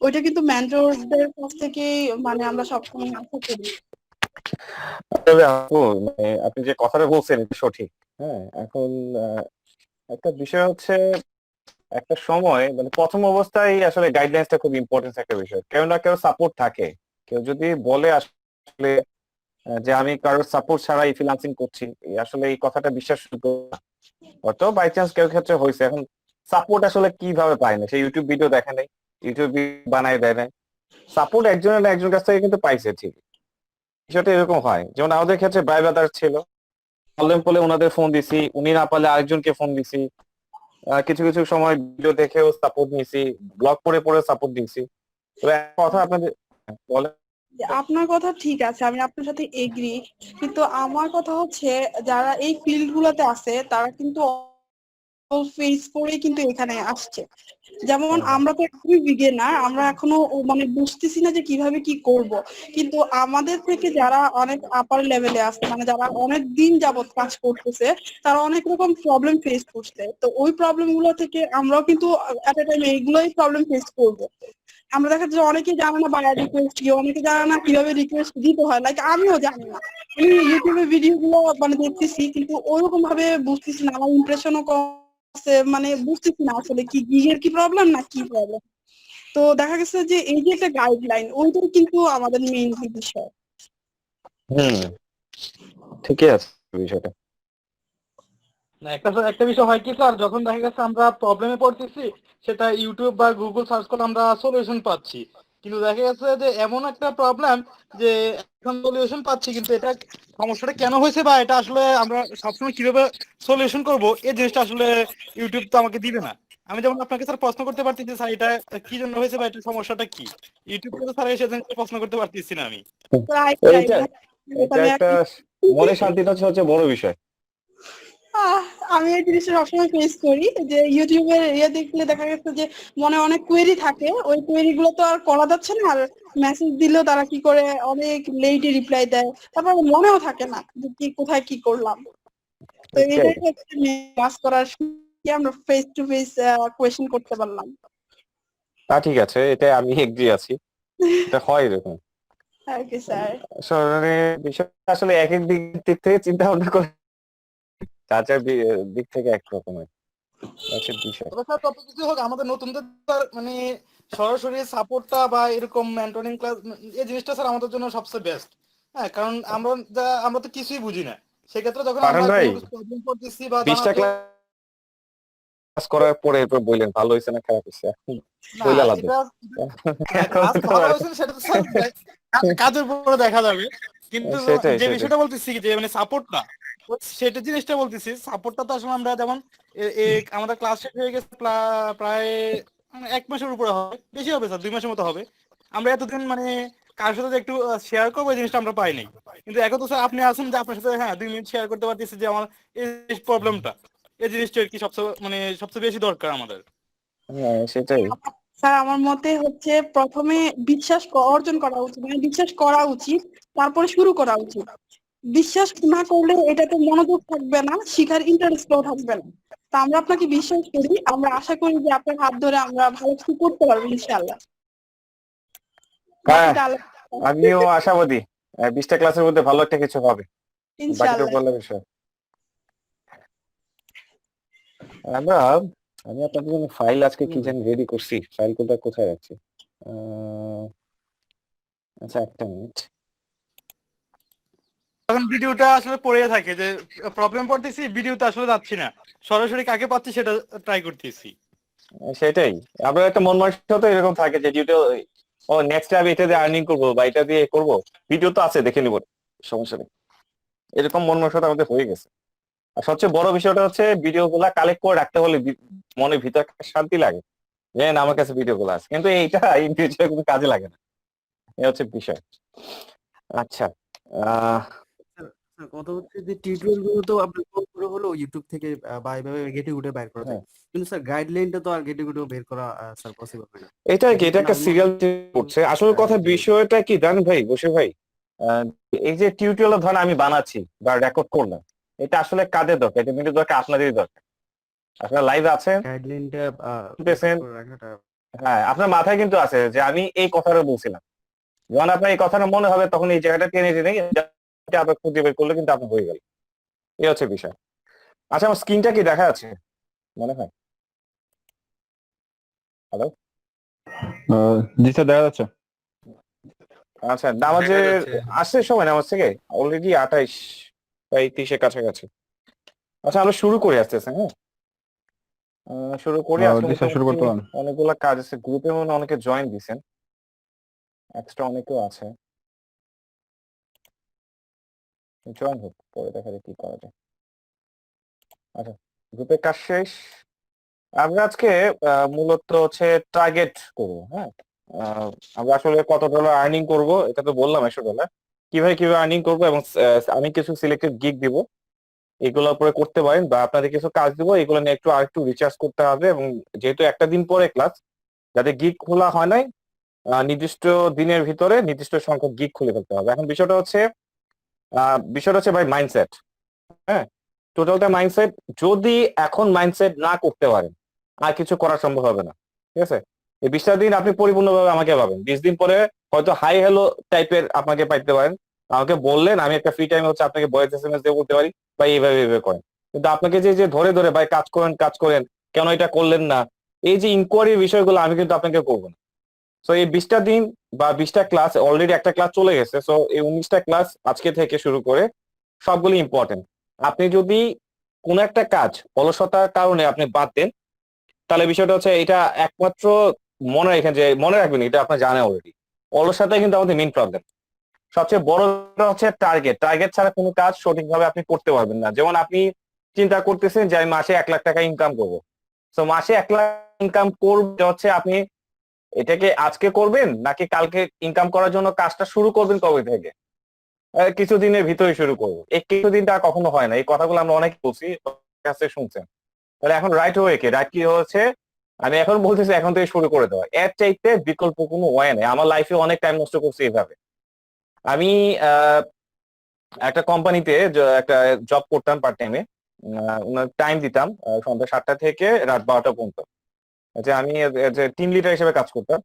ওইটা কিন্তু মেন্টরদের কাছ থেকে মানে আমরা সবসময় আশা করি। আসলে আপু মানে আপনি যে কথাটা বলছেন এটা সঠিক। হ্যাঁ, এখন একটা বিষয় হচ্ছে একটা সময় মানে প্রথম অবস্থায় আসলে গাইডলাইন্সটা খুব ইম্পর্টেন্ট একটা বিষয়। কেউ না কেউ সাপোর্ট থাকে। কেউ যদি বলে আসলে যে আমি কারোর সাপোর্ট ছাড়াই ফ্রিল্যান্সিং করছি, আসলে এই কথাটা বিশ্বাসযোগ্য না। হয়তো বাই চান্স কেউ ক্ষেত্রে হয়েছে। এখন সাপোর্ট আসলে কিভাবে পায় না? সে ইউটিউব ভিডিও দেখে নাই, ইউটিউব বানায় দেয় নাই। সাপোর্ট একজনের না একজনের কাছ থেকে কিন্তু পাইছে ঠিক। বিষয়টা এরকম হয়, যেমন আমাদের ক্ষেত্রে ভাই ব্রাদার ছিল, প্রবলেম পড়লে ওনাদের ফোন দিছি, উনি না পারলে আরেকজনকে ফোন দিছি। কিছু কিছু সময় ভিডিও দেখেও সাপোর্ট নিছি, ব্লগ পড়ে পড়ে সাপোর্ট দিছি। তো একটা কথা আপনাদের বলে যে আপনার কথা ঠিক আছে, আমি আপনার সাথে এগ্রি, কিন্তু আমার কথা হচ্ছে যারা এই ফিল্ড গুলোতে আছে তারা কিন্তু ফেস করে কিন্তু এখানে আসছে। যেমন আমরা তো এখনই বিগিনার, আমরা এখনো মানে বুঝতেছি না যে কিভাবে কি করব, কিন্তু আমাদের থেকে যারা অনেক আপার লেভেলে আছে, মানে যারা অনেক দিন যাবত কাজ করতেছে, তারা অনেক রকম প্রবলেম ফেস করছে। তো ওই প্রবলেম গুলো থেকে আমরাও কিন্তু এট এ টাইম এইগুলোই প্রবলেম ফেস করব। আমরা দেখা যাচ্ছে অনেকেই জানে না বায়ার রিকোয়েস্ট কি, অনেকে জানে না কিভাবে রিকোয়েস্ট দিতে হয়, লাইক আমিও জানি না। আমি ইউটিউবে ভিডিও গুলো মানে দেখতেছি, কিন্তু ওইরকম ভাবে বুঝতেছি না, আমার ইমপ্রেশনও কম আছে, মানে বুঝতেছি না আসলে কি গিগের কি প্রবলেম না কি প্রবলেম। তো দেখা গেছে যে এই যে একটা গাইডলাইন, ওইটাই কিন্তু আমাদের মেইন বিষয়। হুম, ঠিকই আছে বিষয়টা। না, একটা একটা বিষয় হয় কি স্যার, যখন দেখা গেছে আমরা প্রবলেমে পড়তেছি, সেটা ইউটিউব বা গুগল সার্চ করলে আমরা সলিউশন পাচ্ছি। কিন্তু দেখা গেছে যে এমন একটা প্রবলেম যে এখন সলিউশন পাচ্ছি, কিন্তু এটা সমস্যাটা কেন হয়েছে বা এটা আসলে আমরা সবসময় কিভাবে সলিউশন করব, এই জিনিসটা আসলে ইউটিউব তো আমাকে দিবে না। আমি যেমন আপনাকে স্যার প্রশ্ন করতে পারতেছি স্যার এটা কি জন্য হয়েছে বা এটা সমস্যাটা কি, ইউটিউব থেকে স্যার এসে প্রশ্ন করতে পারতেছি না আমি। Right right. এইটা এটা একটা মনে শান্তিটা হচ্ছে হচ্ছে বড় বিষয়। আমি এই জিনিসটা সবসময় ফেস করি যে ইউটিউবের ইয়ে দেখলে দেখা গেছে যে মনে অনেক কোয়েরি থাকে, ওই কোয়েরি গুলো তো আর করা যাচ্ছে না, আর মেসেজ দিলেও তারা কি করে অনেক লেটে রিপ্লাই দেয়, তারপর মনেও থাকে না যে কি কোথায় কি করলাম। তো এটাই এটাই হচ্ছে ক্লাস করার কি আমরা ফেস টু ফেস কোয়েশ্চেন করতে পারলাম। তা ঠিক আছে, এটা আমি এগ্রি আছি, এটা হয় এরকম। Okay sir. আসলে বিষয়টা আসলে এক এক দিক থেকে চিন্তা ভাবনা করে যার যার দিক থেকে একরকমের আছে বিষয়। তবে স্যার তত কিছু হোক, আমাদের নতুনদের মানে সরাসরি সাপোর্টটা বা এরকম মেন্টরিং ক্লাস, এই জিনিসটা স্যার আমাদের জন্য সবচেয়ে বেস্ট। হ্যাঁ, কারণ আমরা তো কিছুই বুঝি না, সেক্ষেত্রে যখন পাঠান আমরা ভাই কোনো কিছু প্রবলেম করতেছি বা 20টা জানাতে। ক্লাস করার পরে এরপর বললেন ভালো হয়েছে না খারাপ হয়েছে, এখন না, বইলা লাভ নেই। এটা এখন ক্লাস তো ভালো আর হয়েছে সেটা তো স্যার কাজের উপরে দেখা যাবে। কিন্তু সেটাই যে সেটাই বিষয়টা বলতেছি যে মানে সাপোর্টটা, সেটা জিনিসটা বলতেছি, সাপোর্টটা তো আসলে আমরা যেমন আমাদের ক্লাস শেষ হয়ে গেছে প্রায় 1 মাসের উপরে হবে, বেশি হবে স্যার, 2 মাসের মতো হবে। আমরা এতদিন মানে কার সাথে যে একটু শেয়ার করবো এই জিনিসটা আমরা পাই নাই। কিন্তু এখন তো স্যার আপনি আছেন যে আপনার সাথে হ্যাঁ 2 মিনিট শেয়ার করতে পারতেছি যে আমার এই প্রবলেমটা, এই জিনিসটা আর কি সবচেয়ে মানে সবচেয়ে বেশি দরকার আমাদের। হ্যাঁ সেটাই। স্যার আমার মতে হচ্ছে প্রথমে বিশ্বাস অর্জন করা উচিত, মানে বিশ্বাস করা উচিত, তারপরে শুরু করা উচিত। বিশ্বাস না করলে এটাতে মনোযোগ থাকবে না, শিখার ইন্টারেস্টও থাকবে না। তা আমরা আপনাকে বিশ্বাস করি, আমরা আশা করি যে আপনার হাত ধরে আমরা ভালো কিছু করতে পারবো ইনশাআল্লাহ। হ্যাঁ, বাকিটা আল্লাহ। আমিও আশাবাদী 20টা ক্লাসের মধ্যে ভালো একটা কিছু হবে, বাকিটা ইনশাআল্লাহ। বললাম বিষয়। আমরা আমি আপনাদের জন্য ফাইল আজকে কি জানি রেডি করছি, ফাইল কোথায় কোথায় রাখছি। আচ্ছা একটা মিনিট। তখন ভিডিওটা আসলে পড়ে থাকে যে প্রবলেম পড়তেছি, ভিডিওতে আসলে যাচ্ছি না, সরাসরি কাকে পাচ্ছি সেটা ট্রাই করতেছি। সেটাই, আমরা একটা মন মানসিকতা এরকম থাকে যে ভিডিও ও নেক্সট আমি এটা দিয়ে আর্নিং করবো বা এটা দিয়ে করবো, ভিডিও তো আছে দেখে নিবো, সমস্যা নেই, এরকম মন মানসিকতা আমাদের হয়ে গেছে। আর সবচেয়ে বড় বিষয়টা হচ্ছে ভিডিও গুলা কালেক্ট করে রাখতে হলে মনে ভিতরে একটা শান্তি লাগে যে না আমার কাছে ভিডিও গুলো আছে, কিন্তু এইটা এই বিষয়ে কোনো কাজে লাগে না, এই হচ্ছে বিষয়। আচ্ছা আহ স্যার, স্যার, কথা হচ্ছে যে টিউটোরিয়াল গুলো তো আপনি কম করে হলেও ইউটিউব থেকে বা এভাবে ঘেটে ঘুটে বের করা যায়, হ্যাঁ, কিন্তু স্যার গাইডলাইনটা তো আর ঘেটে ঘুটে বের করা স্যার পসিবল হয় না। এটা কি এটা এক্ষেত্রে একটা আমি মনে সিরিয়াল করি করছে আসল কথা, যে বিষয়টা কি জানেন ভাই বসে ভাই, আহ, এই যে টিউটোরিয়াল ধরেন আমি বানাচ্ছি বা রেকর্ড করলাম, এটা আসলে কাদের দরকার? এটা কিন্তু দরকার আপনাদেরই দরকার। আপনারা লাইভে আছেন, গাইডলাইনটা প্রিপেয়ার শুনতেছেন, করে রাখাটা হ্যাঁ, আপনার মাথায় কিন্তু আছে যে আমি এই কথাটা বলছিলাম। যখন আপনার এই কথাটা মনে হবে তখন এই জায়গাটা টেনে টেনে আপনার খুঁজে বের করলে কিন্তু আপনি হয়ে গেল। এই হচ্ছে বিষয়। আচ্ছা, আমার স্ক্রিনটা কি দেখা যাচ্ছে মনে হয়? হ্যালো? জি স্যার, দেখা যাচ্ছে। আচ্ছা, নামাজের দেখা যাচ্ছে। আসছে সময় নামাজ থেকে অলরেডি 28 প্রায় 30 এর কাছাকাছি। আচ্ছা, আমরা শুরু করি আস্তে আস্তে, হ্যাঁ? শুরু করি। আজকে জি স্যার, শুরু মোটামুটি করতে পারেন। অনেকগুলা কাজ আছে, গ্রুপে মনে হয় অনেকে জয়েন দিছেন, এক্সট্রা অনেকেও আছে। জয়েন হোক, পরে দেখা যায় কি করা যায়। আচ্ছা, গ্রুপে কাজ শেষ। আমরা আজকে মূলত হচ্ছে টার্গেট করবো, হ্যাঁ? আহ, আমরা আসলে কত ডলার আর্নিং করব এটা তো বললাম, $100 কিভাবে কিভাবে আর্নিং করবো, এবং আমি কিছু সিলেক্টেড গিগ দিব, এগুলোর উপরে করতে পারেন, বা আপনাদের কিছু কাজ দিব, এগুলো নিয়ে একটু আরেকটু রিচার্জ করতে হবে। এবং যেহেতু একটা দিন পরে ক্লাস, যাতে গিগ খোলা হয় নাই, নির্দিষ্ট দিনের ভিতরে নির্দিষ্ট সংখ্যক গিগ খুলে ফেলতে হবে। এখন বিষয়টা হচ্ছে ভাই মাইন্ডসেট, হ্যাঁ? টোটালটা মাইন্ডসেট। যদি এখন মাইন্ডসেট না করতে পারেন, আর কিছু করা সম্ভব হবে না, ঠিক আছে? এই 20টা দিন আপনি পরিপূর্ণভাবে আমাকে পাবেন। 20 দিন পরে হয়তো হাই হ্যালো টাইপের আপনাকে পাইতে পারেন। আমাকে বললেন, আমি একটা ফ্রি টাইম হচ্ছে আপনাকে ভয়েস এসএমএস দিয়ে বলতে পারি, বা এইভাবে এইভাবে করেন। কিন্তু আপনাকে যে যে ধরে ধরে ভাই কাজ করেন কেন এটা করলেন না, এই যে ইনকোয়ারির বিষয়গুলো আমি কিন্তু আপনাকে করবো না। সো এই 20টা দিন বা 20টা ক্লাস, অলরেডি একটা ক্লাস চলে গেছে, সো এই 19টা ক্লাস আজকে থেকে শুরু করে সবগুলো ইম্পর্টেন্ট। আপনি যদি কোন একটা কাজ অলসতার কারণে আপনি বাদ দেন, তাহলে বিষয়টা হচ্ছে এটা একমাত্র মনে রাখেন, যে মনে রাখবেন এটা আপনার জানা অলরেডি, অলসতাই কিন্তু আমাদের মেইন প্রবলেম। সবচেয়ে বড় হচ্ছে টার্গেট। টার্গেট ছাড়া কোনো কাজ সঠিকভাবে আপনি করতে পারবেন না। যেমন আপনি চিন্তা করতেছেন যে আমি মাসে 1 লাখ টাকা ইনকাম করবো, তো মাসে 1 লাখ ইনকাম করবে হচ্ছে, আপনি এটাকে আজকে করবেন নাকি কালকে ইনকাম করার জন্য কাজটা শুরু করবেন কবে থেকে? কিছুদিনের ভিতরে শুরু করবো। এই কিছুদিনটা আর কখনো হয় না। এই কথাগুলো আমরা অনেক বলছি, কাছে শুনছেন। তাহলে এখন রাইট ওয়ে কি? রাইট কি হচ্ছে, আমি এখন বলতেছি এখন থেকে শুরু করে দেওয়া। এর চাইতে বিকল্প কোনো ওয়ে নেই। আমার লাইফে অনেক টাইম নষ্ট করছি এইভাবে। আমি আহ, একটা কোম্পানিতে একটা জব করতাম পার্ট টাইমে। টাইম দিতাম সন্ধ্যা 7টা থেকে রাত 12টা পর্যন্ত। যে আমি যে টিম লিডার হিসেবে কাজ করতাম।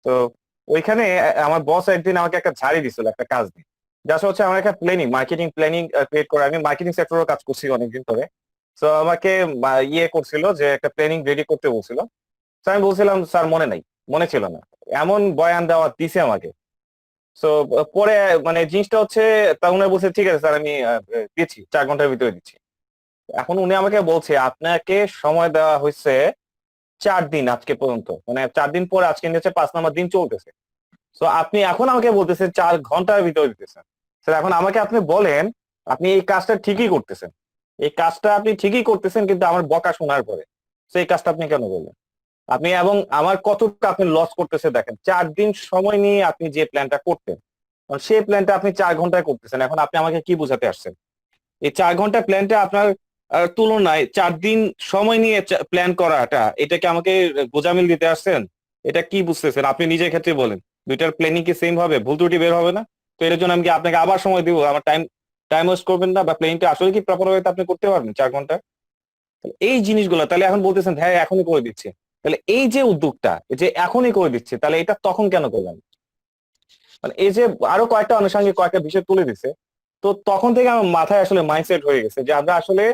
তো ওইখানে আমার বস একদিন আমাকে একটা ঝাড়ি দিছিল একটা কাজ দিয়ে। যা হচ্ছে আমার একটা মার্কেটিং প্ল্যানিং ক্রিয়েট করা। আমি মার্কেটিং সেক্টরেও কাজ করছি অনেকদিন ধরে। তো আমাকে ইয়ে করছিল যে একটা প্ল্যানিং রেডি করতে বলছিল। তো আমি বলছিলাম স্যার মনে নাই, মনে ছিল না। এমন বয়ান দেওয়া দিছে আমাকে। তো পরে মানে জিনিসটা হচ্ছে, তা উনি বলছে ঠিক আছে স্যার, আমি দিচ্ছি, 4 ঘন্টার ভিতরে দিচ্ছি। এখন উনি আমাকে বলছে আপনাকে সময় দেওয়া হয়েছে 4 দিন আজকে পর্যন্ত, মানে 4 দিন পরে আজকে নিচ্ছে 5 নম্বর দিন চলতেছে। তো আপনি এখন আমাকে বলতেছেন 4 ঘন্টার ভিতরে দিতেছেন। স্যার এখন আমাকে আপনি বলেন, আপনি এই কাজটা ঠিকই করতেছেন, এই কাজটা আপনি ঠিকই করতেছেন, কিন্তু আমার বকা শোনার পরে সেই কাজটা আপনি কেন বললেন? আপনি এবং আমার কতটা আপনি লস করতেছে দেখেন। 4 দিন সময় নিয়ে আপনি যে প্ল্যানটা করতেন, সেই প্ল্যানটা আপনি 4 ঘন্টায় করতেছেন। এখন আপনি আমাকে কি বোঝাতে আসছেন? এই 4 ঘন্টা প্ল্যানটা আপনার তুলনায় 4 দিন সময় নিয়ে প্ল্যান করাটা, এটাকে আমাকে গোজামিল দিতে আসছেন? এটা কি বুঝতেছেন আপনি নিজের ক্ষেত্রে বলেন? দুইটার প্ল্যানিং কি সেম হবে? ভুল ত্রুটি বের হবে না? তো এর জন্য আমি কি আপনাকে আবার সময় দিব? আমার টাইম ওয়েস্ট করবেন না? বা প্ল্যানিংটা আসলে কি প্রপার ওয়েতে আপনি করতে পারবেন 4 ঘন্টা? এই জিনিসগুলো তাহলে এখন বলতেছেন হ্যাঁ এখনই করে দিচ্ছে। তাহলে এই যে উদ্যোগটা, যে এখনই করে দিচ্ছে, তাহলে এটা তখন কেন করলেন? মানে এই যে আরো কয়েকটা আনুষঙ্গিক কয়েকটা বিষয় তুলে দিছে, তো তখন থেকে আমার মাথায় আসলে মাইন্ডসেট হয়ে গেছে যে আমরা আসলে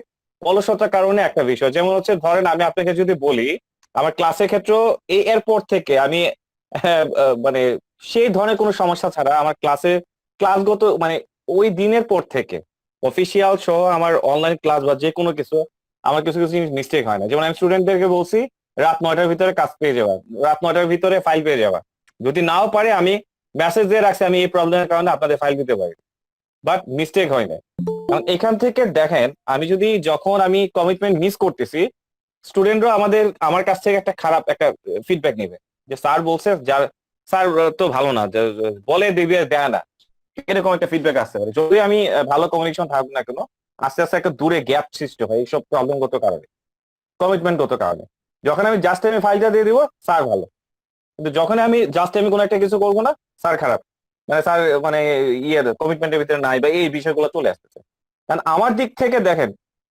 অলসতার কারণে একটা বিষয়, যেমন হচ্ছে ধরেন আমি আপনাকে যদি বলি আমার ক্লাসের ক্ষেত্রে এই এরপর থেকে আমি মানে সেই ধরনের কোনো সমস্যা ছাড়া আমার ক্লাসগত মানে ওই দিনের পর থেকে অফিসিয়াল সহ আমার অনলাইন ক্লাস বা যে কোনো কিছু, আমার কিছু কিছু জিনিস মিস্টেক হয় না। যেমন আমি স্টুডেন্টদেরকে বলছি রাত 9টার ভিতরে কাজ পেয়ে যাওয়া, রাত 9টার ভিতরে ফাইল পেয়ে যাওয়া। যদি নাও পারে আমি মেসেজ দিয়ে রাখছি আমি এই প্রবলেমের কারণে আপনাদের ফাইল দিতে পারি, বাট মিস্টেক হয় না। কারণ এখান থেকে দেখেন, আমি যদি যখন আমি কমিটমেন্ট মিস করতেছি, স্টুডেন্টরা আমার কাছ থেকে একটা খারাপ একটা ফিডব্যাক নেবে, যে স্যার বলছে, যার স্যার তো ভালো না, বলে দিবে দেয় না, এরকম একটা ফিডব্যাক আসতে পারে। যদি আমি ভালো কমিউনিকেশন থাকবো না কেন, আস্তে আস্তে একটা দূরে গ্যাপ সৃষ্টি হয় এইসব প্রবলেমগত কারণে, কমিটমেন্টগত কারণে। যখন আমি জাস্ট আমি ফাইলটা দিয়ে দিব, স্যার ভালো। কিন্তু যখন আমি জাস্ট আমি কোনো একটা কিছু করবো না, স্যার খারাপ, মানে স্যার মানে কমিটমেন্টের ভিতরে নাই, বা এই বিষয়গুলো চলে আসতেছে। কারণ আমার দিক থেকে দেখেন,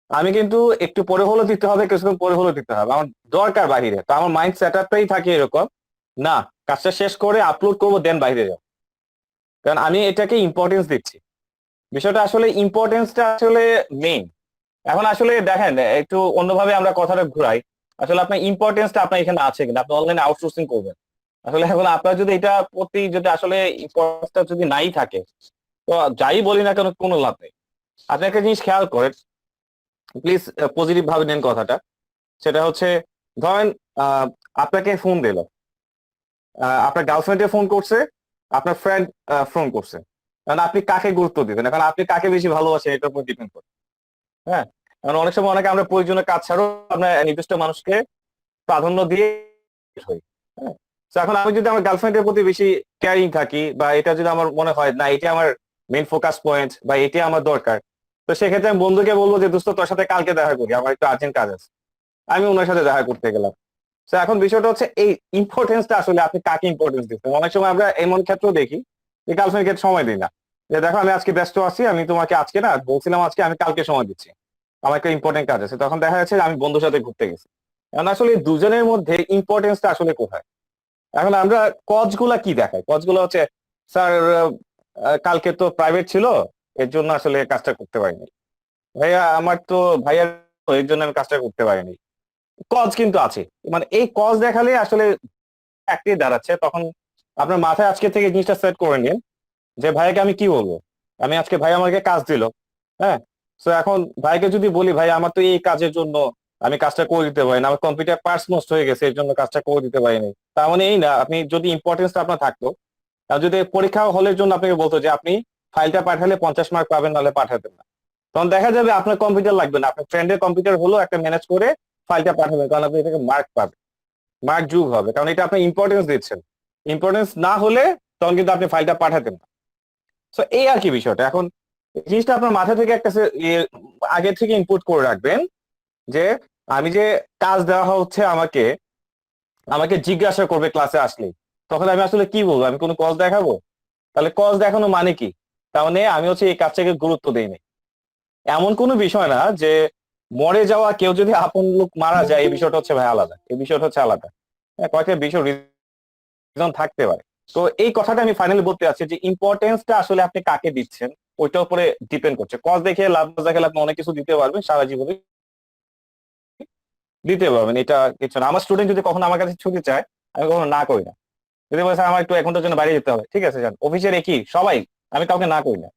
আমি কিন্তু একটু পরে হলেও দিতে হবে, কিছুক্ষণ পরে হলেও দিতে হবে, আমার দরকার বাহিরে, তো আমার মাইন্ড সেট আপটাই থাকে এরকম না, কাজটা শেষ করে আপলোড করবো দেন বাইরে যাও, কারণ আমি এটাকে ইম্পর্টেন্স দিচ্ছি। বিষয়টা আসলে ইম্পর্টেন্সটা আসলে মেইন। এখন আসলে দেখেন একটু অন্যভাবে আমরা কথাটা ঘুরাই, আসলে আপনার ইম্পর্টেন্সটা আপনার এখানে আছে কিনা, আপনি অনলাইনে আউটসোর্সিং করবেন আসলে। এখন আপনার যদি এটা প্রতি যদি আসলে ইম্পর্টেন্সটা যদি নাই থাকে, তো যাই বলি না কেন কোনো লাভ নেই। আপনি একটা জিনিস খেয়াল করেন, প্লিজ পজিটিভ ভাবে নেন কথাটা। সেটা হচ্ছে ধরেন আপনাকে ফোন দিল, আপনার গার্লফ্রেন্ডে ফোন করছে, আপনার ফ্রেন্ড ফোন করছে, কারণ আপনি কাকে গুরুত্ব দিবেন, এখন আপনি কাকে বেশি ভালোবাসেন এটার উপর ডিপেন্ড করে। হ্যাঁ, কারণ অনেক সময় অনেকে আমরা প্রয়োজনীয় কাজ ছাড়াও আপনার নির্দিষ্ট মানুষকে প্রাধান্য দিয়ে হই। হ্যাঁ, তো এখন আমি যদি আমার গার্লফ্রেন্ডের প্রতি বেশি কেয়ারিং থাকি, বা এটা যদি আমার মনে হয় না এটা আমার মেইন ফোকাস পয়েন্ট বা এটা আমার দরকার, তো সেক্ষেত্রে আমি বন্ধুকে বলবো যে দোস্ত তোর সাথে কালকে দেখা করি, আমার একটু আর্জেন্ট কাজ আছে, আমি ওনার সাথে দেখা করতে গেলাম। তো এখন বিষয়টা হচ্ছে এই ইম্পর্টেন্সটা আসলে আপনি কাকে ইম্পর্টেন্স দিচ্ছেন। অনেক সময় আমরা এমন ক্ষেত্রেও দেখি যে গার্লফ্রেন্ডকে সময় দিই না, যে দেখো আমি আজকে ব্যস্ত আছি, আমি তোমাকে আজকে না বলছিলাম আজকে, আমি কালকে সময় দিচ্ছি, আমার একটা ইম্পর্টেন্ট কাজ আছে, তখন দেখা যাচ্ছে যে আমি বন্ধুর সাথে ঘুরতে গেছি। এখন আসলে এই দুজনের মধ্যে ইম্পর্টেন্সটা আসলে কোথায়? এখন আমরা কজগুলা কি দেখাই, কজগুলো হচ্ছে স্যার কালকে তো প্রাইভেট ছিল এর জন্য আসলে কাজটা করতে পারিনি, ভাইয়া আমার তো ভাইয়ার এর জন্য আমি কাজটা করতে পারিনি। কজ কিন্তু আছে, মানে এই কজ দেখালে আসলে একটাই দাঁড়াচ্ছে, তখন আপনার মাথায় আজকে থেকে জিনিসটা সেট করে নিন যে ভাইয়াকে আমি কি বলবো, আমি আজকে ভাই আমাকে কাজ দিল। হ্যাঁ, তো এখন ভাইকে যদি বলি ভাই আমার তো এই কাজের জন্য আমি কাজটা করে দিতে পারি না, আমার কম্পিউটার পার্টস নষ্ট হয়ে গেছে এর জন্য কাজটা করে দিতে পারিনি, তার মানে এই না আপনি যদি ইম্পর্টেন্সটা আপনার থাকতো, আর যদি পরীক্ষা হলের জন্য আপনাকে বলতো যে আপনি ফাইলটা পাঠালে 50 মার্ক পাবেন, নাহলে পাঠাতেন না, তখন দেখা যাবে আপনার কম্পিউটার লাগবে না, আপনার ফ্রেন্ডের কম্পিউটার হলো একটা ম্যানেজ করে ফাইলটা পাঠাবেন, কারণ আপনি এটাকে মার্ক পাবেন, মার্ক যুগ হবে, কারণ এটা আপনি ইম্পর্টেন্স দিচ্ছেন। ইম্পর্টেন্স না হলে তখন কিন্তু আপনি ফাইলটা পাঠাতেন না। তো এই আর কি বিষয়টা। এখন এই জিনিসটা আপনার মাথা থেকে একটা আগে থেকে ইনপুট করে রাখবেন যে আমি যে কাজ দেওয়া হচ্ছে আমাকে, আমাকে জিজ্ঞাসা করবে ক্লাসে আসলে, তখন আমি আসলে কি বলবো, আমি কোনো কজ দেখাবো? তাহলে কজ দেখানো মানে কি? তার মানে আমি হচ্ছে এই কাজটাকে গুরুত্ব দেইনি। এমন কোনো বিষয় না যে মরে যাওয়া কেউ যদি আপন লোক মারা যায় এই বিষয়টা হচ্ছে ভাই আলাদা, এই বিষয়টা হচ্ছে আলাদা। হ্যাঁ, কয়েকটা বিষয় রিজন থাকতে পারে। তো এই কথাটা আমি ফাইনালি বলতে চাচ্ছি যে ইম্পর্টেন্সটা আসলে আপনি কাকে দিচ্ছেন ওইটার উপরে ডিপেন্ড করছে। কজ দেখে লাভ দেখে আপনি অনেক কিছু দিতে পারবেন, সারা জীবনে দিতে পারবেন, এটা কিছু না। আমার স্টুডেন্ট যদি কখনো আমার কাছে ছুটি চায় আমি কখনো না করি না, যদি বলে স্যার আমার একটু 1 ঘন্টার জন্য বাইরে যেতে হবে, ঠিক আছে যান, অফিসের একই সবাই, আমি কাউকে না করি না,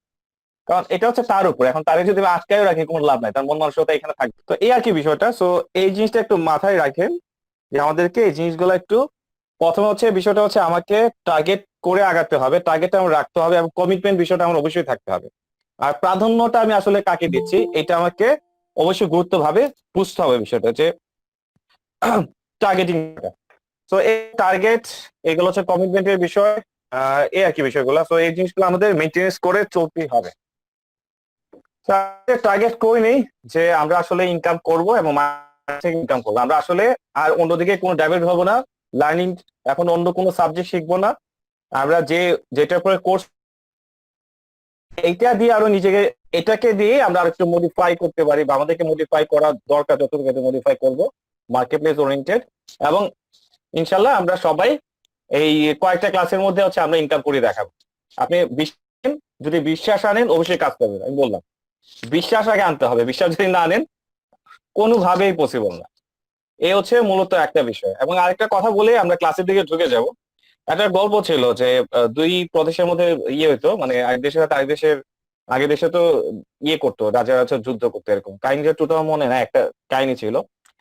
কারণ এটা হচ্ছে তার উপর। এখন তারে যদি আমি আটকায় রাখি কোনো লাভ নাই, তার মন মানসিকতা এখানে থাকবে। তো এই আর কি বিষয়টা। সো এই জিনিসটা একটু মাথায় রাখেন যে আমাদেরকে এই জিনিসগুলো একটু, প্রথমে হচ্ছে বিষয়টা হচ্ছে আমাকে টার্গেট করে আগাতে হবে, টার্গেটটা আমার রাখতে হবে, এবং কমিটমেন্ট বিষয়টা আমার অবশ্যই থাকতে হবে। আর প্রাধান্যটা আমি আসলে কাকে দিচ্ছি এটা আমাকে অবশ্যই গুরুত্বভাবে বুঝতে হবে বিষয়টা, যে টার্গেটিং। তো এই টার্গেট, এগুলো হচ্ছে কমিটমেন্টের বিষয়, এই আর কি বিষয়গুলো। তো এই জিনিসগুলো আমাদের মেনটেনেন্স করে চলতেই হবে। টার্গেট করি নেই যে আমরা আসলে ইনকাম করব এবং থেকে ইনকাম করবো, আমরা আসলে আর অন্যদিকে কোনো ডাইভার্ট হবো না, লার্নিং এখন অন্য কোনো সাবজেক্ট শিখবো না, আমরা যেটার উপরে কোর্স এইটা দিয়ে আরো নিজেকে, এটাকে দিয়ে আমরা আর একটু মডিফাই করতে পারি, বা আমাদেরকে মডিফাই করা দরকার যতটুকু মডিফাই করবো, মার্কেট প্লেস ওরিয়েন্টেড। এবং ইনশাল্লাহ আমরা সবাই এই কয়েকটা ক্লাসের মধ্যে হচ্ছে আমরা ইনকাম করে দেখাবো। আপনি যদি বিশ্বাস আনেন অবশ্যই কাজ করবেন, আমি বললাম বিশ্বাস আগে আনতে হবে, বিশ্বাস যদি না আনেন কোনোভাবেই পসিবল না। এই হচ্ছে মূলত একটা বিষয়। এবং আরেকটা কথা বলে আমরা ক্লাসের দিকে ঢুকে যাব। একটা গল্প ছিল যে দুই প্রদেশের মধ্যে ইয়ে হইতো, মানে এক দেশের সাথে আরেক দেশের, আগে দেশে তো ইয়ে করতো, রাজা রাজা যুদ্ধ করতো, এরকম কাহিনীটা টোটাল মনে না, একটা কাহিনী ছিল।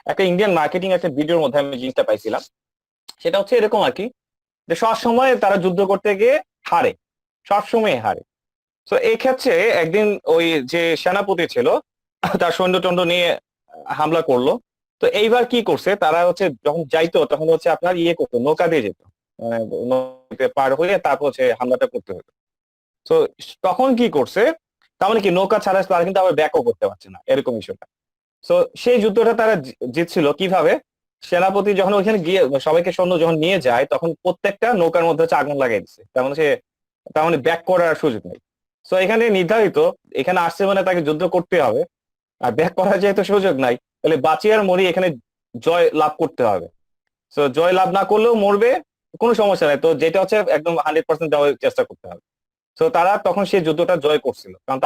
একটা ইন্ডিয়ান মার্কেটিং একটা ভিডিওর মধ্যে আমি জিনিসটা পাইছিলাম। সেটা হচ্ছে এরকম আর কি, যে সব সময় তারা যুদ্ধ করতে গিয়ে হারে, সবসময় হারে। তো এই ক্ষেত্রে একদিন ওই যে সেনাপতি ছিল তার সৈন্যটন্ড নিয়ে হামলা করলো। তো এইবার কি করছে, তারা হচ্ছে যখন যাইতো তখন হচ্ছে আপনার ইয়ে করতো, নৌকা দিয়ে যেত, নদীতে পার হয়ে তারপর হচ্ছে হামলাটা করতে হতো। তো তখন কি করছে, তার মানে কি নৌকা ছাড়া তারা কিন্তু আবার ব্যাকও করতে পারছে না, এরকম বিষয়টা। তো সেই যুদ্ধটা তারা জিতছিল কিভাবে, সেনাপতি যখন ওইখানে গিয়ে সবাইকে সৈন্য যখন নিয়ে যায় তখন প্রত্যেকটা নৌকার মধ্যে হচ্ছে আগুন লাগাই দিচ্ছে, তার মানে ব্যাক করার সুযোগ নেই। তো এখানে নির্ধারিত, এখানে আসছে মানে তাকে যুদ্ধ করতে হবে, আর ব্যাক করার যেহেতু সুযোগ নাই, তাহলে বাঁচি আর মরি এখানে জয় লাভ করতে হবে। তো জয় লাভ না করলেও মরবে, কোনো সমস্যা নাই, তো যেটা হচ্ছে একদম 100% দেওয়ার চেষ্টা করতে হবে। তো তারা তখন সেই যুদ্ধটা জয় করছিল, কারণ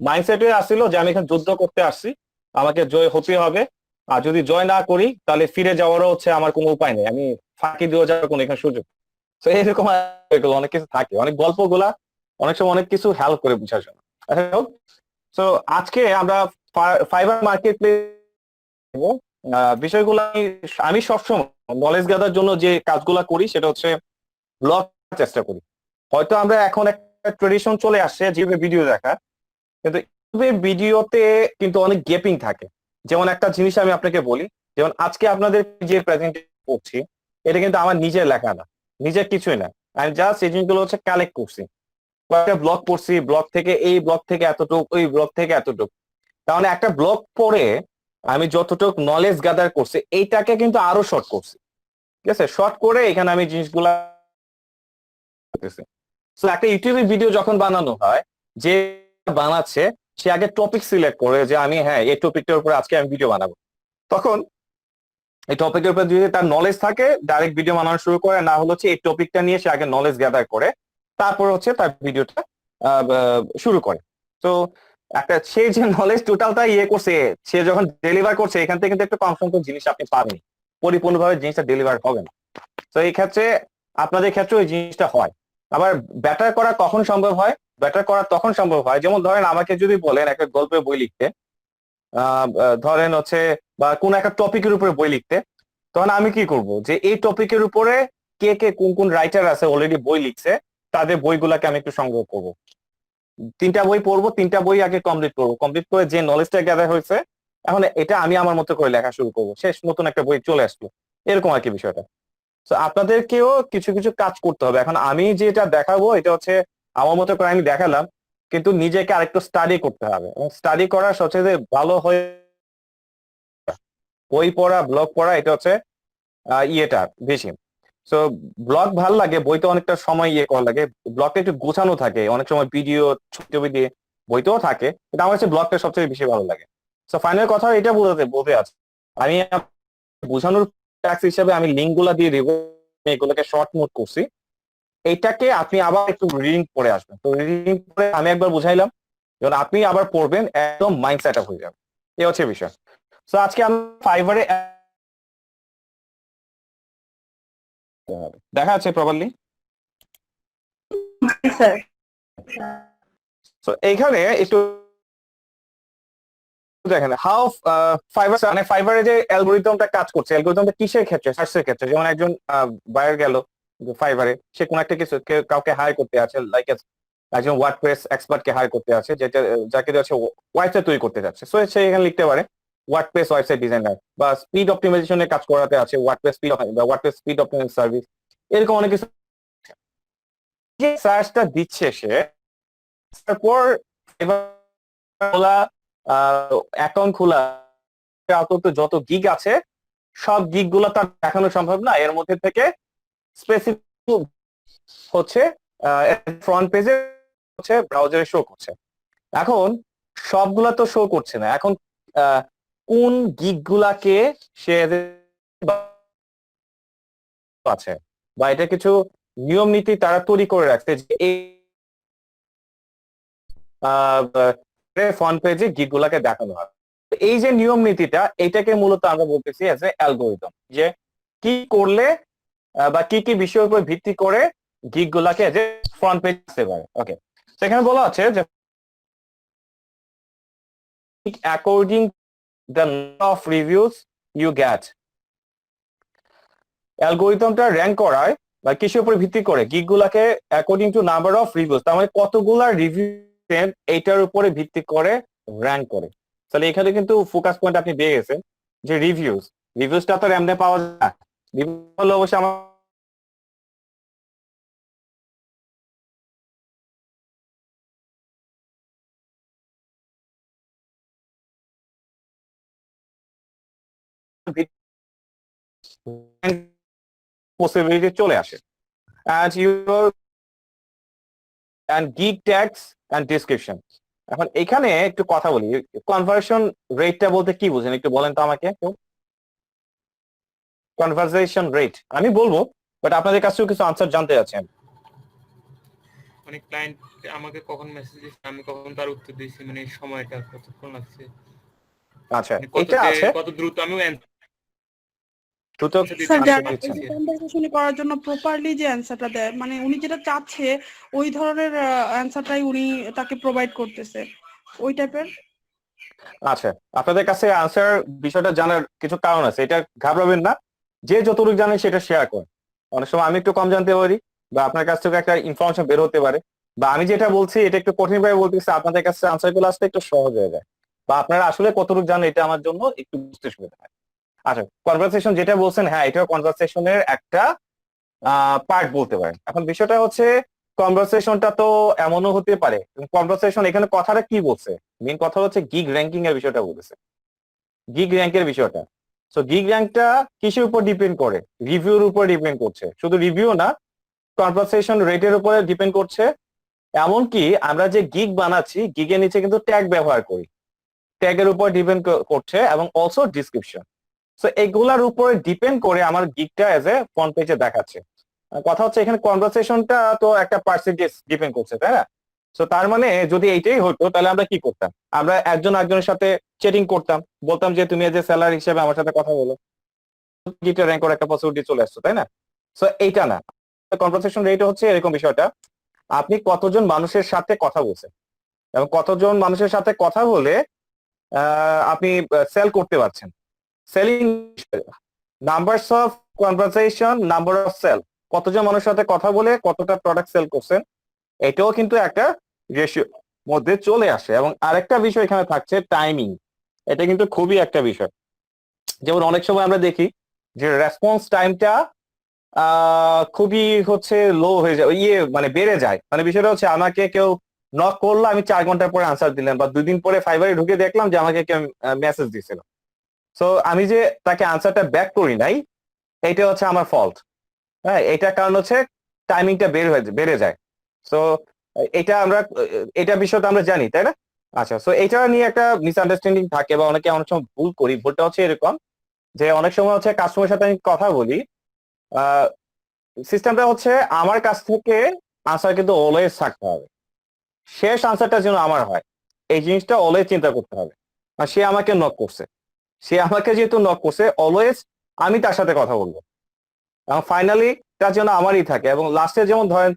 মাইন্ডসেটে আসছিল যে আমি এখানে যুদ্ধ করতে আসছি, আমাকে জয় হতে হবে, আর যদি জয় না করি তাহলে ফিরে যাওয়ারও হচ্ছে আমার কোনো উপায় নেই, আমি ফাঁকি দিয়ে যাওয়ার কোনো এখানে সুযোগ। তো এরকম এগুলো অনেক কিছু থাকে, অনেক গল্পগুলা অনেক সময় অনেক কিছু হেল্প করে বোঝার জন্য। তো আজকে আমরা ফাইবার মার্কেট প্লেস বিষয়গুলো আমি সবসময় নলেজ গ্যাদার জন্য যে কাজগুলা করি সেটা হচ্ছে ব্লগ চেষ্টা করি। হয়তো আমরা এখন একটা ট্রেডিশন চলে আসছে যেভাবে ভিডিও দেখা, কিন্তু ইউটিউবের ভিডিওতে কিন্তু অনেক গেপিং থাকে। যেমন একটা জিনিস আমি আপনাকে বলি, যেমন আজকে আপনাদের যে প্রেজেন্টেশন করছি এটা কিন্তু আমার নিজের লেখা না, নিজের কিছুই না, আমি জাস্ট এই জিনিসগুলো হচ্ছে কালেক্ট করছি, কয়েকটা ব্লগ পড়ছি, ব্লগ থেকে এই ব্লগ থেকে এতটুকু, ওই ব্লগ থেকে এতটুকু। তাহলে একটা ব্লগ পড়ে আমি যতটুকু নলেজ গ্যাদার করছি এইটাকে কিন্তু আরো শর্ট করছি, ঠিক আছে, শর্ট করে এখানে আমি জিনিসগুলা করতেছি। তো একটা ইউটিউবে ভিডিও যখন বানানো হয়, যে বানাচ্ছে সে আগে টপিক সিলেক্ট করে যে আমি হ্যাঁ এই টপিকটার উপরে আজকে আমি ভিডিও বানাবো, তখন এই টপিকের উপর যদি তার নলেজ থাকে ডাইরেক্ট ভিডিও বানানো শুরু করে, না হলে হচ্ছে এই টপিকটা নিয়ে সে আগে নলেজ গ্যাদার করে তারপর হচ্ছে তার ভিডিওটা শুরু করে। তো একটা সে যে নলেজ টোটালটা ইয়ে করছে, সে যখন ডেলিভার করছে এখান থেকে কিন্তু একটা কনফার্ম জিনিস আপনি পাবেন, পরিপূর্ণভাবে জিনিসটা ডেলিভার হবে না। তো এই ক্ষেত্রে আপনাদের ক্ষেত্রে ওই জিনিসটা হয়। আবার ব্যাটার করা কখন সম্ভব হয়? ব্যাটার করা তখন সম্ভব হয় যেমন ধরেন আমাকে যদি বলেন একটা গল্পের বই লিখতে, ধরেন হচ্ছে বা কোন একটা টপিকের উপরে বই লিখতে, তখন আমি কি করব যে এই টপিকের উপরে কে কে কোন কোন রাইটার আছে অলরেডি বই লিখছে তাদের বইগুলাকে আমি একটু সংগ্রহ করব, 3টা বই পড়বো, 3টা বই আগে কমপ্লিট করবো, কমপ্লিট করে যে নলেজটা গ্যাদার হয়েছে এখন এটা আমি আমার মতো করে লেখা শুরু করবো, শেষ নতুন একটা বই চলে আসলো, এরকম আর কি বিষয়টা। তো আপনাদেরকেও কিছু কিছু কাজ করতে হবে। এখন আমি যেটা দেখাবো এটা হচ্ছে আমার মতো করে আমি দেখালাম, কিন্তু নিজেকে আরেকটু স্টাডি করতে হবে, এবং স্টাডি করা সবচেয়ে ভালো হয়ে বই পড়া, ব্লগ পড়া, এটা হচ্ছে ইয়েটা বেশি। তো ব্লগ ভাল লাগে, বইতে অনেকটা সময় ইয়ে করা লাগে, ব্লগটা একটু গোছানো থাকে, অনেক সময় ভিডিও ছবি দিয়ে, বইতেও থাকে, কিন্তু আমার কাছে ব্লগটা সবচেয়ে বেশি ভালো লাগে। তো ফাইনাল কথা এটা বলতে আছে, আমি বোঝানোর ট্যাক্স হিসেবে আমি লিঙ্ক গুলা দিয়ে দিব, এগুলোকে শর্ট নোট করছি, এইটাকে আপনি আবার একটু রিডিং পড়ে আসবেন। তো রিডিং পড়ে আমি একবার বুঝাইলাম, যখন আপনি আবার পড়বেন একদম মাইন্ড সেট আপ হয়ে যাবে, এই হচ্ছে বিষয়। তো আজকে আমি ফাইবারে দেখা আছে প্রপারলি। স্যার তো এইখানে একটু দেখেন হাউ ফাইবার, মানে ফাইবারে যে অ্যালগোরিদমটা কাজ করছে, অ্যালগোরিদমটা কিসের ক্ষেত্রে, সার্চের ক্ষেত্রে। যেমন একজন বায়ার গেল ফাইবারে, সে কোন একটা কিছু কাউকে হায়ার করতে আছে, লাইক একজন ওয়ার্ডপ্রেস এক্সপার্টকে হায়ার করতে আছে, যেটা যাকে হচ্ছে ওয়েবসাইট তৈরি করতে যাচ্ছে, সো সে এখানে লিখতে পারে ওয়ার্ডপ্রেস ওয়েবসাইট ডিজাইনার, বা স্পিড অপটিমাইজেশনের কাজ করাতে আছে ওয়ার্ডপ্রেস স্পিড বা ওয়ার্ডপ্রেস স্পিড অপটিমাইজেশন সার্ভিস, এরকম অনেক কিছু। যে সার্চটা দিচ্ছে সে, তারপর অ্যাকাউন্ট খোলা আপাতত যত গিগ আছে সব গিগ গুলো তার দেখানো সম্ভব না, এর মধ্যে থেকে স্পেসিফিক হচ্ছে ফ্রন্ট পেজে হচ্ছে ব্রাউজারে শো করছে। এখন সবগুলা তো শো করছে না, এখন কোন গিগ গুলাকে সে আছে, বা এটা কিছু নিয়ম নীতি তারা তৈরি করে রাখছে যে এই ফ্রন্ট পেজে গিগ গুলাকে দেখানো হয়। এই যে নিয়ম নীতিটা, এটাকে মূলত আমরা বলতেছি এজ এ অ্যালগোরিদম, যে কি করলে বা কি কি বিষয়ের উপর ভিত্তি করে গিগ গুলাকে এজ এ ফ্রন্ট পেজ আসতে পারে। ওকে, সেখানে বলা আছে যে according the number of reviews you get, অ্যালগোরিদমটা র্যাঙ্ক করায় বা কিসের উপর ভিত্তি করে গিগ গুলাকে according to number of reviews, তার মানে কতগুলা রিভিউ এইটার উপরে ভিত্তি করে র্যাঙ্ক করে। তাহলে এখানে কিন্তু ফোকাস পয়েন্ট আপনি পেয়ে গেছেন যে রিভিউসটা তো এমনি পাওয়া যায় না, রিভিউ হলো অবশ্যই আমার পসিবিলিটি চলে আসে। And your and gig tags and description. এখন এখানে একটু কথা বলি, কনভার্সন রেটটা বলতে কি বুঝেন একটু বলেন তো আমাকে। কনভার্সেশন রেট আমি বলবো বাট আপনাদের কাছেও কিছু আনসার জানতে চাচ্ছেন। মানে ক্লায়েন্ট আমাকে কখন মেসেজ দিচ্ছে, আমি কখন তার উত্তর দিয়েছি, মানে এই সময়টা কতক্ষণ লাগছে, আচ্ছা, মানে এটা আছে কত দ্রুত আমি দ্রুত অ্যান্সার দিতে স্যার answer যারা দিচ্ছেন। এই কনভারসেশন করার জন্য প্রপারলি যে অ্যান্সারটা দেয়, মানে উনি যেটা চাচ্ছে ওই ধরনের অ্যান্সারটাই উনি তাকে প্রোভাইড করতেছে, ওই টাইপের। আচ্ছা, আপনাদের কাছে আনসার বিষয়টা জানার কিছু কারণ আছে, এটা ঘাবড়াবেন না। যে যতটুকু জানে সেটা শেয়ার করেন। অনেক সময় আমি একটু কম জানতে পারি, বা আপনার কাছ থেকে একটা ইনফরমেশন বের হতে পারে, বা আমি যেটা বলছি এটা একটু কঠিন ভাবে বলতেছি, আপনাদের কাছে আনসার গুলো আসতে একটু সহজ হয়ে যায়, বা আপনারা আসলে কতটুকু জানেন এটা আমার জন্য একটু বুঝতে সুবিধা হয়। আচ্ছা, কনভারসেশন যেটা বলছেন, হ্যাঁ এটাও কনভারসেশনের একটা পার্ট বলতে পারেন। এখন বিষয়টা হচ্ছে কনভারসেশনটা তো এমনও হতে পারে, কনভারসেশন এখানে কথাটা কি বলছে, মেইন কথা হচ্ছে গিগ র্যাঙ্কিং এর বিষয়টা বলেছে, গিগ র্যাঙ্কের বিষয়টা। সো গিগ র্যাঙ্কটা কিসের উপর ডিপেন্ড করে? রিভিউর উপর ডিপেন্ড করছে। শুধু রিভিউ না, কনভারসেশন রেটের উপরে ডিপেন্ড করছে। এমনকি আমরা যে গিগ বানাচ্ছি, গিগের নিচে কিন্তু ট্যাগ ব্যবহার করি, ট্যাগের উপর ডিপেন্ড করছে, এবং অলসো ডিসক্রিপশন। সো এগুলার উপরে ডিপেন্ড করে আমার গিগটা এজ এ ফ্রন্ট পেজে দেখাচ্ছে। কথা হচ্ছে এখানে কনভারসেশনটা তো একটা পার্সেন্টেজ ডিপেন্ড করছে, তাই না? সো তার মানে যদি এইটাই হতো তাহলে আমরা কি করতাম? আমরা একজন একজনের সাথে চ্যাটিং করতাম, বলতাম যে তুমি এজ এ সেলার হিসেবে আমার সাথে কথা বলো, গিগটা র্যাঙ্ক করার একটা পসিবিলিটি চলে আসছে, তাই না? সো এইটা না, কনভারসেশন রেট হচ্ছে এরকম বিষয়টা, আপনি কতজন মানুষের সাথে কথা বলছেন, এবং কতজন মানুষের সাথে কথা বলে আপনি সেল করতে পারছেন। Selling, numbers of conversation, number of sale, কতজন মানুষের সাথে কথা বলে কতটা প্রোডাক্ট সেল করছেন, এটাও কিন্তু একটা রেশিও মধ্যে চলে আসে। এবং আরেকটা বিষয় এখানে থাকছে টাইমিং, এটা কিন্তু খুবই একটা বিষয়। যেমন অনেক সময় আমরা দেখি যে রেসপন্স টাইমটা খুবই হচ্ছে লো হয়ে যায়, মানে বেড়ে যায়। মানে বিষয়টা হচ্ছে আমাকে কেউ নক করলো, আমি 4 ঘন্টা পরে আনসার দিলাম, বা 2 দিন পরে ফাইবারে ঢুকে দেখলাম যে আমাকে কেউ মেসেজ দিছিল। সো আমি যে তাকে আনসারটা ব্যাক করি নাই, এইটা হচ্ছে আমার ফল্ট। হ্যাঁ, এটার কারণ হচ্ছে টাইমিংটা বেড়ে যায়। সো এটা বিষয়টা আমরা জানি, তাই না? আচ্ছা, সো এটা নিয়ে একটা মিসআন্ডারস্ট্যান্ডিং থাকে, বা অনেকে অনেক সময় ভুল করি। ভুলটা হচ্ছে এরকম যে অনেক সময় হচ্ছে কাস্টমারের সাথে আমি কথা বলি, সিস্টেমটা হচ্ছে আমার কাছ থেকে আনসার কিন্তু অলওয়েজ থাকতে হবে, শেষ আনসারটা যেন আমার হয়, এই জিনিসটা অলওয়েজ চিন্তা করতে হবে। আর সে আমাকে নক করছে, সে আমাকে যেহেতু নক করছে, অলওয়েজ আমি তার সাথে কথা বলবো, এবং ফাইনালি তার জন্য আমারই থাকে। এবং লাস্টে যেমন ধরেন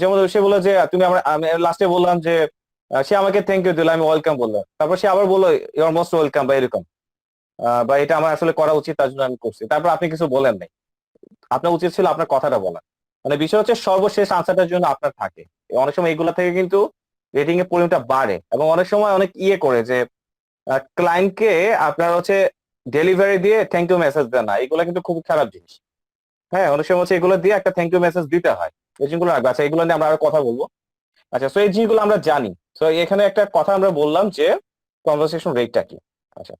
যেমন সে বললো যে তুমি আমি লাস্টে বললাম যে সে আমাকে থ্যাংক ইউ দিল, আমি ওয়েলকাম বললাম, তারপর সে আবার বললো ইউর মোস্ট ওয়েলকাম, বা এরকম, বা এটা আমার আসলে করা উচিত, তার জন্য আমি করছি, তারপর আপনি কিছু বলেন নাই। আপনার উচিত ছিল আপনার কথাটা বলা। মানে বিষয় হচ্ছে সর্বশেষ আনসারটার জন্য আপনার থাকে। অনেক সময় এগুলা থেকে কিন্তু রেটিং এর পরিমাণটা বাড়ে, এবং অনেক সময় অনেক করে যে ক্লায়েন্টকে আপনার হচ্ছে ডেলিভারি দিয়ে থ্যাংক ইউ মেসেজ দেন না, এগুলো কিন্তু খুব খারাপ জিনিস। হ্যাঁ, অনেক সময় হচ্ছে এগুলো দিয়ে একটা থ্যাংক ইউ মেসেজ দিতে হয়, এই জিনিসগুলো রাখবে। আচ্ছা, এগুলো নিয়ে আমরা আরো কথা বলবো। আচ্ছা, সো এই জিনিসগুলো আমরা জানি। তো এখানে একটা কথা আমরা বললাম যে কনভারসেশন রেটটা কি। আচ্ছা,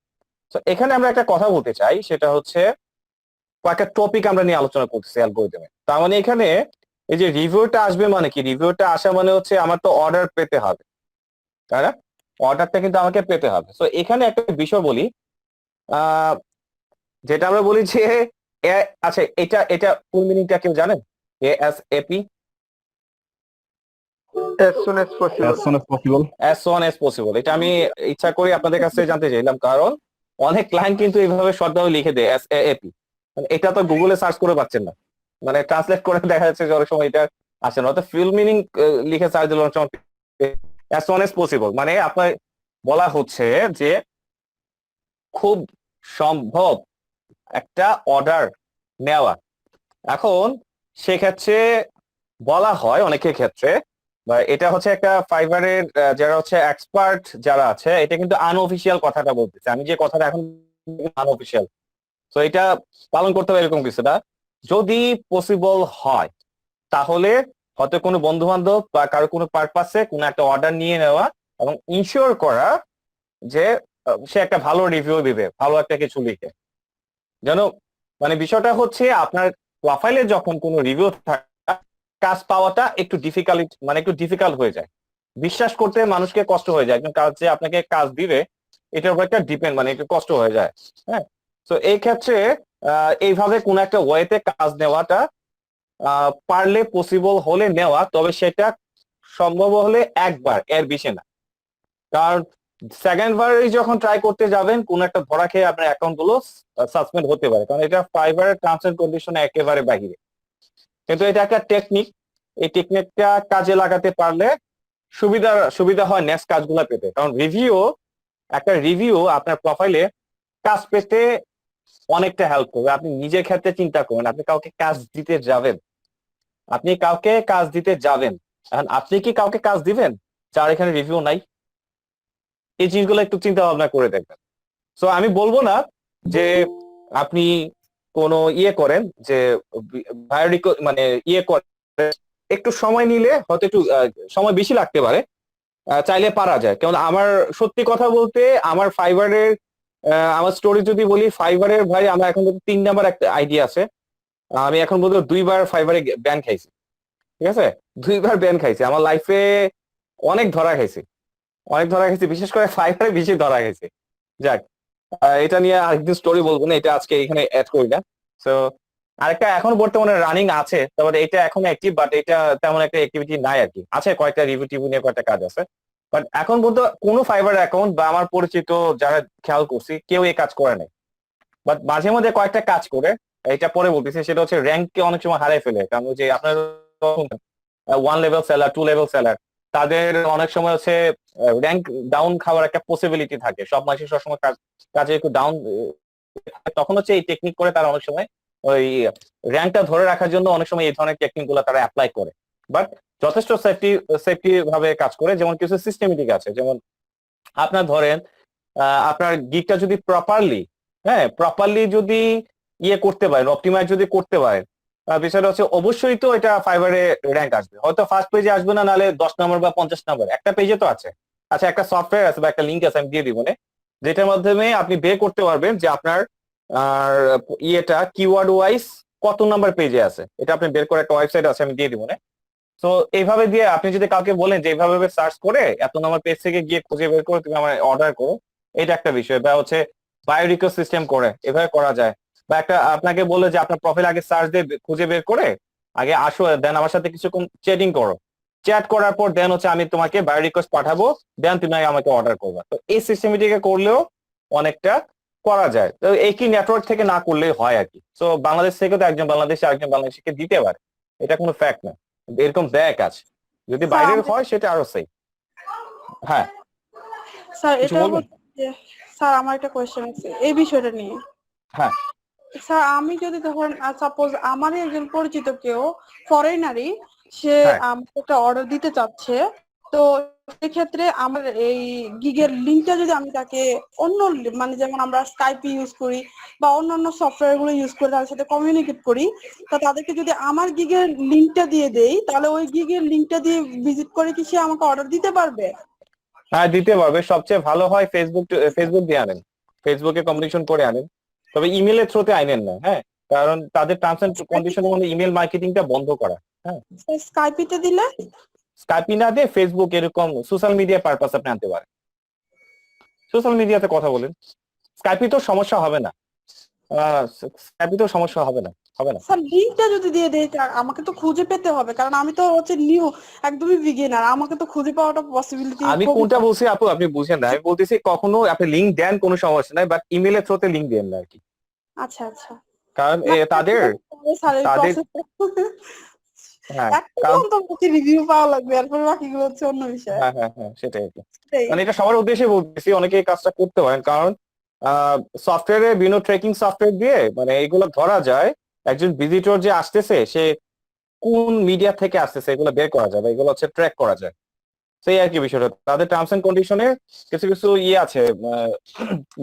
তো এখানে আমরা একটা কথা বলতে চাই, সেটা হচ্ছে কয়েকটা টপিক আমরা নিয়ে আলোচনা করতেছি অ্যালগরিদমে। তার মানে এখানে এই যে রিভিউটা আসবে, মানে কি রিভিউটা আসা মানে হচ্ছে আমার তো অর্ডার পেতে হবে, তাই না? অর্ডারটা কিন্তু আমাকে পেতে হবে। তো এখানে একটা বিষয় বলি, আহ যেটা আমরা বলি যে আচ্ছা, এটা এটা ফুল মিনিংটা কেউ জানেন? ASAP, as soon as possible. as soon as possible. as soon as possible, এটা আমি ইচ্ছা করি আপনাদের কাছে জানতে চাইলাম, কারণ অনেক ক্লায়েন্ট কিন্তু এইভাবে শর্টভাবে লিখে দেয় ASAP, মানে এটা তো গুগলে সার্চ করে পাচ্ছেন না, মানে ট্রান্সলেট করে দেখা যাচ্ছে যে অনেক সময় এটা আসে না। অর্থাৎ ফুল মিনিং লিখে সার্চ দিলে অনেক সময় as soon as possible, মানে আপনার বলা হচ্ছে যে খুব সম্ভব একটা অর্ডার নেওয়া। এখন সেক্ষেত্রে বলা হয় অনেকের ক্ষেত্রে, বা এটা হচ্ছে একটা ফাইবারের যারা হচ্ছে এক্সপার্ট যারা আছে, এটা কিন্তু আনঅফিসিয়াল কথাটা বলতেছে, আমি যে কথাটা এখন আনঅফিসিয়াল। তো এটা পালন করতে হবে এরকম কিছুটা, যদি পসিবল হয় তাহলে হয়তো কোনো বন্ধু বান্ধব বা কারো কোনো পারপাসে কোনো একটা অর্ডার নিয়ে নেওয়া, এবং ইনশিওর করা যে সে একটা ভালো রিভিউ দিবে, ভালো একটা কিছু লিখে যেন। মানে বিষয়টা হচ্ছে আপনার প্রোফাইলে যখন কোনো রিভিউ থাকে, কাজ পাওয়াটা একটু ডিফিকাল্ট, মানে একটু ডিফিকাল্ট হয়ে যায়, বিশ্বাস করতে মানুষকে কষ্ট হয়ে যায়, একজন কাজ যে আপনাকে কাজ দিবে এটার উপর একটা ডিপেন্ড, মানে একটু কষ্ট হয়ে যায়। হ্যাঁ, তো এই ক্ষেত্রে এইভাবে কোন একটা ওয়েতে কাজ নেওয়াটা পারলে পসিবল হলে নেওয়া, তবে সেটা সম্ভব হলে একবার, এর বেশি না। কারণ সেকেন্ড বার যখন ট্রাই করতে যাবেন কোন একটা ধরা খেয়ে আপনার অ্যাকাউন্ট গুলো সাসপেন্ড হতে পারে, কারণ এটা ফাইবারের টার্মস এন্ড কন্ডিশনে একেবারে বাহিরে। কিন্তু এটা একটা টেকনিক, এই টেকনিকটা কাজে লাগাতে পারলে সুবিধা হয় নেক্সট কাজগুলো পেতে। কারণ একটা রিভিউ আপনার প্রোফাইলে কাজ পেতে অনেকটা হেল্প করবে। আপনি নিজের ক্ষেত্রে চিন্তা করুন, আপনি কাউকে কাজ দিতে যাবেন, এখন আপনি কি কাউকে কাজ দিবেন যার এখানে রিভিউ নাই? এই জিনিসগুলো একটু চিন্তা ভাবনা করে দেখবেন। সো আমি বলবো না যে আপনি কোনো করেন যে মানে করেন, একটু সময় নিলে হয়তো একটু সময় বেশি লাগতে পারে, চাইলে পারা যায়। কারণ আমার সত্যি কথা বলতে আমার ফাইবারের আমার স্টোরি যদি বলি, ফাইবারের ভাই আমার এখন 3 নাম্বার একটা আইডিয়া আছে। আমি এখন বলতে 2বার ফাইবারে ব্যান খাইছি, ঠিক আছে? 2বার ব্যান খাইছি আমার লাইফে, অনেক ধরা খাইছি, বিশেষ করে ফাইবারে বেশি ধরা খাইছি। যাক, এটা নিয়ে আরেকদিন স্টোরি বলবো না, এটা আজকে এখানে অ্যাড করি না। তো আরেকটা এখন বর্তমানে রানিং আছে, তারপরে এটা এখন অ্যাক্টিভ, বাট এটা তেমন একটা অ্যাক্টিভিটি নাই আর কি। আছে কয়েকটা রিভিউ টিভিউ নিয়ে কয়েকটা কাজ আছে, বাট এখন বলতে কোনো ফাইবার অ্যাকাউন্ট বা আমার পরিচিত যারা খেয়াল করছি কেউ এই কাজ করে নাই। বাট মাঝে মধ্যে কয়েকটা কাজ করে, এটা পরে বলতেছি, সেটা হচ্ছে র্যাঙ্ককে অনেক সময় হারাই ফেলে। কারণ যে আপনার 1 লেভেল সেলার, 2 লেভেল সেলার, তাদের অনেক সময় হচ্ছে র্যাঙ্ক ডাউন খাওয়ার একটা পসিবিলিটি থাকে। সব মানুষের সবসময় কাজে একটু ডাউন, তখন হচ্ছে এই টেকনিক করে তারা অনেক সময় ওই র্যাঙ্কটা ধরে রাখার জন্য অনেক সময় এই ধরনের টেকনিক গুলো তারা অ্যাপ্লাই করে। বাট যথেষ্ট সেফটি ভাবে কাজ করে। যেমন কিছু সিস্টেমেটিক আছে, যেমন আপনার ধরেন আপনার গিগটা যদি প্রপারলি যদি করতে পারেন, অপটিমাইজ যদি করতে পারেন, বিষয়টা হচ্ছে অবশ্যই তো এটা ফাইবারে র্যাঙ্ক আসবে। হয়তো ফার্স্ট পেজে আসবে না, নাহলে 10 নম্বর বা 50 নম্বর একটা পেজে তো আছে। আচ্ছা, একটা সফটওয়্যার আছে বা একটা লিঙ্ক আছে, আমি দিয়ে দিব, যেটার মাধ্যমে আপনি বের করতে পারবেন যে আপনার আর কিওয়ার্ড ওয়াইজ কত নাম্বার পেজে আছে। এটা আপনি বের করে একটা ওয়েবসাইট আছে, আমি দিয়ে দিব। তো এইভাবে দিয়ে আপনি যদি কাউকে বলেন যে এইভাবে সার্চ করে এত নাম্বার পেজ থেকে গিয়ে খুঁজে বের করে তুমি আমার অর্ডার করো, এটা একটা বিষয়। বা হচ্ছে বায়ো রিকোয়েস্ট সিস্টেম করে এভাবে করা যায়। বা একটা আপনাকে বলে যে আপনার প্রোফাইল আগে সার্চ দিয়ে খুঁজে বের করে আগে আসো, দেন আমার সাথে কিছুক্ষণ চ্যাটিং করো, চ্যাট করার পর দেন হচ্ছে আমি তোমাকে বায়ো রিকোয়েস্ট পাঠাবো, দেন তুমি আমাকে অর্ডার করবা। তো এই সিস্টেমেটিকে করলেও অনেকটা করা যায়। তো একই নেটওয়ার্ক থেকে না করলেই হয় আর কি। তো বাংলাদেশ থেকে তো একজন বাংলাদেশি আরেকজন বাংলাদেশিকে দিতে পারে, এটা কোনো ফ্যাক্ট না। এরকম দেয় কাজ, যদি বাইরের হয় সেটা আরো সেই। হ্যাঁ স্যার, কিছু এটা বলবেন? হচ্ছে, স্যার আমার একটা কোয়েশ্চেন আছে এই বিষয়টা নিয়ে। হ্যাঁ স্যার, আমি যদি ধরেন সাপোজ আমারই একজন পরিচিত কেউ ফরেনারই, সে হ্যাঁ আমাকে একটা অর্ডার দিতে চাচ্ছে, তো সেক্ষেত্রে আমার এই গিগের লিঙ্কটা যদি আমি তাকে অন্য মানে যেমন আমরা স্কাইপ ইউজ করি বা অন্যান্য সফটওয়্যার গুলো ইউজ করে তাদের সাথে কমিউনিকেট করি, তো তাদেরকে যদি আমার গিগের লিঙ্কটা দিয়ে দেই, তাহলে ওই গিগের লিঙ্কটা দিয়ে ভিজিট করে কি সে আমাকে অর্ডার দিতে পারবে? হ্যাঁ দিতে পারবে। সবচেয়ে ভালো হয় ফেসবুক দিয়ে আনেন, ফেসবুকে কমিউনিকেশন করে আনেন, তবে ইমেলের থ্রুতে আনেন না। হ্যাঁ, কারণ তাদের টার্মস এন্ড কন্ডিশনের মধ্যে ইমেল মার্কেটিংটা বন্ধ করা। হ্যাঁ, স্কাইপিতে দিলে? স্কাইপি না দিয়ে ফেসবুক এরকম সোশ্যাল মিডিয়া পারপাস আপনি আনতে পারেন। সোশ্যাল মিডিয়াতে কথা বলেন, স্কাইপি তো সমস্যা হবে না, স্কাইপি তো সমস্যা হবে না। স্যার, লিঙ্কটা যদি দিয়ে দেয়, আমাকে তো খুঁজে পেতে হবে, কারণ আমি তো হচ্ছে নিউ, একদমই বিগিনার, আমাকে তো খুঁজে পাওয়াটা পসিবিলিটি আমি খুব। কোনটা বলছি আপু আপনি বুঝেন না, আমি বলতেছি কখনো আপনি লিঙ্ক দেন কোনো সমস্যা নাই, বাট ইমেলের থ্রুতে লিঙ্ক দেন না আর কি। আচ্ছা আচ্ছা। কারণ না, তাদের স্যার এই তাদের প্রসেস হ্যাঁ একটা কারণ অন্তত রিভিউ পাওয়া লাগবে, এরপর বাকিগুলো হচ্ছে অন্য বিষয়। হ্যাঁ সেটাই আর কি। মানে এটা সবার উদ্দেশ্যে বলতেছি, অনেকে এই কাজটা করতে পারেন। কারণ সফটওয়্যারে বিভিন্ন ট্রেকিং সফটওয়্যার দিয়ে মানে এগুলো ধরা যায় একজন ভিজিটর যে আসতেছে সে কোন মিডিয়া থেকে আসতেছে, এগুলো বের করা যায় বা এগুলো হচ্ছে ট্র্যাক করা যায়। সেই আর কি বিষয়টা। তাদের টার্মস এন্ড কন্ডিশনে কিছু কিছু আছে,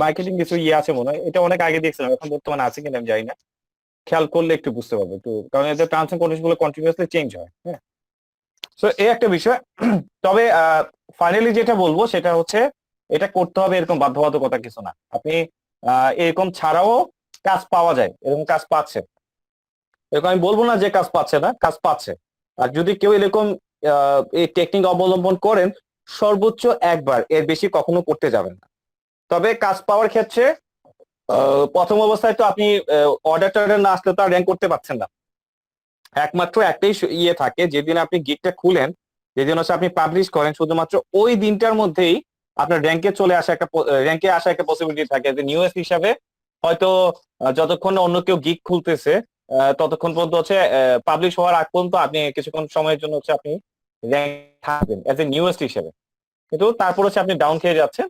মার্কেটিং কিছু আছে মনে হয়, এটা অনেক আগে দেখছিলাম, এখন বর্তমানে আছে কিনা আমি জানি না, খেয়াল করলে একটু বুঝতে পারবো একটু, কারণ এদের টার্মস এন্ড কন্ডিশন গুলো কন্টিনিউয়াসলি চেঞ্জ হয়। হ্যাঁ, তো এই একটা বিষয়। তবে ফাইনালি যেটা বলবো সেটা হচ্ছে এটা করতে হবে এরকম বাধ্যবাধকতা কিছু না। আপনি এরকম ছাড়াও কাজ পাওয়া যায়, এরকম কাজ পাচ্ছে, এরকম আমি বলবো না যে কাজ পাচ্ছে না, কাজ পাচ্ছে। আর যদি কেউ এরকম এই টেকনিক অবলম্বন করেন, সর্বোচ্চ একবার, এর বেশি কখনো করতে যাবেন না। তবে কাজ পাওয়ার ক্ষেত্রে প্রথম অবস্থায় তো আপনি অর্ডার টর্ডার না আসলে তো আর র্যাঙ্ক করতে পারছেন না। একমাত্র একটাই ইয়ে থাকে, যেদিন আপনি গিগটা খুলেন, যেদিন হচ্ছে আপনি পাবলিশ করেন, শুধুমাত্র ওই দিনটার মধ্যেই আপনার র্যাঙ্কে আসা একটা পসিবিলিটি থাকে যে নিউএস হিসাবে। হয়তো যতক্ষণ না অন্য কেউ গিগ খুলতেছে ততক্ষণ পর্যন্ত হচ্ছে পাবলিশ হওয়ার আগ পর্যন্ত আপনি কিছুক্ষণ সময়ের জন্য হচ্ছে আপনি র্যাঙ্ক থাকবেন এজ এ নিউএস হিসেবে। কিন্তু তারপর হচ্ছে আপনি ডাউন খেয়ে যাচ্ছেন।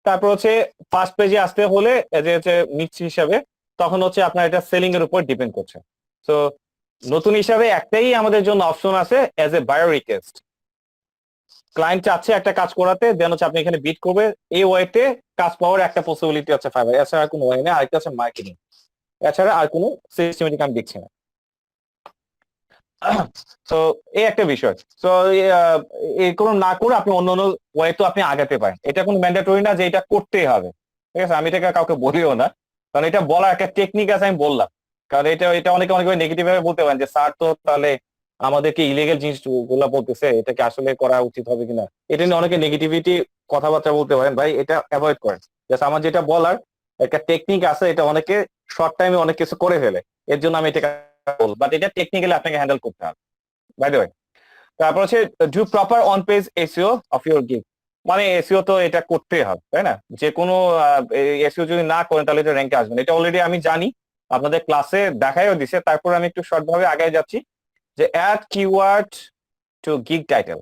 তারপর হচ্ছে ফার্স্ট পেজে আসতে হলে এজ এ হচ্ছে নিচ্ছি হিসাবে, তখন হচ্ছে আপনার এটা সেলিং এর উপর ডিপেন্ড করছে। তো নতুন হিসাবে একটাই আমাদের জন্য অপশন আছে, as a buyer request. Client চাচ্ছে একটা কাজ করাতে, দেন হচ্ছে আপনি এখানে বিট করবে, এই ওয়েতে কাজ পাওয়ার একটা পসিবিলিটি আছে ফাইবার। এছাড়া আর কোনো ওয়ে নেই। আরেকটা আছে মার্কেটিং, এছাড়া আর কোনো সিস্টেমেটিক আমি দেখছি না। তো এই একটা বিষয়। তো এগুলো না করে আপনি অন্য অন্য ওয়ে তো আপনি আগাতে পারেন। এটা কোনো ম্যান্ডেটরি না যে এটা করতেই হবে, ঠিক আছে? আমি এটাকে কাউকে বলিও না, কারণ এটা বলার একটা টেকনিক আছে, আমি বললাম। কারণ এটা এটা অনেকে অনেকভাবে নেগেটিভ ভাবে বলতে পারেন যে স্যার তো তাহলে আমাদেরকে ইলিগেল জিনিসগুলো বলতেছে, এটাকে আসলে করা উচিত হবে কিনা, এটা নিয়ে অনেকে নেগেটিভিটি কথাবার্তা বলতে পারেন। ভাই এটা অ্যাভয়েড করেন। জাস্ট আমার যেটা বলার একটা টেকনিক আছে, এটা অনেকে শর্ট টাইমে অনেক কিছু করে ফেলে, এর জন্য আমি এটাকে বলবো, বাট এটা টেকনিক্যালি আপনাকে হ্যান্ডেল করতে হবে, বাই দ্য ওয়ে। তারপর হচ্ছে do proper on page SEO of your gig. মানে এসইও তো এটা করতেই হবে, তাই না? যে কোনো এসইও যদি না করেন তাহলে এটা র্যাঙ্কে আসবে না। এটা অলরেডি আমি জানি, আপনাদের ক্লাসে দেখাইও দিছে। তারপর আমি একটু শর্ট ভাবে আগায় যাচ্ছি যে add keyword to gig title.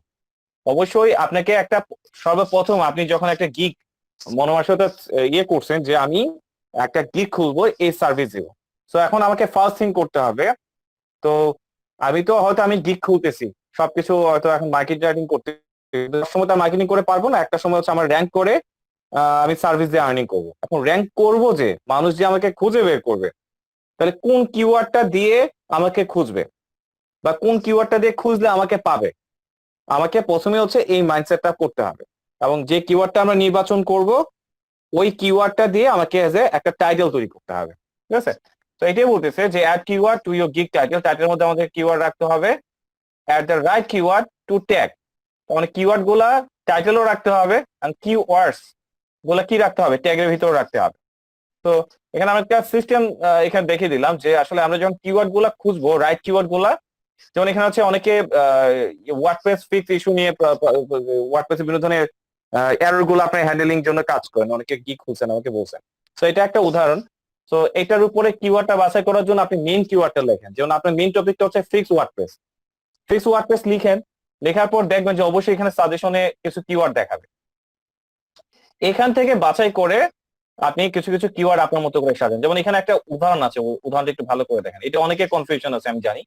অবশ্যই আপনাকে একটা, সর্বপ্রথম আপনি যখন একটা গিগ মনোমানসিকতা ইয়ে করছেন যে আমি একটা গিগ খুলবো এই সার্ভিস দিব, তো এখন আমাকে ফার্স্ট থিং করতে হবে। তো আমি তো হয়তো আমি গিগ খুলতেছি, সবকিছু হয়তো এখন মার্কেটিং করতে, সময় তো মার্কেটিং করে পারবো না। একটা সময় হচ্ছে আমার র্যাঙ্ক করে আমি সার্ভিস দিয়ে আর্নিং করবো। এখন র্যাঙ্ক করবো যে মানুষ যে আমাকে খুঁজে বের করবে, তাহলে কোন কিওয়ার্ডটা দিয়ে আমাকে খুঁজবে বা কোন কিওয়ার্ডটা দিয়ে খুঁজলে আমাকে পাবে, আমাকে প্রথমে হচ্ছে এই মাইন্ডসেটটা করতে হবে। এবং যে কিওয়ার্ডটা আমরা নির্বাচন করব, ওই কিওয়ার্ডটা দিয়ে আমাকে এজ এ একটা টাইটেল তৈরি করতে হবে, ঠিক আছে? তো এটাই বলতেছে যে add keyword to your gig title. টাইটেলের মধ্যে আমাদের কিওয়ার্ড রাখতে হবে, at the right keyword to tag. মানে কিওয়ার্ড গুলা টাইটেলও রাখতে হবে, আর কিওয়ার্ডস গুলা কি রাখতে হবে, ট্যাগের ভিতরে রাখতে হবে। তো এখানে আমরা একটা সিস্টেম এখানে দেখিয়ে দিলাম যে আসলে আমরা যখন কিওয়ার্ড গুলা খুঁজবো, রাইট কিওয়ার্ড গুলা, যেমন এখানে হচ্ছে অনেকে ওয়ার্ডপ্রেস ফিক্স ইস্যু নিয়ে, ওয়ার্ডপ্রেসের বিভিন্ন ধরনের এরর গুলো আপনি হ্যান্ডেলিং জন্য কাজ করেন, অনেকে গিগ খুঁজছেন আমাকে বলছেন। তো এটা একটা উদাহরণ। তো এটার উপরে কিওয়ার্ডটা বাছাই করার জন্য আপনি মেইন কিওয়ার্ডটা লেখেন। যেমন আপনার মেইন টপিকটা হচ্ছে ফিক্স ওয়ার্ডপ্রেস, ফিক্স ওয়ার্ডপ্রেস লিখেন। লেখার পর দেখবেন যে অবশ্যই এখানে সাজেশনে কিছু কিওয়ার্ড দেখাবে। এখান থেকে বাছাই করে আপনি কিছু কিছু কিওয়ার্ড আপনার মতো করে সাজেন। যেমন এখানে একটা উদাহরণ আছে, উদাহরণটা একটু ভালো করে দেখেন। এটা অনেকে কনফিউশন আছে আমি জানি।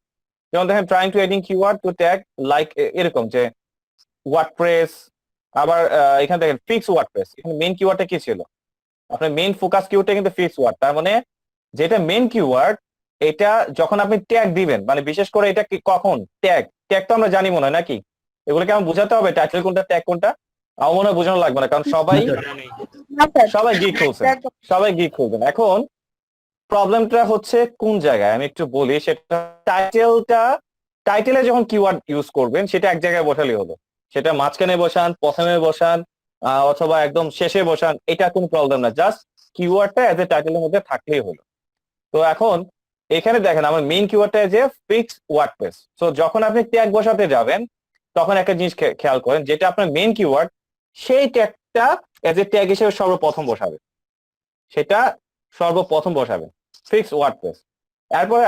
যেমন দেখেন trying to adding keyword to tag like, এরকম যে ওয়ার্ডপ্রেস। আবার এখানে দেখেন ফিক্স ওয়ার্ডপ্রেস, এখানে মেইন কিওয়ার্ডটা কি ছিল, আপনার মেইন ফোকাস কিওয়ার্ডটা কিন্তু ফিক্স ওয়ার্ড। তার মানে যেটা মেইন কিওয়ার্ড, এটা যখন আপনি ট্যাগ দিবেন, মানে বিশেষ করে এটা কখন ট্যাগ, ট্যাগ তো আমরা জানি মনে হয় নাকি, এগুলোকে আমার বোঝাতে হবে টাইটেল কোনটা ট্যাগ কোনটা? আমার মনে হয় বোঝানো লাগবে না, কারণ সবাই জানি। সবাই গিগ খুলছেন, সবাই গিগ খুলবেন। এখন প্রবলেমটা হচ্ছে কোন জায়গায় আমি একটু বলি, সেটা টাইটেলে যখন কিওয়ার্ড ইউজ করবেন সেটা এক জায়গায় বসালেই হলো। সেটা মাঝখানে বসান, প্রথমে বসান, অথবা একদম শেষে বসান, এটা কোনো প্রবলেম না। জাস্ট কিওয়ার্ডটা এজ এ টাইটেলের মধ্যে থাকলেই হলো। তো এখন এখানে দেখেন আমার মেইন কিওয়ার্ডটা যে ফিক্স ওয়ার্ডপ্রেস। তো যখন আপনি ট্যাগ বসাতে যাবেন, তখন একটা জিনিস খেয়াল করেন, যেটা আপনার মেইন কিওয়ার্ড, সেই ট্যাগটা এজ এ ট্যাগ হিসেবে সর্বপ্রথম বসাবে, সেটা সর্বপ্রথম বসাবেন ফিক্স ওয়ার্ডপ্রেস। এরপরে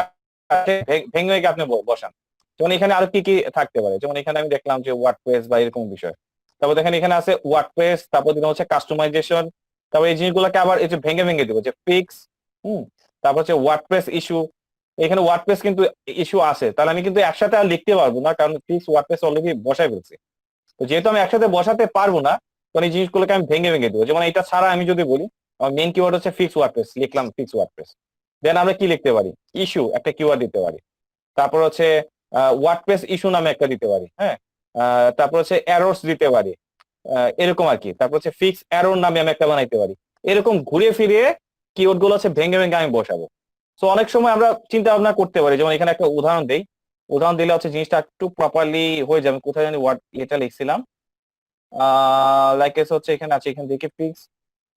ভেঙে ভেঙে আপনি বসান। যেমন এখানে আরো কি কি থাকতে পারে, যেমন এখানে আমি দেখলাম যে ওয়ার্ডপ্রেস বা এরকম বিষয়। তারপর দেখেন এখানে আছে ওয়ার্ডপ্রেস, তারপর দিন হচ্ছে কাস্টমাইজেশন। তারপর এই জিনিসগুলোকে আবার এই যে ভেঙে ভেঙে দিব, যে ফিক্স, তারপর হচ্ছে ওয়ার্ডপ্রেস ইস্যু। এখানে ওয়ার্ডপ্রেস কিন্তু ইস্যু আছে, তাহলে আমি কিন্তু একসাথে আর লিখতে পারবো না, কারণ ফিক্স ওয়ার্ডপ্রেস অলরেডি বসাই ফেলছি। তো যেহেতু আমি একসাথে বসাতে পারবো না, তখন এই জিনিসগুলোকে আমি ভেঙে ভেঙে দেবো। যেমন এটা ছাড়া আমি যদি বলি, আমার মেইন কিওয়ার্ড হচ্ছে ফিক্স ওয়ার্ডপ্রেস, লিখলাম ফিক্স ওয়ার্ডপ্রেস। দেন আমরা কি লিখতে পারি, ইস্যু একটা কিওয়ার্ড দিতে পারি। তারপর হচ্ছে ওয়ার্ডপ্রেস ইস্যু নামে একটা দিতে পারি, হ্যাঁ। তারপর হচ্ছে এররস দিতে পারি, এরকম আর কি। তারপর হচ্ছে ফিক্স এরর নামে আমি একটা বানাইতে পারি। এরকম ঘুরে ফিরে কিওয়ার্ড গুলো হচ্ছে ভেঙে ভেঙে আমি বসাবো। তো অনেক সময় আমরা চিন্তা ভাবনা করতে পারি, যেমন এখানে একটা উদাহরণ দেই, উদাহরণ দিলে হচ্ছে জিনিসটা একটু প্রপারলি হয়ে যাবে। কোথায় জানি ওয়ার্ড এটা লিখছিলাম, লাইক হচ্ছে এখানে আছে, এখানে দেখি fix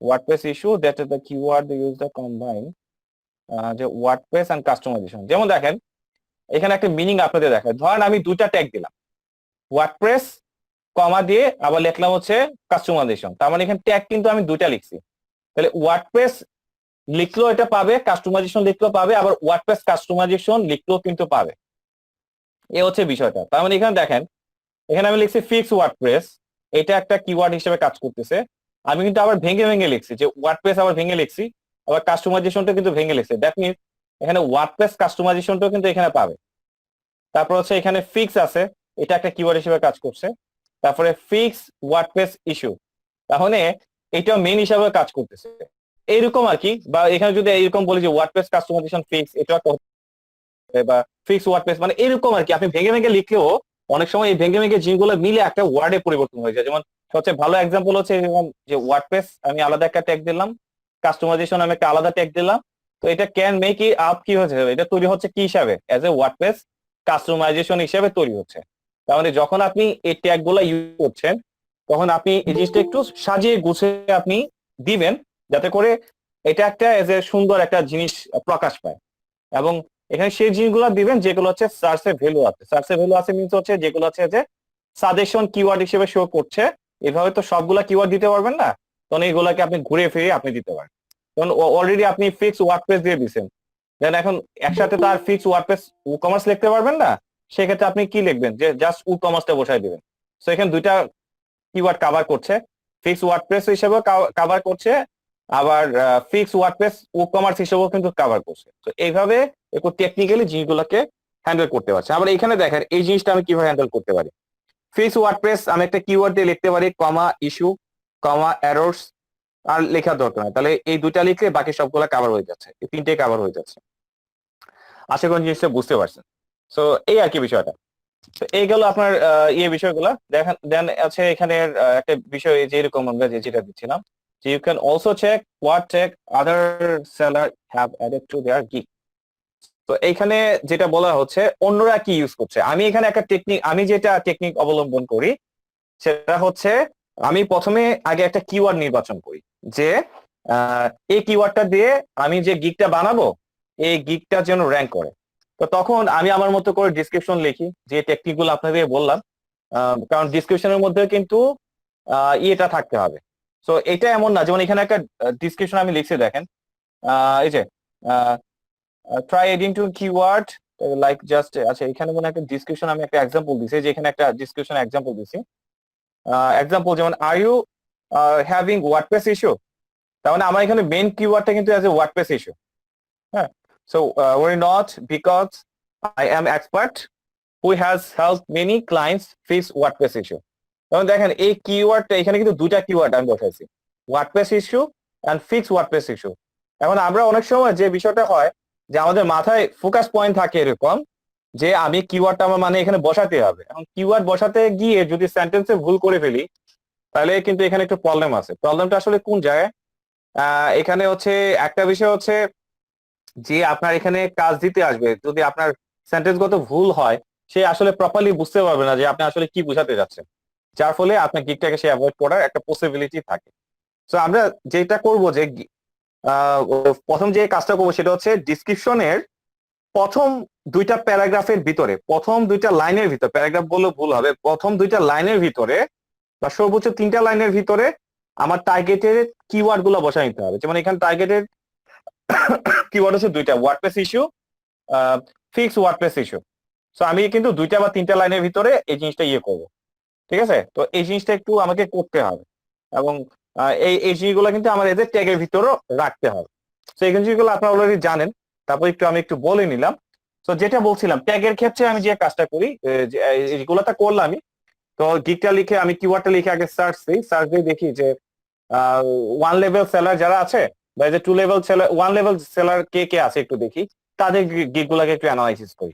WordPress issue that is the keyword they use the combine যে ওয়ার্ডপ্রেস এন্ড কাস্টমাইজেশন। যেমন দেখেন এখানে একটা মিনিং আপনাদের দেখায়, ধরেন আমি দুইটা ট্যাগ দিলাম, ওয়ার্ডপ্রেস কমা দিয়ে আবার লিখলাম হচ্ছে কাস্টমাইজেশন, তার মানে এখানে ট্যাগ কিন্তু আমি দুইটা লিখছি। তাহলে ওয়ার্ডপ্রেস লিখলেও এটা পাবে, কাস্টমাইজেশন লিখলেও পাবে, আবার ওয়ার্ডপ্রেস কাস্টমাইজেশন লিখলেও কিন্তু পাবে। এ হচ্ছে বিষয়টা। তার মানে এখানে দেখেন, এখানে আমি লিখছি ফিক্স ওয়ার্ডপ্রেস, এটা একটা কিওয়ার্ড হিসেবে কাজ করতেছে। আমি কিন্তু আবার ভেঙে ভেঙে লিখছি, যে ওয়ার্ডপ্রেস আবার ভেঙে লিখছি, আবার কাস্টমাইজেশনটা কিন্তু ভেঙে লিখছি। দ্যাট মিনস এখানে ওয়ার্ডপ্রেস কাস্টমাইজেশনটাও কিন্তু এখানে পাবে। তারপর হচ্ছে এখানে ফিক্স আছে, এটা একটা কিওয়ার্ড হিসেবে কাজ করছে। তারপরে ফিক্স ওয়ার্ডপ্রেস ইস্যু, তাহলে এটা মেইন হিসাবে কাজ করতেছে এইরকম আর কি। বা এখানে যদি এইরকম বলি যে ওয়ার্ডপ্রেস কাস্টমাইজেশন ফিক্স, এটা একটা বা ফিক্স ওয়ার্ডপ্রেস, মানে এরকম আর কি। আপনি ভেঙে ভেঙে লিখলেও অনেক সময় এই ভেঙে ভেঙে জিনিসগুলো মিলে একটা ওয়ার্ডে পরিবর্তন হয়ে যায়। যেমন সবচেয়ে ভালো এক্সাম্পল হচ্ছে যেমন যে ওয়ার্ডপ্রেস আমি আলাদা একটা ট্যাগ দিলাম, কাস্টমাইজেশন আমি একটা আলাদা ট্যাগ দিলাম, তো এটা ক্যান মেক ই আপ কি হচ্ছে, এটা তৈরি হচ্ছে কি হিসাবে, এজ এ ওয়ার্ডপ্রেস কাস্টমাইজেশন হিসেবে তৈরি হচ্ছে। তার মানে যখন আপনি এই ট্যাগ গুলা ইউজ করছেন তখন আপনি এই জিনিসটা একটু সাজিয়ে গুছিয়ে আপনি দিবেন, যাতে করে এটা একটা এজ এ সুন্দর একটা জিনিস প্রকাশ পায়। এবং এখানে সেই জিনিসগুলো দিবেন যেগুলো হচ্ছে সার্চে ভ্যালু আছে। সার্চে ভ্যালু আছে মিন্স হচ্ছে যেগুলো হচ্ছে যে সাজেশন কিওয়ার্ড হিসেবে শো করছে। এভাবে তো সবগুলা কিওয়ার্ড দিতে পারবেন না, তখন এইগুলাকে আপনি ঘুরে ফিরে আপনি দিতে পারেন। কারণ অলরেডি আপনি ফিক্স ওয়ার্ডপ্রেস দিয়ে দিচ্ছেন, দেন এখন একসাথে তো আর ফিক্স ওয়ার্ডপ্রেস ই-কমার্স লিখতে পারবেন না, সেক্ষেত্রে আপনি কি লিখবেন, যে জাস্ট ই-কমার্সটা বসাই দিবেন। সো এখানে দুইটা কিওয়ার্ড কভার করছে, ফিক্স ওয়ার্ডপ্রেস হিসেবেও কভার করছে, আবার ফিক্স ওয়ার্ডপ্রেস ই-কমার্স হিসেবেও কিন্তু কভার করছে। তো এইভাবে একটু টেকনিক্যালি জিনিসগুলোকে হ্যান্ডেল করতে পারছে। আবার এখানে দেখেন এই জিনিসটা আমি কিভাবে হ্যান্ডেল করতে পারি। ফিক্স ওয়ার্ডপ্রেস আমি একটা কিওয়ার্ড দিয়ে লিখতে পারি কমা ইস্যু কমা এরর্স, আর লেখার দরকার নাই, তাহলে এই দুইটা লিখলে বাকি সবগুলো কভার হয়ে যাচ্ছে, এই তিনটে কভার হয়ে যাচ্ছে। আশা করি জিনিসটা বুঝতে পারছেন। সো এই আর কি বিষয়টা। তো এই গেল আপনার বিষয়গুলো। দেখেন দেন আছে এখানে একটা বিষয় যে এরকম আমরা যেটা দিচ্ছিলাম, যে you can also check what check other seller have added to their gig. তো এইখানে যেটা বলা হচ্ছে অন্যরা কি ইউজ করছে, আমি এখানে একটা টেকনিক, আমি যেটা টেকনিক অবলম্বন করি সেটা হচ্ছে আমি প্রথমে আগে একটা কিওয়ার্ড নির্বাচন করি, যে এই কিওয়ার্ডটা দিয়ে আমি যে গিগটা বানাবো এই গিগটা যেন র্যাঙ্ক করে। তো তখন আমি আমার মতো করে ডিসক্রিপশন লিখি, যে টেকনিক গুলো আপনাদের বললাম, কারণ ডিসক্রিপশনের মধ্যে কিন্তু ইয়েটা থাকতে হবে। সো এটা এমন না, যেমন এখানে একটা ডিসক্রিপশন আমি লিখছি দেখেন, এই যে try adding to keyword like just, আচ্ছা এখানে মনে একটা ডিসক্রিপশন আমি একটা এক্সাম্পল দিছি, যে এখানে একটা ডিসক্রিপশন এক্সাম্পল দিছি। এক্সাম্পল যেমন are you having WordPress issue, তার মানে আমার এখানে মেইন কিওয়ার্ডটা কিন্তু অ্যাজ এ ওয়ার্ডপ্রেস ইস্যু। হ্যাঁ, so worry not because I am expert who has help many clients face WordPress issue. তখন দেখেন এই কিওয়ার্ডটা এখানে কিন্তু দুইটা কিওয়ার্ড আমি বসাইছি, WordPress issue and fix WordPress issue. এখন আমরা অনেক সময় যে বিষয়টা হয় যে আমাদের মাথায় ফোকাস পয়েন্ট থাকে এরকম, যে আমি কিওয়ার্ডটা আমার মানে এখানে বসাতে হবে। এখন কিওয়ার্ড বসাতে গিয়ে যদি সেন্টেন্সে ভুল করে ফেলি তাহলে কিন্তু এখানে একটু প্রবলেম আছে। প্রবলেমটা আসলে কোন জায়গায়, এখানে হচ্ছে একটা বিষয় হচ্ছে যে আপনার এখানে কাজ দিতে আসবে, যদি আপনার সেন্টেন্সগত ভুল হয় সে আসলে প্রপারলি বুঝতে পারবে না যে আপনি আসলে কি বোঝাতে যাচ্ছেন, যার ফলে আপনার গিগটাকে সে অ্যাভয়েড করার একটা পসিবিলিটি থাকে। সো আমরা যেটা করব যে প্রথম যে কাজটা করবো সেটা হচ্ছে ডিসক্রিপশনের প্রথম দুইটা প্যারাগ্রাফের ভিতরে, প্রথম দুইটা লাইনের ভিতরে, প্যারাগ্রাফ বললে ভুল হবে, প্রথম দুইটা লাইনের ভিতরে বা সর্বোচ্চ 3টা লাইনের ভিতরে আমার টার্গেটের কিওয়ার্ড গুলো বসায় নিতে হবে। যেমন এখানে টার্গেটের কিওয়ার্ড হচ্ছে দুইটা, WordPress issue, fix WordPress issue. So আমি কিন্তু 2টা বা 3টা লাইনের ভিতরে এই জিনিসটা করবো। ঠিক আছে, তো এই জিনিসটা একটু আমাকে করতে হবে, এবং এই জিনিসগুলো কিন্তু আমার এদের ট্যাগের ভিতরেও রাখতে হবে। তো এই জিনিসগুলো আপনারা অলরেডি জানেন, তারপর আমি একটু বলে নিলাম। তো যেটা বলছিলাম ট্যাগের ক্ষেত্রে আমি যে কাজটা করি, এগুলোটা করলাম আমি। তো গিগটা লিখে আমি কিওয়ার্ডটা লিখে আগে সার্চ দিই, সার্চ দিয়ে দেখি যে 1 লেভেল সেলার যারা আছে বা যে 2 লেভেল সেলার, 1 লেভেল সেলার কে কে আছে একটু দেখি, তাদের গিগ গুলাকে একটু অ্যানালাইসিস করি,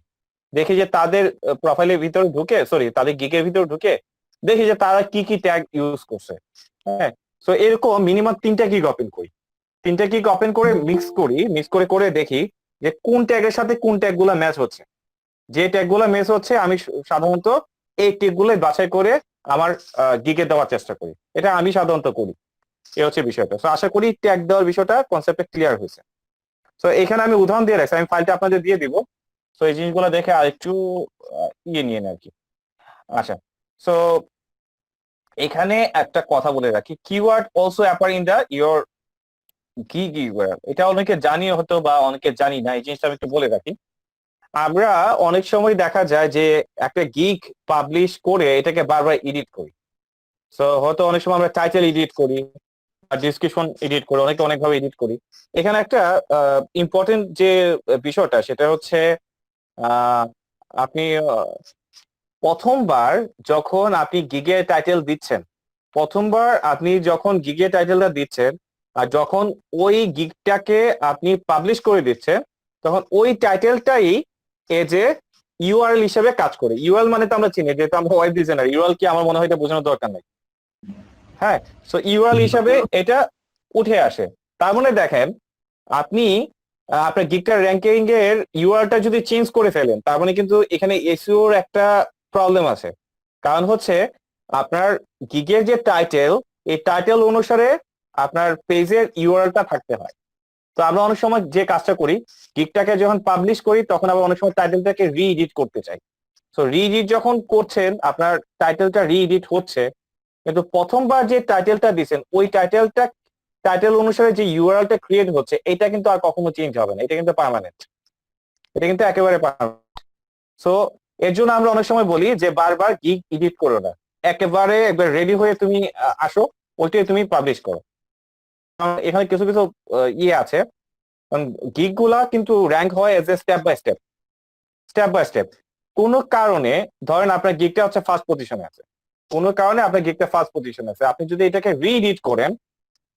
দেখি যে তাদের প্রোফাইলের ভিতরে ঢুকে, সরি তাদের গিগের ভিতরে ঢুকে দেখি যে তারা কি কি ট্যাগ ইউজ করছে। হ্যাঁ, সো এরকম মিনিমাম 3টা গিগ ওপেন করি, 3টা গিগ ওপেন করে মিক্স করে দেখি যে কোন ট্যাগের সাথে কোন ট্যাগ গুলা ম্যাচ হচ্ছে। যে ট্যাগ গুলা ম্যাচ হচ্ছে আমি সাধারণত এই ট্যাগ গুলো বাছাই করে আমার গিগে দেওয়ার চেষ্টা করি, এটা আমি সাধারণত করি। এই হচ্ছে বিষয়টা। তো আশা করি ট্যাগ দেওয়ার বিষয়টা কনসেপ্টটা ক্লিয়ার হয়েছে। তো এখানে আমি উদাহরণ দিয়ে রাখছি, আমি ফাইলটা আপনাদের দিয়ে দিব। তো এই জিনিসগুলো দেখে আর একটু ইয়ে নিয়ে নেন আর কি। আচ্ছা, সো এখানে একটা কথা বলে রাখি, keyword also appear in the your gig URL. এটা অনেকে জানিও হতো বা অনেকে জানি না, এই জিনিসটা আমি একটু বলে রাখি। আমরা অনেক সময় দেখা যায় যে একটা গিগ পাবলিশ করে এটাকে বারবার এডিট করি। সো হয়তো অনেক সময় আমরা টাইটেল এডিট করি, ডিসক্রিপশন এডিট করি, অনেকে অনেকভাবে এডিট করি। এখানে একটা ইম্পর্টেন্ট যে বিষয়টা সেটা হচ্ছে আহ, আপনি প্রথমবার যখন আপনি গিগের টাইটেল দিচ্ছেন, প্রথমবার আপনি যখন গিগের টাইটেলটা দিচ্ছেন আর যখন ওই গিগটাকে আপনি পাবলিশ করে দিচ্ছেন, তখন ওই টাইটেলটাই এজ এ ইউআরএল হিসেবে কাজ করে। ইউআরএল মানে তো আমরা চিনি, যেহেতু আমরা ওয়েব ডিজাইনার, ইউআরএল কি আমার মনে হয় এটা বোঝানোর দরকার নাই। হ্যাঁ, সো ইউআরএল হিসাবে এটা উঠে আসে। তার মানে দেখেন, আপনি আপনার গিগটার র্যাঙ্কিং এর ইউআরএলটা যদি চেঞ্জ করে ফেলেন, তার মানে কিন্তু এখানে এসইও এর একটা প্রবলেম আছে। কারণ হচ্ছে আপনার গিগের যে টাইটেল, এই টাইটেল অনুসারে আপনার পেজের ইউআরএলটা থাকতে হয়। তো আমরা অনেক সময় যে কাজটা করি, গিগটাকে যখন পাবলিশ করি তখন আবার অনেক সময় টাইটেলটাকে রি এডিট করতে চাই। তো রি এডিট যখন করছেন, আপনার টাইটেলটা রি এডিট হচ্ছে, কিন্তু প্রথমবার যে টাইটেলটা দিচ্ছেন ওই টাইটেল অনুসারে যে ইউআরএলটা ক্রিয়েট হচ্ছে, এটা কিন্তু আর কখনো চেঞ্জ হবে না, এটা কিন্তু পার্মানেন্ট, এটা কিন্তু একেবারে পার্মানেন্ট। সো এর জন্য আমরা অনেক সময় বলি যে বারবার গিগ এডিট করো না, একেবারে একবার রেডি হয়ে তুমি আসো, ওইটাই তুমি পাবলিশ করো। এখানে কিছু কিছু ইয়ে আছে, গিগ গুলা কিন্তু র্যাঙ্ক হয় as a step by step, step by step. কোনো কারণে ধরেন আপনার গিগটা হচ্ছে ফার্স্ট পজিশনে আছে, কোনো কারণে আপনার গিগটা ফার্স্ট পজিশনে আছে, আপনি যদি এটাকে রি এডিট করেন,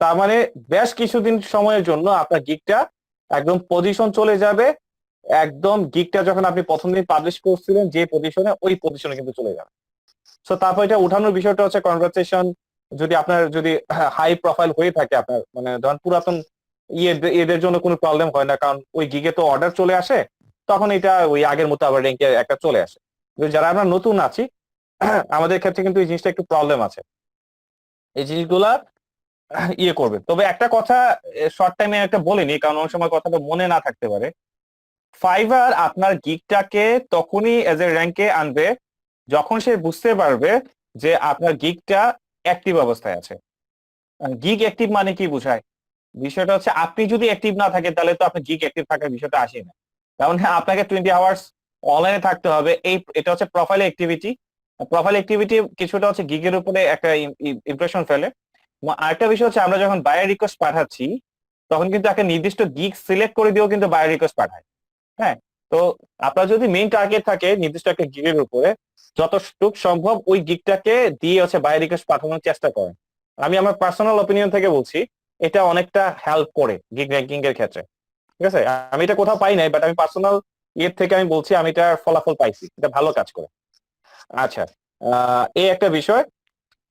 তার মানে বেশ কিছুদিন সময়ের জন্য আপনার গিগটা একদম পজিশন চলে যাবে, একদম গিগটা যখন আপনি প্রথম দিন পাবলিশ করছিলেন যে পজিশনে, ওই পজিশনে কিন্তু চলে যাবে। সো তারপর এটা উঠানোর বিষয়টা হচ্ছে কনভারসেশন, যদি আপনার যদি হাই প্রোফাইল হয়ে থাকে, আপনার মানে ধরেন পুরাতন এদের জন্য কোনো প্রবলেম হয় না, কারণ ওই গিগে তো অর্ডার চলে আসে, তখন এটা ওই আগের মতো আবার র্যাঙ্কে একটা চলে আসে। যারা আমরা নতুন আছি আমাদের ক্ষেত্রে কিন্তু এই জিনিসটা একটু প্রবলেম আছে, এই জিনিসগুলা ইয়ে করবে। তবে একটা কথা শর্ট টাইমে একটা বলিনি, কারণ অনেক সময় কথাটা মনে না থাকতে পারে। ফাইবার আপনার গিগটাকে তখনই এজ এ র্যাঙ্কে আনবে যখন সে বুঝতে পারবে যে আপনার গিগটা অ্যাক্টিভ অবস্থায় আছে। গিগ অ্যাক্টিভ মানে কি বোঝায়? বিষয়টা হচ্ছে আপনি যদি অ্যাক্টিভ না থাকেন তাহলে তো আপনার গিগ অ্যাক্টিভ থাকার বিষয়টা আসে না। কারণ আপনাকে 20 আওয়ার্স অনলাইনে থাকতে হবে, এটা হচ্ছে প্রোফাইল অ্যাক্টিভিটি। প্রোফাইল অ্যাক্টিভিটি কিছুটা হচ্ছে গিগের উপরে একটা ইমপ্রেশন ফেলে। আরেকটা বিষয় হচ্ছে আমরা যখন বায়ার রিকোয়েস্ট পাঠাচ্ছি, তখন কিন্তু একটা নির্দিষ্ট গিগ সিলেক্ট করে দিয়েও কিন্তু বায়ার রিকোয়েস্ট পাঠায়। হ্যাঁ, তো আপনার যদি মেইন টার্গেট থাকে নির্দিষ্ট একটা গিগের উপরে, যতটুকু সম্ভব ওই গিগটাকে দিয়ে হচ্ছে বায়ার রিকোয়েস্ট পাঠানোর চেষ্টা করেন। আমি আমার পার্সোনাল অপিনিয়ন থেকে বলছি, এটা অনেকটা হেল্প করে গিগ র্যাঙ্কিং এর ক্ষেত্রে। ঠিক আছে, আমি এটা কোথাও পাই নাই, বাট আমি পার্সোনাল ইয়ের থেকে আমি বলছি, আমি এটার ফলাফল পাইছি, এটা ভালো কাজ করে। আচ্ছা, এই একটা বিষয়।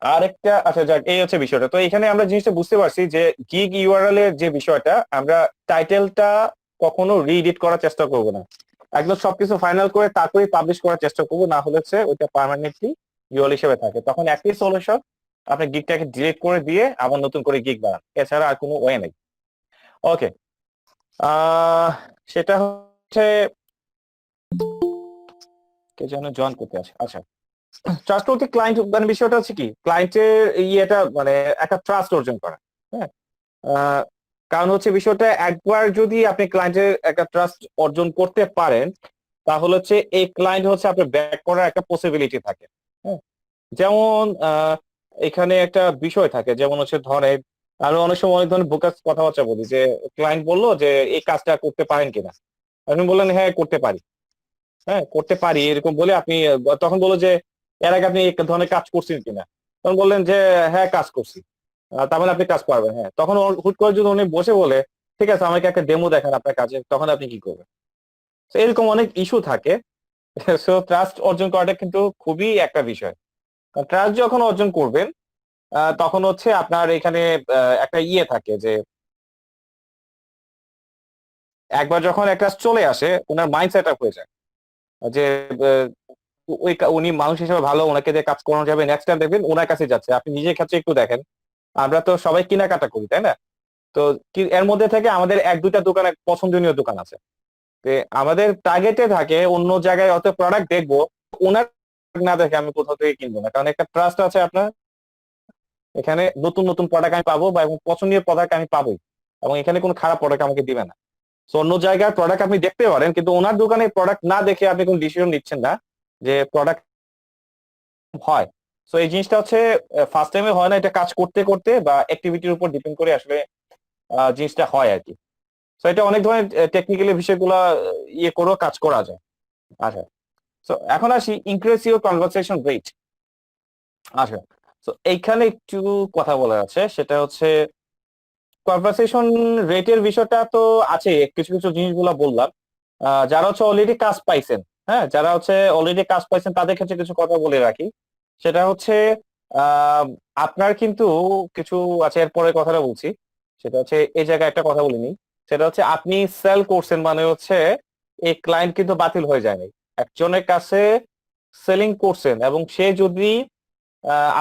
আর একটা, আচ্ছা যাক, এই হচ্ছে বিষয়টা। তো এখানে আমরা জিনিসটা বুঝতে পারছি যে গিগ ইউআরএল এর যে বিষয়টা, আমরা টাইটেলটা কখনো রিএডিট করার চেষ্টা করব না, একদম সবকিছু ফাইনাল করে তারপরে পাবলিশ করার চেষ্টা করব, না হলে ওইটা পার্মানেন্টলি ইউআরএল হিসেবে থাকে। তখন একই সলিউশন, আপনি গিগটাকে ডিলিট করে দিয়ে আবার নতুন করে গিগ বানান, এছাড়া আর কোনো ওয়ে নেই। ওকে, সেটা হচ্ছে কে যেন জয়েন করতে আসে। আচ্ছা, ট্রাস্টওয়ার্দি ক্লায়েন্ট মানে বিষয়টা হচ্ছে কি, ক্লায়েন্টের ইয়েটা মানে একটা ট্রাস্ট অর্জন করা। হ্যাঁ, কারণ হচ্ছে বিষয়টা, একবার যদি আপনি ক্লায়েন্টের একটা ট্রাস্ট অর্জন করতে পারেন, তাহলে হচ্ছে এই ক্লায়েন্ট হচ্ছে আপনার ব্যাক করার একটা পসিবিলিটি থাকে। হ্যাঁ, যেমন এখানে একটা বিষয় থাকে, যেমন হচ্ছে ধরেন আমি অনেক সময় অনেক ধরনের বোকাস কথাবার্তা বলি, যে ক্লায়েন্ট বললো যে এই কাজটা করতে পারেন কিনা, আপনি বললেন হ্যাঁ করতে পারি, হ্যাঁ করতে পারি এরকম বলে আপনি তখন বললো যে এর আগে আপনি এই ধরনের কাজ করছেন কিনা, তখন বললেন যে হ্যাঁ কাজ করছি, তার মানে আপনি কাজ পারবেন। হ্যাঁ, তখন হুট করে যদি উনি বসে বলে ঠিক আছে আমাকে একটা ডেমো দেখান আপনার কাজে, তখন আপনি কি করবেন? তো এরকম অনেক ইস্যু থাকে। সো ট্রাস্ট অর্জন করাটা কিন্তু খুবই একটা বিষয়। ট্রাস্ট যখন অর্জন করবেন, তখন হচ্ছে আপনার এখানে একটা ইয়ে থাকে যে একবার যখন একটা চলে আসে, ওনার মাইন্ড সেট আপ হয়ে যায় যে উনি মানুষ হিসেবে ভালো, ওনাকে দিয়ে কাজ করানো যাবে, নেক্সট টাইম দেখবেন ওনার কাছে যাচ্ছে। আপনি নিজের ক্ষেত্রে একটু দেখেন আমরা তো সবাই কেনাকাটা করি, তাই না? তো এর মধ্যে থেকে আমাদের এক দুইটা দোকান পছন্দনীয় দোকান আছে। আমাদের টার্গেটে থাকে অন্য জায়গায় অত প্রোডাক্ট দেখবো, ওনার না দেখে আমি কোথাও থেকে কিনবো না, কারণ একটা ট্রাস্ট আছে আপনার এখানে। নতুন নতুন প্রোডাক্ট আমি পাবো বা এবং পছন্দনীয় প্রোডাক্ট আমি পাবোই, এবং এখানে কোনো খারাপ প্রোডাক্ট আমাকে দিবে না। তো অন্য জায়গার প্রোডাক্ট আপনি দেখতে পারেন, কিন্তু ওনার দোকানে প্রোডাক্ট না দেখে আপনি কোনো ডিসিশন নিচ্ছেন না যে প্রোডাক্ট হয়। তো এই জিনিসটা হচ্ছে ফার্স্ট টাইমে হয় না, এটা কাজ করতে করতে বা অ্যাক্টিভিটির উপর ডিপেন্ড করে আসলে জিনিসটা হয় আর কি। তো এটা অনেক ধরনের টেকনিক্যালি বিষয়গুলো ইয়ে করেও কাজ করা যায়। আচ্ছা, তো এখন আসি ইনক্রিজ ইউর কনভারসেশন রেট। আচ্ছা, তো এইখানে একটু কথা বলা আছে, সেটা হচ্ছে কনভারসেশন রেটের বিষয়টা তো আছে, কিছু কিছু জিনিসগুলো বললাম। যারা হচ্ছে অলরেডি কাজ পাইছেন, হ্যাঁ, যারা হচ্ছে অলরেডি কাজ পাইছেন তাদের ক্ষেত্রে কিছু কথা বলে রাখি। সেটা হচ্ছে আহ আপনার কিন্তু কিছু আছে, এরপরে কথাটা বলছি। সেটা হচ্ছে এই জায়গায় একটা কথা বলিনি, সেটা হচ্ছে আপনি সেল করছেন মানে হচ্ছে এই ক্লায়েন্ট কিন্তু বাতিল হয়ে যায়নি। একজনের কাছে সেলিং করছেন এবং সে যদি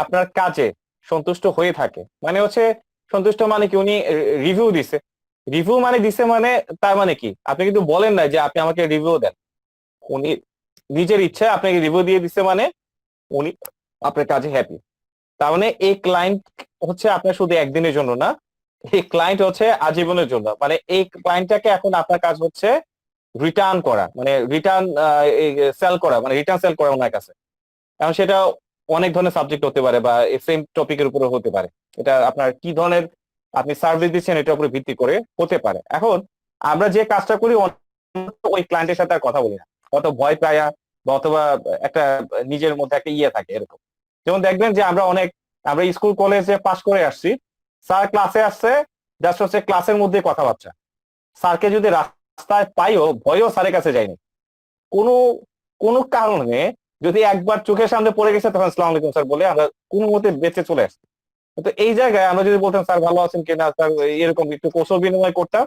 আপনার কাজে সন্তুষ্ট হয়ে থাকে, মানে হচ্ছে সন্তুষ্ট মানে কি, উনি রিভিউ দিছে। রিভিউ মানে দিছে মানে তার মানে কি, আপনি কিন্তু বলেন না যে আপনি আমাকে রিভিউ দেন, উনি নিজের ইচ্ছা আপনাকে রিভিউ দিয়ে দিছে মানে উনি আপনার কাজে হ্যাপি। তার মানে এই ক্লায়েন্ট হচ্ছে আপনার শুধু একদিনের জন্য না, এই ক্লায়েন্ট হচ্ছে আজীবনের জন্য। মানে এই ক্লায়েন্টটাকে এখন আপনার কাজ হচ্ছে রিটার্ন করা, মানে রিটার্ন সেল করা, মানে রিটার্ন সেল করা ওনার কাছে। এখন সেটা অনেক ধরনের সাবজেক্ট হতে পারে বা সেম টপিকের উপরে হতে পারে, এটা আপনার কি ধরনের আপনি সার্ভিস দিচ্ছেন এটার উপরে ভিত্তি করে হতে পারে। এখন আমরা যে কাজটা করি ওই ক্লায়েন্টের সাথে আর কথা বলি না, অত ভয় পায়া বা অথবা একটা নিজের মধ্যে একটা ইয়ে থাকে এরকম। যেমন দেখবেন যে আমরা স্কুল কলেজে পাশ করে আসছি, স্যার ক্লাসে আসছে, জাস্ট হচ্ছে ক্লাসের মধ্যে কথাবার্তা। স্যারকে যদি রাস্তায় পাইও ভয়ও স্যারের কাছে যায়নি, কোনো কোনো কারণে যদি একবার চোখের সামনে পড়ে গেছে তখন আসসালামু আলাইকুম স্যার বলে আমরা কোনো মতে বেঁচে চলে আসছি। তো এই জায়গায় আমরা যদি বলতাম স্যার ভালো আছেন কিনা, স্যার এরকম একটু কৌশল বিনিময় করতাম,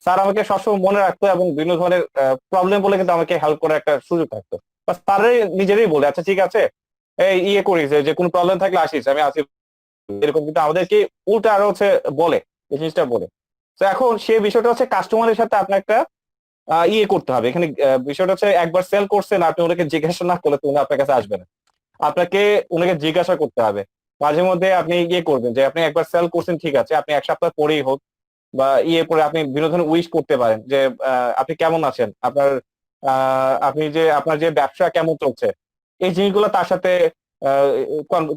স্যার আমাকে সবসময় মনে রাখতো এবং বিভিন্ন ধরনের প্রবলেম বলে কিন্তু আমাকে হেল্প করার একটা সুযোগ থাকতো। বা স্যারের নিজেরই বলে আচ্ছা ঠিক আছে, এই ইয়ে করিস, যে কোনো প্রবলেম থাকলে আসিস, আমি আসি, এরকম কিন্তু আমাদেরকে উল্টা আরো হচ্ছে বলে, এই জিনিসটা বলে। তো এখন সে বিষয়টা হচ্ছে কাস্টমারের সাথে আপনার একটা ইয়ে করতে হবে এখানে। বিষয়টা হচ্ছে একবার সেল করছেন, আপনি ওনাকে জিজ্ঞাসা না করলে তো উনি আপনার কাছে আসবে না, আপনাকে ওনাকে জিজ্ঞাসা করতে হবে। মাঝে মধ্যে আপনি ইয়ে করবেন যে আপনি একবার সেল করছেন, ঠিক আছে, আপনি এক সপ্তাহ পরেই হোক বা ইয়ে করে আপনি বিভিন্ন ধরনের উইশ করতে পারেন যে আপনি কেমন আছেন, আপনার যে ব্যবসা কেমন চলছে, এই জিনিসগুলো তার সাথে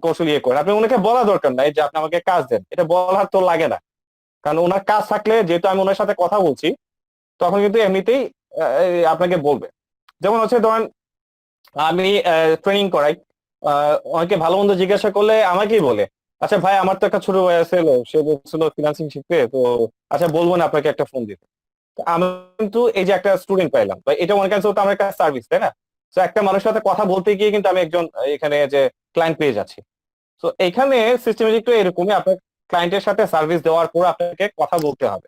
কৌশল ইয়ে করেন। আপনি ওনাকে বলা দরকার নাই যে আপনি আমাকে কাজ দেন, এটা বলার তো লাগে না, কারণ ওনার কাজ থাকলে যেহেতু আমি ওনার সাথে কথা বলছি তখন কিন্তু এমনিতেই আপনাকে বলবে। যেমন হচ্ছে ধরেন আমি ট্রেনিং করাই, অনেকে ভালো মন্দ জিজ্ঞাসা করলে আমাকেই বলে আচ্ছা ভাই আমার তো একটা ছোট ভাই আছে, সে বলছিল ফিনান্সিং শিখতে, তো আচ্ছা বলবো না আপনাকে একটা ফোন দিতে। তো আমি কিন্তু এই যে একটা স্টুডেন্ট পাইলাম, বা এটা মনে করেন তো আমার একটা সার্ভিস, তাই না? তো একটা মানুষের সাথে কথা বলতে গিয়ে কিন্তু আমি একজন এখানে যে ক্লায়েন্ট পেয়ে যাচ্ছি। তো এখানে সিস্টেমেটিকটা এরকমই, আপনার ক্লায়েন্টের সাথে সার্ভিস দেওয়ার পর আপনাকে কথা বলতে হবে,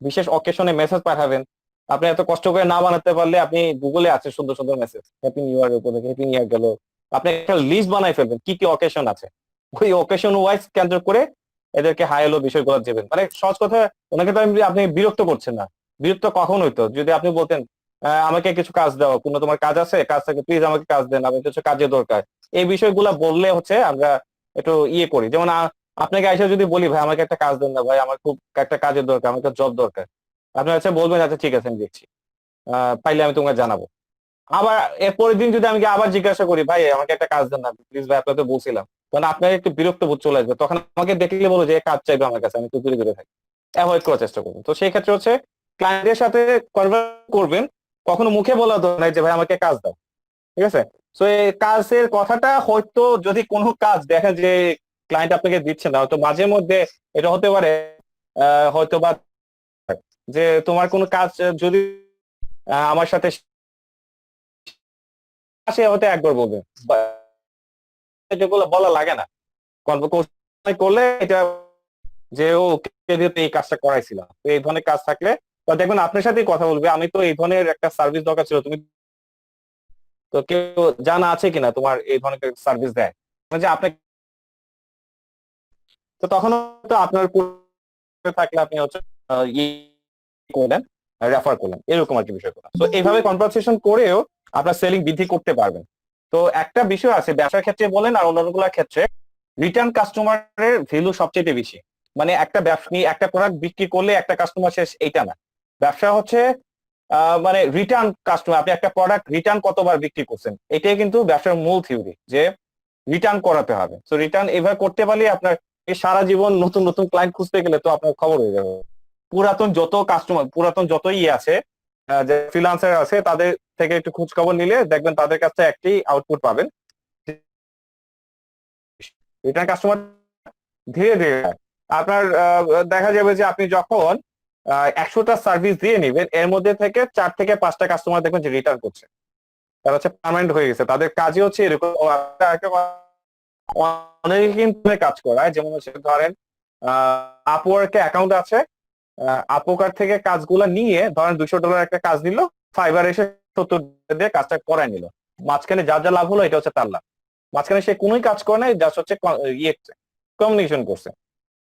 বিশেষ অকেশনে মেসেজ পাঠাবেন। আপনি এত কষ্ট করে না বানাতে পারলে আপনি গুগলে আছে সুন্দর সুন্দর মেসেজ, হ্যাপি নিউ ইয়ার উপরে, হ্যাপি নিউ ইয়ার গেল, আপনি একটা লিস্ট বানাই ফেলবেন কি কি অকেশন আছে, ওই অকেশন ওয়াইজ কেন্দ্র করে এদেরকে হাই হলো বিষয়গুলো দেবেন। মানে সহজ কথা, ওনাকে তো আপনি বিরক্ত করছেন না। বিরক্ত কখন হইতো যদি আপনি বলতেন আমাকে কিছু কাজ দাও, কোনো তোমার কাজ আছে, কাজ থাকে প্লিজ আমাকে কাজ দেন, আমি কিছু কাজে দরকার। এই বিষয়গুলো বললে হচ্ছে আমরা একটু ইয়ে করি। যেমন আপনাকে এসে যদি বলি ভাই আমাকে একটা কাজ দেন না ভাই, আমার খুব একটা কাজের দরকার, আমার একটা জব দরকার, আপনি আচ্ছা বলবেন আচ্ছা ঠিক আছে আমি দেখছি, পাইলে আমি তোমাকে জানাবো। আবার এর পরের দিন যদি আমি আবার জিজ্ঞাসা করি ভাই আমাকে একটা কাজ দেন না প্লিজ ভাই, আপনাকে বলছিলাম, তখন আপনার একটু বিরক্ত বোধ চলে আসবে, তখন আমাকে দেখলে বলো যে কাজ চাইবে আমার কাছে, আমি একটু দূরে দূরে থাকি, অ্যাভয়েড করার চেষ্টা করবেন। তো সেই ক্ষেত্রে হচ্ছে ক্লায়েন্টের সাথে কনভার্স করবেন, কখনো মুখে বলা দরকার নাই যে ভাই আমাকে কাজ দাও, ঠিক আছে? তো এই কাজের কথাটা হয়তো যদি কোনো কাজ দেখেন যে ক্লায়েন্ট আপনাকে দিচ্ছে না, হয়তো মাঝে মধ্যে এটা হতে পারে হয়তো বা যে তোমার কোনো কাজ যদি আমার সাথে সে হয়তো একবার বলবে, যেগুলো বলা লাগে না করলে এটা যে ও এই কাজটা করাইছিলাম, তো এই ধরনের কাজ থাকলে বা দেখবেন আপনার সাথেই কথা বলবে, আমি তো এই ধরনের একটা সার্ভিস দরকার ছিল, তুমি তো কেউ জানা আছে কিনা তোমার এই ধরনের সার্ভিস দেয়, মানে যে আপনাকে। তো তো তখন তো আপনার থাকলে আপনি হচ্ছে ইয়ে করলেন, রেফার করলেন, এরকম আর কি বিষয়গুলো। তো এইভাবে কনভারসেশন করেও আপনার সেলিং বৃদ্ধি করতে পারবেন। তো একটা বিষয় আছে ব্যবসার ক্ষেত্রে বলেন আর অন্যান্যগুলোর ক্ষেত্রে, রিটার্ন কাস্টমারের ভ্যালু সবচেয়ে বেশি। মানে একটা ব্যবসায়ী একটা প্রোডাক্ট বিক্রি করলে একটা কাস্টমার শেষ, এইটা না। ব্যবসা হচ্ছে মানে রিটার্ন কাস্টমার, আপনি একটা প্রোডাক্ট রিটার্ন কতবার বিক্রি করছেন, এটাই কিন্তু ব্যবসার মূল থিওরি, যে রিটার্ন করাতে হবে। তো রিটার্ন এভাবে করতে পারলে আপনার এই সারা জীবন নতুন নতুন ক্লায়েন্ট খুঁজতে গেলে তো আপনার খবর হয়ে যাবে। পুরাতন যত কাস্টমার, পুরাতন যত আছে, যে ফ্রিল্যান্সার আছে, তাদের থেকে একটু খোঁজ খবর নিলে দেখবেন তাদের কাছে একটি আউটপুট পাবেন, রিটার্ন কাস্টমার ধীরে ধীরে আপনার দেখা যাবে যে আপনি যখন 100টা সার্ভিস দিয়ে নেবেন, এর মধ্যে থেকে 4 থেকে 5টা কাস্টমার দেখবেন যে রিটার্ন করছে, তারা হচ্ছে পার্মানেন্ট হয়ে গেছে, তাদের কাজই হচ্ছে এরকম। অনেকে কিন্তু কাজ করায়, যেমন হচ্ছে ধরেন আপওয়ার্কে অ্যাকাউন্ট আছে, আপওয়ার্ক থেকে কাজগুলো নিয়ে ধরেন $200 একটা কাজ নিল, ফাইবার এসে 70 দিয়ে কাজটা করায় নিল, মাঝখানে যা যা লাভ হলো এটা হচ্ছে তার লাভ। মাঝখানে সে কোনোই কাজ করে নাই, জাস্ট হচ্ছে কমিউনিকেশন করছে।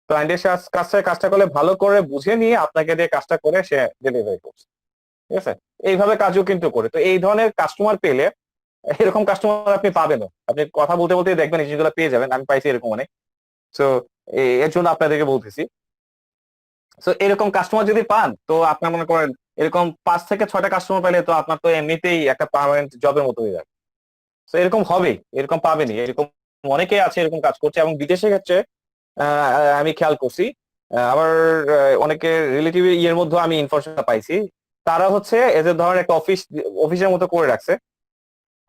ক্লায়েন্টের কাজটা করলে ভালো করে বুঝে নিয়ে আপনাকে দিয়ে কাজটা করে সে ডেলিভারি করছে, ঠিক আছে? এইভাবে কাজও কিন্তু করে। তো এই ধরনের কাস্টমার পেলে, এরকম কাস্টমার আপনি পাবেনও, আপনি কথা বলতে বলতে দেখবেন এই জিনিসগুলো পেয়ে যাবেন, আমি পাইছি এরকম অনেক। তো এর জন্য আপনাদেরকে বলতেছি, তো এরকম কাস্টমার যদি পান, তো আপনার মনে করেন এরকম 5 থেকে 6টা কাস্টমার পাইলে তো আপনার তো এমনিতেই একটা পার্মানেন্ট জবের মতো হয়ে যাবে। তো এরকম হবেই, এরকম পাবেনই, এরকম অনেকেই আছে এরকম কাজ করছে। এবং বিদেশের ক্ষেত্রে আমি খেয়াল করছি, আমার অনেকে রিলেটিভ ইয়ের মধ্যে আমি ইনফরমেশন পাইছি, তারা হচ্ছে এদের ধরেন একটা অফিসের মতো করে রাখছে,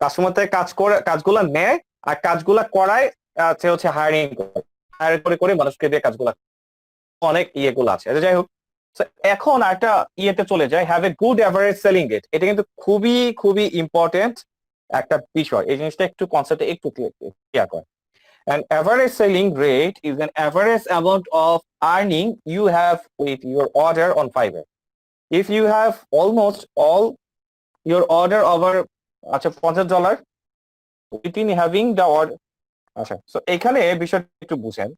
কাস্টমার থেকে কাজগুলা নেয় আর কাজগুলা করায়, সে হচ্ছে হায়ারিং করে করে মানুষকে দিয়ে কাজগুলা, অনেক ইয়েগুলো আছে। যাই হোক, এখন একটা ইয়েতে চলে যায়, have a good average selling rate. এটা কিন্তু খুবই খুবই ইম্পর্টেন্ট একটা বিষয়, এই জিনিসটা একটু কনসেপ্টে একটু ক্লিয়ার করে। An average selling rate is an average amount of earning you have with your order on Fiverr. If you have almost all your order over আচ্ছা $50 within having the order, আচ্ছা, so এখানে বিষয়টা একটু বুঝেন।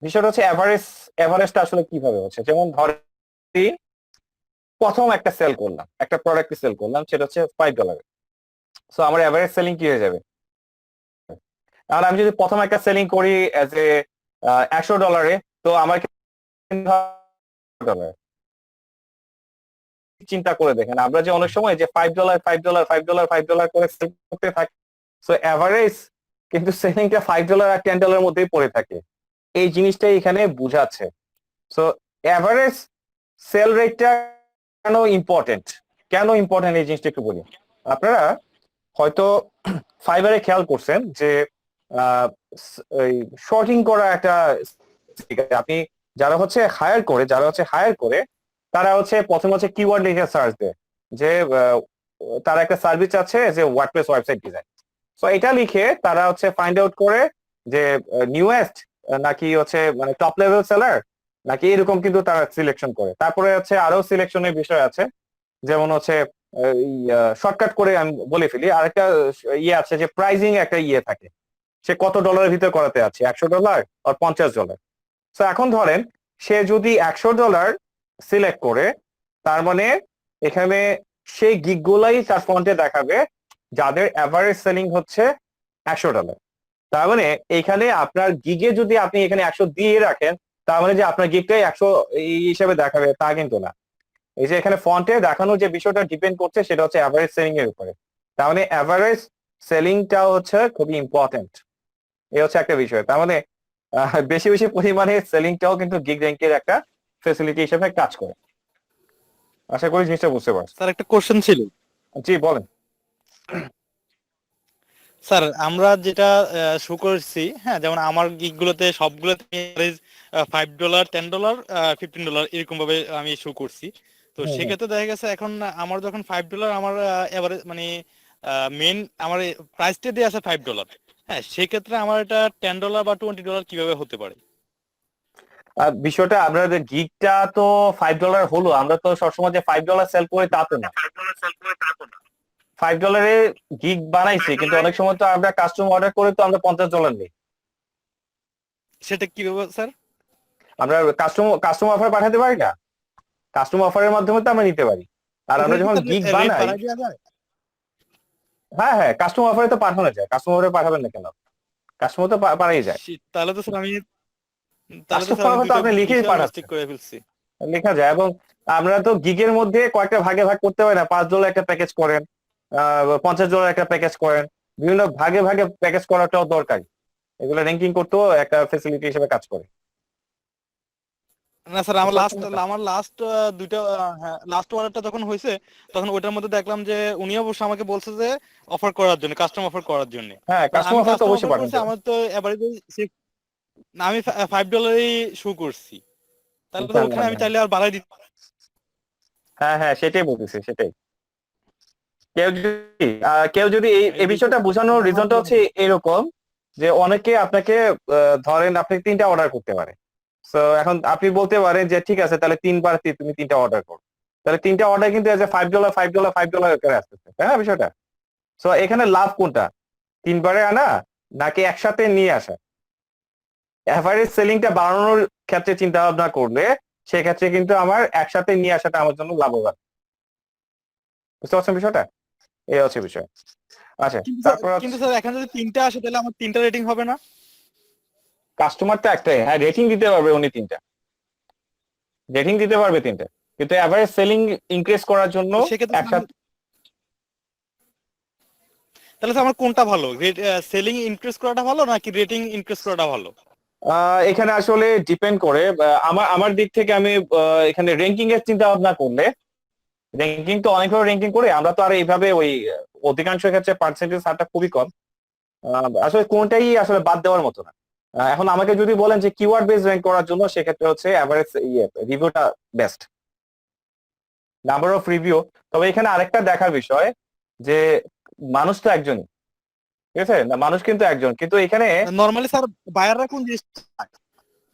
বিষয়টা হচ্ছে এভারেজটা আসলে কিভাবে হচ্ছে, যেমন ধরেন প্রথম একটা সেল করলাম, একটা প্রোডাক্ট সেল করলাম, সেটা হচ্ছে $5। সো আমার এভারেজ সেলিং কি হয়ে যাবে? আর আমি যদি প্রথম একটা সেলিং করি এজ এ $100, তো আমার $100। চিন্তা করে দেখেন, আমরা যে অনেক সময় যে $5 $5 $5 $5 করে সেল করতে থাকি, সো এভারেজ কিন্তু সেলিংটা $5 আর $10 মধ্যেই পড়ে থাকে। এই জিনিসটাই এখানে বুঝাচ্ছে। সো এভারেজ সেল রেটটা কেন ইম্পর্টেন্ট, এই জিনিসটা একটু বলি। আপনারা হয়তো ফাইবারে খেয়াল করছেন যে শর্টিং করা একটা, আপনি যারা হচ্ছে হায়ার করে তারা হচ্ছে প্রথমে হচ্ছে কিওয়ার্ড লিখে সার্চ দেয়, যে তারা একটা সার্ভিস আছে যে ওয়ার্ডপ্রেস ওয়েবসাইট ডিজাইন। সো এটা লিখে তারা হচ্ছে ফাইন্ড আউট করে যে নিউয়েস্ট নাকি হচ্ছে মানে টপ লেভেল সেলার নাকি এরকম, কিন্তু তারা সিলেকশন করে। তারপরে হচ্ছে আরো সিলেকশনের বিষয় আছে, যেমন হচ্ছে শর্টকাট করে আমি বলে ফেলি, আরেকটা ইয়ে আছে যে প্রাইজিং একটা ইয়ে থাকে, সে কত ডলারের ভিতরে করাতে আছে, $100 আর $50। তো এখন ধরেন সে যদি $100 সিলেক্ট করে, তার মানে এখানে সেই গিগ গুলাই তার ফ্রন্টে দেখাবে যাদের এভারেজ সেলিং হচ্ছে $100। তার মানে এখানে আপনার গিগে যদি আপনি এখানে 100 দিয়ে রাখেন, তার মানে যে আপনার গিগটাই 100 হিসেবে দেখাবে তা কিন্তু না। এই যে এখানে ফন্টে দেখানো যে বিষয়টা ডিপেন্ড করছে সেটা হচ্ছে অ্যাভারেজ সেলিং এর উপরে। তার মানে অ্যাভারেজ সেলিংটা হচ্ছে খুবই ইম্পর্টেন্ট, এই হচ্ছে একটা বিষয়। তার মানে বেশি বেশি পরিমাণে সেলিংটাও কিন্তু গিগ র্যাঙ্কের একটা ফ্যাসিলিটি হিসেবে কাজ করে। আশা করি জিনিসটা বুঝতে পারছেন। স্যার একটা কোশ্চেন ছিল। জি বলেন। স্যার আমরা যেটা শো করছি, হ্যাঁ, যেমন আমার গিগগুলোতে সবগুলোতে $5 $10 $15 এরকম ভাবে আমি শো করছি। তো সেক্ষেত্রে দেখা গেছে এখন আমার যখন $5 আমার এভারেজ মানে মেন আমার প্রাইসটা দিয়ে আছে $5, হ্যাঁ, সেক্ষেত্রে আমার এটা $10 বা $20 কিভাবে হতে পারে? বিষয়টা আপনাদের গিগটা তো $5 হলো, আমরা তো সবসময় যে $5 সেল করে তা তো না। $5 গিগ বানাইছি, কিন্তু অনেক সময় তো আমরা কাস্টমার অর্ডার করে তো আমরা $50 নিই। সেটা কিভাবে স্যার? আমরা কাস্টম অফার পাঠাতে পারি না, কাস্টম অফারের মাধ্যমে তো আমরা নিতে পারি। আর আমরা ওখানে কি যখন স্যার গিগ রেট বানাই, বাড়ায় দেওয়া যায়? হ্যাঁ হ্যাঁ কাস্টম অফারে তো পাঠানো যায়, কাস্টম অফারে পাঠাবেন না কেন, কাস্টমার তো পারাই যায়। Shit, তাহলে তো স্যার কাস্টমার আমি অফার তো দুইটা আপনি লিখেই বিশাল মিস্টেক পাঠাচ্ছেন, করে ফেলছি। লেখা যায়। এবং আমরা তো গিগের মধ্যে কয়েকটা ভাগে ভাগ করতে পারি না, $5 একটা প্যাকেজ করেন, $50 একটা প্যাকেজ করেন, বিভিন্ন ভাগে ভাগে প্যাকেজ করাটাও দরকার। এগুলো র্যাঙ্কিং করতেও একটা ফেসিলিটি হিসেবে কাজ করে। না স্যার, বুঝতে পারছেন ব্যাপারটা? আমার লাস্ট দুইটা লাস্ট অর্ডারটা যখন হয়েছে তখন ওইটার মধ্যে দেখলাম যে উনি অবশ্য আমাকে বলছে যে অফার করার জন্য, কাস্টম অফার করার জন্য। হ্যাঁ আমি কাস্টমার অফার তো কাস্টম অবশ্যই অফার পাঠান করছি, দেবেন। আমার তো এভারেজ না, আমি $5 শো করছি, তাহলে তো না না ওখানে আমি না, চাইলে আর বাড়াই দিতে। হ্যাঁ হ্যাঁ সেটাই বলতেছি, সেটাই। কেউ যদি এই বিষয়টা বোঝানোর রিজনটা হচ্ছে এরকম যে অনেকে আপনাকে ধরেন আপনি 3টা অর্ডার করতে পারে। সো এখন আপনি বলতে পারেন যে ঠিক আছে তাহলে 3বার তুমি 3টা অর্ডার করো, তাহলে 3টা অর্ডার কিন্তু এজ এ $5 $5 করে আসতেছে, তাই না বিষয়টা? সো এখানে লাভ কোনটা, 3বারে আনা নাকি একসাথে নিয়ে আসা? এভারেজ সেলিংটা বাড়ানোর ক্ষেত্রে চিন্তা ভাবনা করলে সেক্ষেত্রে কিন্তু আমার একসাথে নিয়ে আসাটা আমার জন্য লাভবান। বুঝতে পারছেন বিষয়টা? এই হচ্ছে বিষয়। আচ্ছা তারপর কিন্তু স্যার এখন যদি 3টা আসে তাহলে আমার 3টা রেটিং হবে না? কাস্টমার তো একটাই, হ্যাঁ রেটিং দিতে পারবে উনি 3টা, রেটিং দিতে পারবে 3টা, কিন্তু এভারেজ সেলিং ইনক্রিজ করার জন্য তো সেক্ষেত্রে স্যার একসাথে। তাহলে স্যার আমার কোনটা ভালো, সেলিং ইনক্রিজ করাটা ভালো নাকি রেটিং ইনক্রিজ করাটা ভালো? এখানে আসলে ডিপেন্ড করে। আমার দিক থেকে আমি এখানে র্যাঙ্কিং এর চিন্তা ভাবনা করলে, র্যাঙ্কিং তো অনেকভাবে র্যাঙ্কিং করে, আমরা তো আর এইভাবে ওই অধিকাংশ ক্ষেত্রে পার্সেন্টেজ হারটা খুবই কম। আসলে কোনটাই আসলে বাদ দেওয়ার মতো না। এখন আমাকে যদি বলেন যে কিওয়ার্ড বেস র্যাঙ্ক করার জন্য, সেক্ষেত্রে হচ্ছে এভারেজ রিভিউটা বেস্ট, নাম্বার অফ রিভিউ। তবে এখানে আরেকটা দেখার বিষয় যে মানুষ তো একজনই, ঠিক আছে না, মানুষ কিন্তু একজন, কিন্তু এখানে নরমালি স্যার বায়াররা কোন জিনিসটা চায়?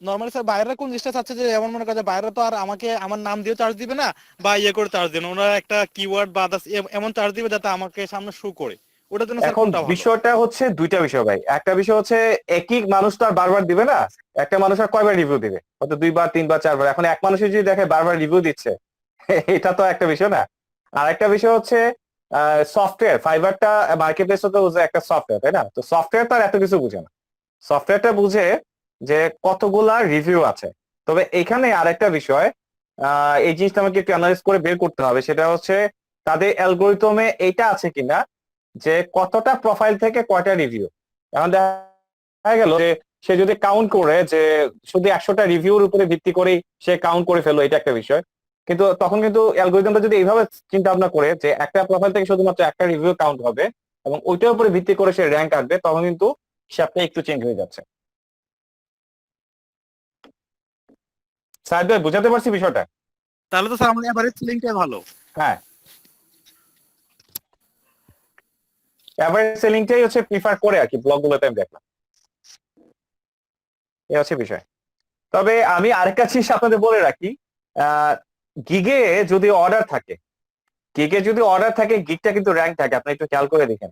নরমালি স্যার বায়াররা কোন জিনিসটা চাচ্ছে, যে এমন মনে করে যে বায়াররা তো আর আমাকে আমার নাম দিয়ে চার্জ দিবে না বা ইয়ে করে চার্জ দেবে না, ওনারা একটা কিওয়ার্ড বা others এমন চার্জ দিবে যাতে আমাকে সামনে শো করে। ওটার জন্য স্যার এখন কোনটা ভালো? বিষয়টা হচ্ছে দুইটা বিষয় ভাই। একটা বিষয় হচ্ছে একই মানুষ তো আর বারবার দিবে না, একটা মানুষ আর কয়বার রিভিউ দিবে, হয়তো 2বার 3বার 4বার। এখন এক মানুষই যদি দেখে বারবার রিভিউ দিচ্ছে, এটা তো একটা বিষয় না। আর একটা বিষয় হচ্ছে সফটওয়্যার, ফাইবারটা মার্কেট প্লেস তো একটা সফটওয়্যার, তাই না? তো সফটওয়্যার তো আর এত কিছু বুঝে না, সফটওয়্যারটা বুঝে যে কতগুলা রিভিউ আছে। তবে এখানে আরেকটা বিষয়, এই জিনিসটা আমাকে একটু অ্যানালাইজ করে বের করতে হবে, সেটা হচ্ছে তাদের অ্যালগোরিদমে এইটা আছে কিনা যে কতটা প্রোফাইল থেকে কয়টা রিভিউ। এখন দেখা গেল যে সে যদি কাউন্ট করে যে শুধু 100টা রিভিউর উপরে ভিত্তি করেই সে কাউন্ট করে ফেললো, এটা একটা বিষয়। কিন্তু তখন কিন্তু অ্যালগোরিদমটা যদি এইভাবে চিন্তা ভাবনা করে যে একটা প্রোফাইল থেকে শুধুমাত্র একটা রিভিউ কাউন্ট হবে এবং ওইটার উপরে ভিত্তি করে সে র্যাঙ্ক আসবে, তখন কিন্তু হিসাবটা একটু চেঞ্জ হয়ে যাচ্ছে। সাহেব ভাই বুঝাতে পারছি বিষয়টা? তাহলে তো স্যার আমার এভারেজ সেলিংটাই ভালো। হ্যাঁ, এভারেজ সেলিংটাই হচ্ছে প্রিফার করে আর কি, ব্লগগুলোতে আমি দেখলাম। এই হচ্ছে বিষয়। তবে আমি আরেকটা জিনিস আপনাদের বলে রাখি, গিগে যদি অর্ডার থাকে, গিগটা কিন্তু র্যাঙ্ক থাকে, আপনি একটু খেয়াল করে দেখেন।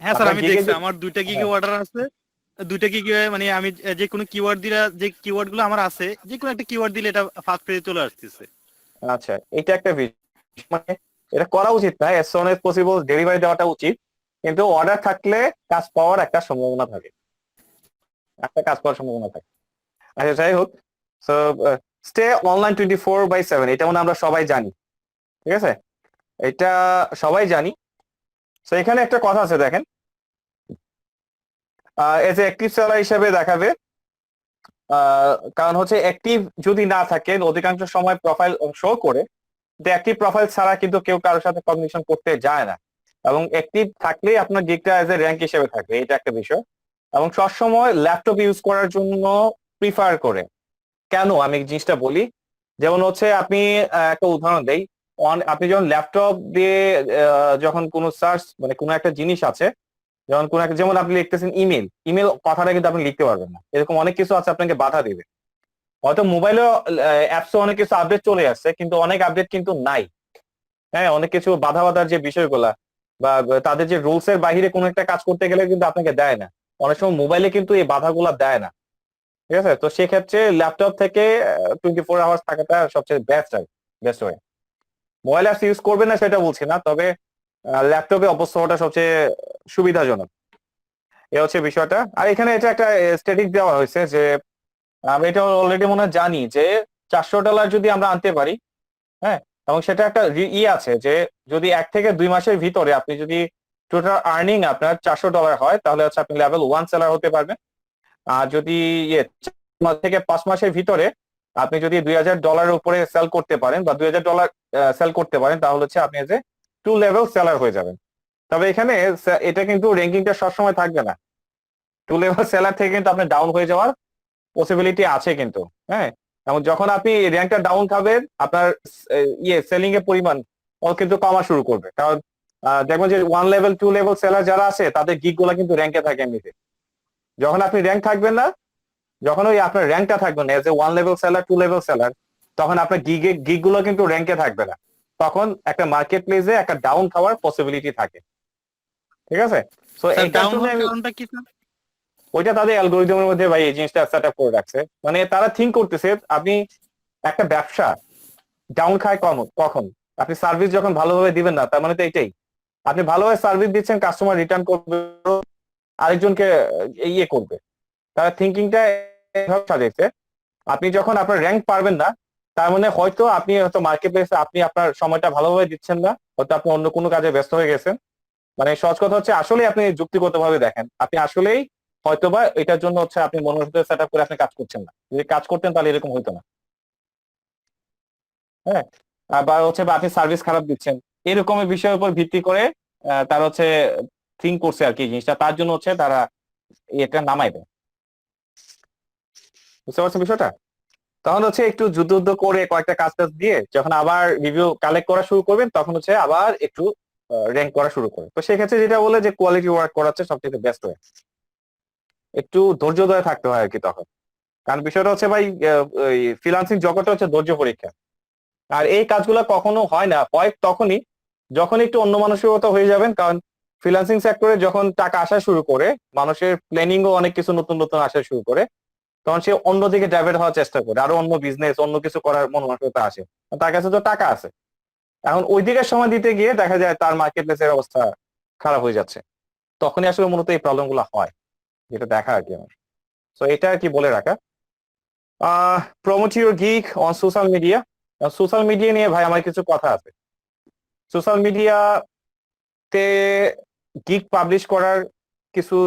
হ্যাঁ স্যার, আপনার আমি গিগে দেখছি আমার 2টা গিগে হ্যাঁ অর্ডার আছে। 2টা গিগে মানে আমি যে কোনো কিওয়ার্ড দিলে, যে কিওয়ার্ড গুলো আমার আছে, যে কোনো একটা কিওয়ার্ড দিলে এটা ফার্স্ট পেজে চলে আসতেছে। আচ্ছা, এটা একটা বিষয়, মানে এটা করা উচিত না, as soon as possible delivery দেওয়াটা উচিত, কিন্তু অর্ডার থাকলে কাজ পাওয়ার একটা সম্ভাবনা থাকে, আচ্ছা যাই হোক। সো স্টে অনলাইন 24/7, এটা মনে হয় আমরা সবাই জানি, ঠিক আছে, এটা সবাই জানি। তো এখানে একটা কথা আছে দেখেন, এজ এ অ্যাক্টিভ সেলার হিসেবে দেখাবে, কারণ হচ্ছে অ্যাক্টিভ যদি না থাকেন, অধিকাংশ সময় প্রোফাইল শো করে, অ্যাক্টিভ প্রোফাইল ছাড়া কিন্তু কেউ কারোর সাথে কমিউনিকেশন করতে যায় না, এবং অ্যাক্টিভ থাকলেই আপনার গিগটা এজ এ র্যাঙ্ক হিসেবে থাকবে, এটা একটা বিষয়। এবং সবসময় ল্যাপটপ ইউজ করার জন্য প্রিফার করে। কেন আমি জিনিসটা বলি, যেমন হচ্ছে আপনি একটা উদাহরণ দেই, আপনি যখন ল্যাপটপ দিয়ে যখন কোনো সার্চ, মানে কোনো একটা জিনিস আছে, যেমন কোন একটা, যেমন আপনি লিখতেছেন ইমেল, কথাটা কিন্তু আপনি লিখতে পারবেন না, এরকম অনেক কিছু আছে আপনাকে বাধা দিবে। হয়তো মোবাইলে অ্যাপসে অনেক কিছু আপডেট চলে আসছে, কিন্তু অনেক আপডেট কিন্তু নাই। হ্যাঁ, অনেক কিছু বাধার যে বিষয়গুলা বা তাদের যে রুলস এর বাইরে কোনো একটা কাজ করতে গেলে কিন্তু আপনাকে দেয় না। অনেক সময় মোবাইলে কিন্তু এই বাধাগুলা দেয় না, ঠিক আছে? তো সেক্ষেত্রে ল্যাপটপ থেকে 24 আওয়ার্স থাকাটা সবচেয়ে বেস্ট আর best way. Mobile apps use করবেন না সেটা বলছি না, তবে ল্যাপটপে অভ্যস্ত হওয়াটা সবচেয়ে সুবিধাজনক। এ হচ্ছে বিষয়টা। আর এখানে এটা একটা স্ট্যাটিক দেওয়া হয়েছে যে আমরা এটা অলরেডি মনে হয় জানি যে $400 যদি আমরা আনতে পারি, হ্যাঁ, এবং সেটা একটা আছে যে যদি 1 থেকে 2 মাসের ভিতরে আপনি যদি টোটাল আর্নিং আপনার $400 হয়, তাহলে হচ্ছে আপনি লেভেল 1 সেলার হতে পারবেন। আর যদি 4 থেকে 5 মাসের ভিতরে আপনি যদি $2000 উপরে সেল করতে পারেন বা $2000 সেল করতে পারেন, তাহলে হচ্ছে আপনি যে 2 লেভেল সেলার হয়ে যাবেন। তবে এখানে এটা কিন্তু র্যাঙ্কিংটা সবসময় থাকবে না। 2 লেভেল সেলার থেকে কিন্তু আপনি ডাউন হয়ে যাওয়ার পসিবিলিটি আছে কিন্তু, হ্যাঁ। এবং যখন আপনি র্যাঙ্কটা ডাউন খাবেন, আপনার সেলিং এর পরিমাণ কিন্তু কমা শুরু করবে। কারণ দেখবেন যে 1 লেভেল 2 লেভেল সেলার যারা আছে তাদের গিগ গুলা কিন্তু র্যাঙ্কে থাকে এমনিতে। যখন আপনি র্যাঙ্ক থাকবেন না, যখন ওই আপনার র্যাঙ্কটা থাকবে না as a 1 level seller 2 level seller, তখন আপনার গিগ গুলো কিন্তু র্যাঙ্কে থাকবে না। তখন একটা মার্কেট প্লেসে একটা ডাউন খাওয়ার পসিবিলিটি থাকে, ঠিক আছে? সো স্যার এইটার ডাউন জন্য হওয়ার কারণটা কি স্যার? ওইটা তাদের অ্যালগোরিদমের মধ্যে ভাই এই জিনিসটা সেট আপ করে রাখছে। মানে তারা থিঙ্ক করতেছে আপনি একটা ব্যবসা ডাউন খায় কখন আপনি সার্ভিস যখন ভালোভাবে দিবেন না, তার মানে তো এইটাই। আপনি ভালোভাবে সার্ভিস দিচ্ছেন, কাস্টমার রিটার্ন করবে, আরেকজনকে করবে। তারা থিঙ্কিংটা এভাবে সাজাইছে। আপনি যখন আপনার র্যাঙ্ক পারবেন না, তার মানে হয়তো আপনি হয়তো মার্কেট প্লেসে আপনি আপনার সময়টা ভালোভাবে দিচ্ছেন না, হয়তো আপনি অন্য কোনো কাজে ব্যস্ত হয়ে গেছেন। মানে সহজ কথা হচ্ছে আসলে আপনি যুক্তিগতভাবে দেখেন, আপনি আসলেই হয়তোবা এটার জন্য হচ্ছে আপনি মনের ভিতরে সেট আপ করে আপনি কাজ করছেন না। যদি কাজ করতেন তাহলে এরকম হইতো না, হ্যাঁ। বা হচ্ছে বা আপনি সার্ভিস খারাপ দিচ্ছেন, এরকমের বিষয়ের উপর ভিত্তি করে তারা হচ্ছে থিঙ্ক করছে আর কি জিনিসটা, তার জন্য হচ্ছে তারা এটা নামাই দেয়। বুঝতে পারছেন বিষয়টা? তখন হচ্ছে একটু যুদ্ধ করে কয়েকটা কাজ টাজ দিয়ে যখন আবার রিভিউ কালেক্ট করা শুরু করবেন, তখন হচ্ছে আবার একটু র্যাঙ্ক করা শুরু করে। তো সেক্ষেত্রে যেটা বলে যে কোয়ালিটি ওয়ার্ক করাচ্ছে সবচেয়ে বেস্ট ওয়ে। একটু ধৈর্য ধরে থাকতে হয় আর কি তখন। কারণ বিষয়টা হচ্ছে ভাই, ফ্রিল্যান্সিং জগৎটা হচ্ছে ধৈর্য পরীক্ষা। আর এই কাজগুলো কখনো হয় না, হয় তখনই যখন একটু অন্য মানসিকতা হয়ে যাবেন। কারণ ফ্রিল্যান্সিং সেক্টরে যখন টাকা আসা শুরু করে, মানুষের প্ল্যানিং ও অনেক কিছু নতুন নতুন আসা শুরু করে, তখন সে অন্যদিকে ডাইভার্ট হওয়ার চেষ্টা করে, আরো অন্য বিজনেস অন্য কিছু করার মন মানসিকতা আসে। তার কাছে তো টাকা আছে, এখন ওই দিকে সময় দিতে গিয়ে দেখা যায় তার মার্কেট প্লেসের অবস্থা খারাপ হয়ে যাচ্ছে। তখনই আসলে মূলত এই প্রবলেম গুলো হয়, যেটা দেখা আর কি আমার। তো এটা আর কি বলে রাখা। Promote your gig on social media. Social media নিয়ে ভাই আমার কিছু কথা আছে। সোশ্যাল মিডিয়াতে গিগ পাবলিশ করার কিছু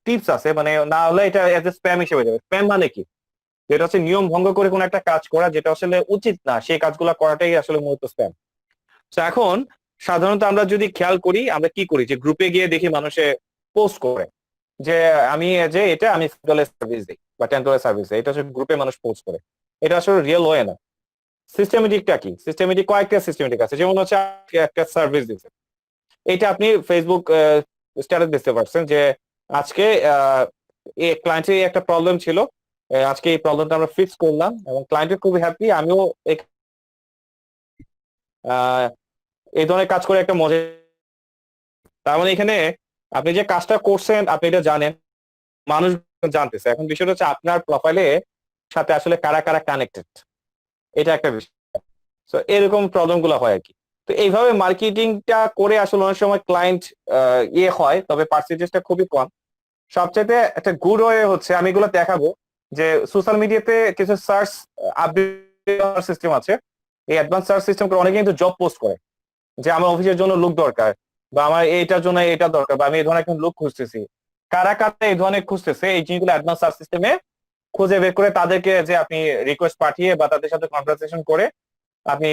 টিপস আছে, মানে না হলে এটা এজ এ স্প্যাম হিসেবে যাবে। স্প্যাম মানে কি? যেটা হচ্ছে নিয়ম ভঙ্গ করে কোন একটা কাজ করা যেটা আসলে উচিত না, সেই কাজগুলো করাটাই আসলে মূলত স্প্যাম। তো এখন সাধারণত আমরা যদি খেয়াল করি, আমরা কি করি যে গ্রুপে গিয়ে দেখি মানুষে পোস্ট করে যে আমি যে এটা আমি $5 সার্ভিস দিই বা $10 সার্ভিস দিই, এটা হচ্ছে গ্রুপে মানুষ পোস্ট করে। এটা আসলে রিয়েল ওয়ে না। সিস্টেমেটিকটা কি? সিস্টেমেটিক কয়েকটা সিস্টেমেটিক আছে। যেমন হচ্ছে একটা সার্ভিস দিচ্ছে, এটা আপনি ফেসবুক স্ট্যাটাস দিতে পারছেন যে আজকে এই ক্লায়েন্টের একটা প্রবলেম ছিল, আজকে এই প্রবলেমটা আমরা ফিক্স করলাম এবং ক্লায়েন্টের খুবই হ্যাপি, আমিও আহ, এই ধরনের কাজ করে একটা মজা। তার মানে এখানে আপনি যে কাজটা করছেন আপনি এটা জানেন, মানুষ জানতেছে। এখন বিষয়টা হচ্ছে আপনার প্রোফাইলে সাথে আসলে কারা কারা কানেক্টেড, এটা একটা বিষয়। তো এরকম প্রবলেম গুলো হয় আর কি। তো এইভাবে মার্কেটিংটা করে আসলে অনেক সময় ক্লায়েন্ট হয়, তবে পার্সেন্টেজটা খুবই কম। সবচেয়ে একটা গুড ওয়ে হচ্ছে, আমি এগুলো দেখাবো যে সোশ্যাল মিডিয়াতে কিছু সার্চ আপডেট সিস্টেম আছে। এই অ্যাডভান্স সার্চ সিস্টেম করে অনেকে কিন্তু জব পোস্ট করে যে আমার অফিসের জন্য লোক দরকার, বা আমার এইটার জন্য এটা দরকার, বা আমি এই ধরনের একটা লোক খুঁজতেছি। কারা কারা এই ধরনের খুঁজতেছে এই জিনিসগুলো অ্যাডভান্স সার্চ সিস্টেমে খুঁজে বের করে তাদেরকে যে আপনি রিকোয়েস্ট পাঠিয়ে বা তাদের সাথে কনভারসেশন করে আপনি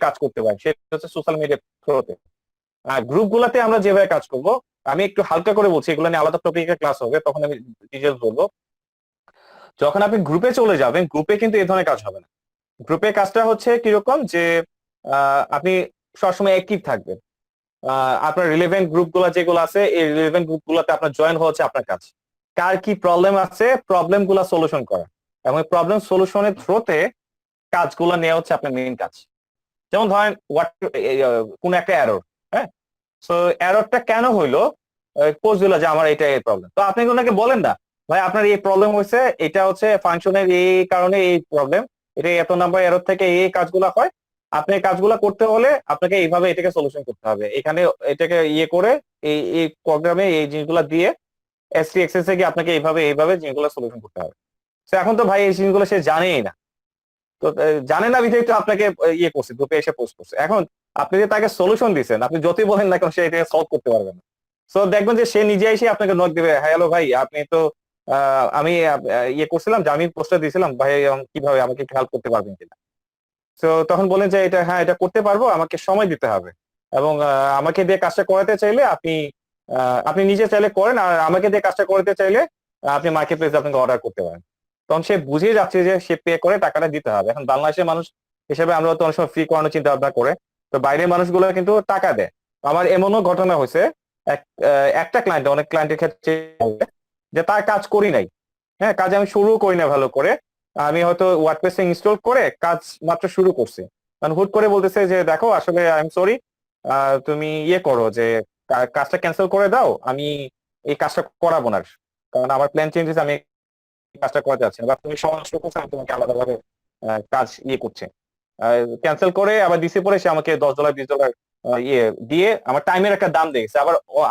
কাজ করতে পারেন। সেটা হচ্ছে সোশ্যাল মিডিয়া থ্রুতে। আর গ্রুপ গুলাতে আমরা যেভাবে কাজ করব, আমি একটু হালকা করে বলছি, এগুলো নিয়ে আলাদা টপিকের ক্লাস হবে, তখন আমি ডিটেলস বলবো। যখন আপনি গ্রুপে চলে যাবেন, গ্রুপে কিন্তু এই ধরনের কাজ হবে না। গ্রুপে কাজটা হচ্ছে কিরকম যে আপনি সবসময় অ্যাক্টিভ থাকবেন। আপনার রিলেভেন্ট গ্রুপ গুলা যেগুলো আছে, এই রিলেভেন্ট গ্রুপ গুলাতে আপনার জয়েন হচ্ছে আপনার কাজ। কার কি প্রবলেম আছে, প্রবলেম গুলা সলিউশন করা, এবং প্রবলেম সলিউশনের থ্রুতে কাজগুলো নেওয়া হচ্ছে আপনার মেইন কাজ। যেমন ধরেন কোন একটা এরর, হ্যাঁ, তো এররটা কেন হইলো পোস্ট দিল যে আমার এটা এই প্রবলেম, তো আপনি ওনাকে বলেন না ভাই আপনার এই প্রবলেম হয়েছে, এটা হচ্ছে ফাংশনের এই কারণে এই প্রবলেম, এটা এত নাম্বার এরর থেকে এই কাজগুলো হয়, আপনি এই কাজগুলো করতে হলে আপনাকে এইভাবে এটাকে সলিউশন করতে হবে, এখানে এটাকে ইয়ে করে এই এই প্রোগ্রামে এই জিনিসগুলো দিয়ে SPXS এ গিয়ে আপনাকে এইভাবে জিনিসগুলো সলিউশন করতে হবে। তো এখন তো ভাই এই জিনিসগুলো সে জানেই না, তো জানে না বিধায় তো আপনাকে ইয়ে করছে, গ্রুপে এসে পোস্ট করছে। এখন আপনি যে তাকে সলিউশন দিচ্ছেন, আপনি যতই বলেন না কেন সে এটা সলভ করতে পারবে না। সো দেখবেন যে সে নিজে এসে আপনাকে নক দিবে, হ্যালো ভাই আপনি তো আমি ইয়ে করছিলাম যে আমি পোস্টটা দিয়েছিলাম ভাই, কিভাবে আমাকে একটু হেল্প করতে পারবেন কিনা। তো তখন বলেন যে এটা হ্যাঁ এটা করতে পারবো, আমাকে সময় দিতে হবে, এবং আমাকে দিয়ে কাজটা করাতে চাইলে আপনি আপনি নিজে চাইলে করেন, আর আমাকে দিয়ে কাজটা করাতে চাইলে আপনি মার্কেট প্লেসে আপনাকে অর্ডার করতে পারেন। তখন সে বুঝে যাচ্ছে যে সে পে করে টাকাটা দিতে হবে। এখন বাংলাদেশের মানুষ হিসেবে আমরা তো অনেক সময় ফ্রি করানোর চিন্তা ভাবনা করে, তো বাইরের মানুষগুলো কিন্তু টাকা দেয়। আমার এমনও ঘটনা হয়েছে একটা ক্লায়েন্ট, অনেক ক্লায়েন্টের ক্ষেত্রে যে তার কাজ করি নাই, হ্যাঁ কাজ আমি শুরু করি না ভালো করে, আমি হয়তো ওয়ার্ডপ্রেসে ইনস্টল করে কাজ মাত্র শুরু করছি, কারণ হুট করে বলতেছে যে দেখো আসলে আই এম সরি, তুমি ইয়ে করো যে কাজটা ক্যান্সেল করে দাও, আমি এই কাজটা করাবো না, কারণ আমার প্ল্যান চেঞ্জেস, আমি কাজটা করা যাচ্ছে না, বা তুমি সময় নষ্ট করছো, আমি তোমাকে আলাদাভাবে কাজ ইয়ে করছে, ক্যান্সেল করে আবার দিছে, পরে সে আমাকে $10 $20 ইয়ে দিয়ে আমার টাইমের একটা দাম দিয়েছে।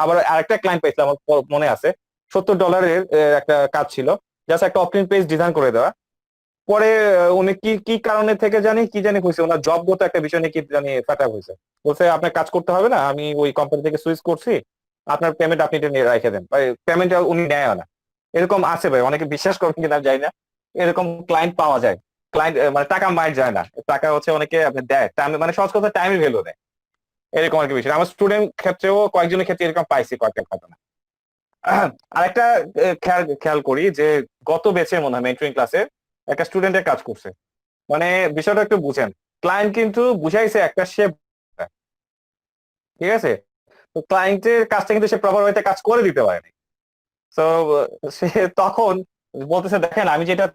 আবার আরেকটা ক্লায়েন্ট পেয়েছিল আমার মনে আছে, $70 একটা কাজ ছিল, জাস্ট একটা অপটিন পেজ ডিজাইন করে দেওয়া। পরে উনি কি কি কারণে থেকে কি জানি হয়েছে, ওনার জবগত একটা বিষয় নিয়ে কি জানি ফাটা হয়েছে, বলছে আপনার কাজ করতে হবে না, আমি ওই কোম্পানি থেকে সুইচ করছি, আপনার পেমেন্ট আপনি এটা নিয়ে রেখে দেন, পেমেন্ট উনি নেয় না। এরকম আছে ভাই, অনেকে বিশ্বাস করবেন কিনা জানি না, এরকম ক্লায়েন্ট পাওয়া যায়। ক্লায়েন্ট মানে টাকা মাইট যায় না, টাকা হচ্ছে অনেকে আপনি দেয়, মানে সহজ কথা টাইমের ভ্যালু দেয়, এরকম একটা বিষয়। আমার স্টুডেন্ট ক্ষেত্রেও কয়েকজনের ক্ষেত্রে এরকম পাইছি কয়েকটা ঘটনা। আরেকটা খেয়াল করি যে গত ব্যাচে মনে হয় মেন্টরিং ক্লাসে একটা স্টুডেন্টের কাজ করছে, মানে বিষয়টা একটু বুঝেন, ক্লায়েন্ট কিন্তু বুঝাইছে একটা সে, ঠিক আছে, তো ক্লায়েন্টের কাজটা কিন্তু সে প্রপার ওয়েতে কাজ করে দিতে পারেনি। তো সে তখন বলতেছে দেখেন আমি যেটা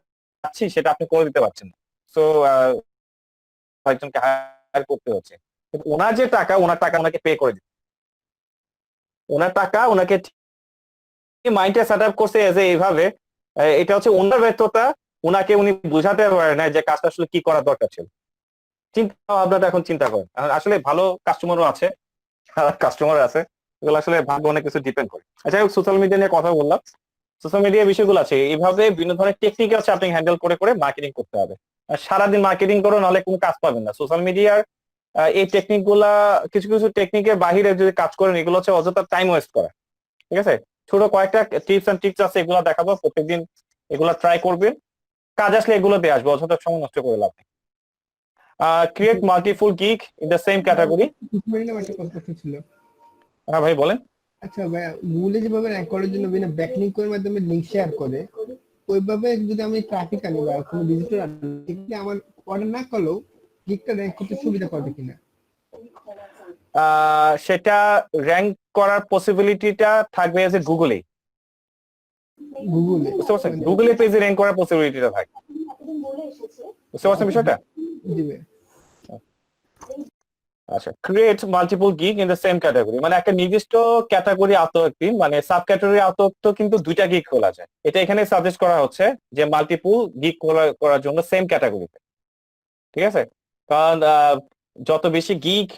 চাচ্ছি সেটা আপনি করে দিতে পারছেন না, তো একজনকে হায়ার করতে হচ্ছে, কিন্তু ওনার যে টাকা, ওনার টাকা ওনাকে পে করে দিতে, ওনার টাকা ওনাকে মাইন্ডটা সেট আপ করছে এজ এইভাবে, এটা হচ্ছে ওনার ব্যর্থতা, ওনাকে উনি বুঝাতে পারে না যে কাজটা আসলে কি করার দরকার ছিল। চিন্তা ভাবনাটা এখন চিন্তা করেন, আসলে ভালো কাস্টমারও আছে, খারাপ কাস্টমার আছে, এগুলো আসলে ভাগ্য অনেক কিছু ডিপেন্ড করে। আচ্ছা সোশ্যাল মিডিয়া নিয়ে কথা বললাম, সোশ্যাল মিডিয়া বিষয়গুলো আছে, এইভাবে বিভিন্ন ধরনের টেকনিক আছে, আপনি হ্যান্ডেল করে করে মার্কেটিং করতে হবে। আর সারাদিন মার্কেটিং করো নাহলে কোনো কাজ পাবেন না। সোশ্যাল মিডিয়ার এই টেকনিক গুলা, কিছু কিছু টেকনিকের বাহিরে যদি কাজ করেন, এগুলো হচ্ছে অযথা টাইম ওয়েস্ট করা, ঠিক আছে। ছোট কয়েকটা টিপস এন্ড ট্রিক্স আছে, এগুলো দেখাবো, প্রত্যেকদিন এগুলো ট্রাই করবেন, কাজ আসলে এগুলো দিয়ে আসবে, অযথা সময় নষ্ট করে লাভ নেই। Create multiple gig in the same category. একটা কথা ছিল। হ্যাঁ ভাই বলেন। আচ্ছা ভাই, গুগলে যেভাবে র্যাঙ্ক করার জন্য বিভিন্ন ব্যাকলিংকের মাধ্যমে লিংক শেয়ার করে, ওইভাবে যদি আমি ট্রাফিক আনি বা কোনো ভিজিটর আনি, সেক্ষেত্রে আমার অর্ডার না করলেও গিগটা র্যাঙ্ক করতে সুবিধা করবে কিনা? সেটা র্যাঙ্ক করার পসিবিলিটিটা থাকবে এজ এ গুগলে, গুগলে বুঝতে পারছেন, গুগলে পেজে র্যাঙ্ক করার পসিবিলিটিটা থাকে, বুঝতে পারছেন বিষয়টা। দিবে। আচ্ছা, create multiple gig in the same category, মানে একটা নির্দিষ্ট ক্যাটাগরি আওতাভুক্ত, মানে সাব ক্যাটাগরি আওতাভুক্ত কিন্তু দুইটা গিগ খোলা যায়। এটা এখানে সাজেস্ট করা হচ্ছে যে মাল্টিপল গিগ করার জন্য সেম ক্যাটাগরিতে, ঠিক আছে। কারণ যত বেশি গিগ,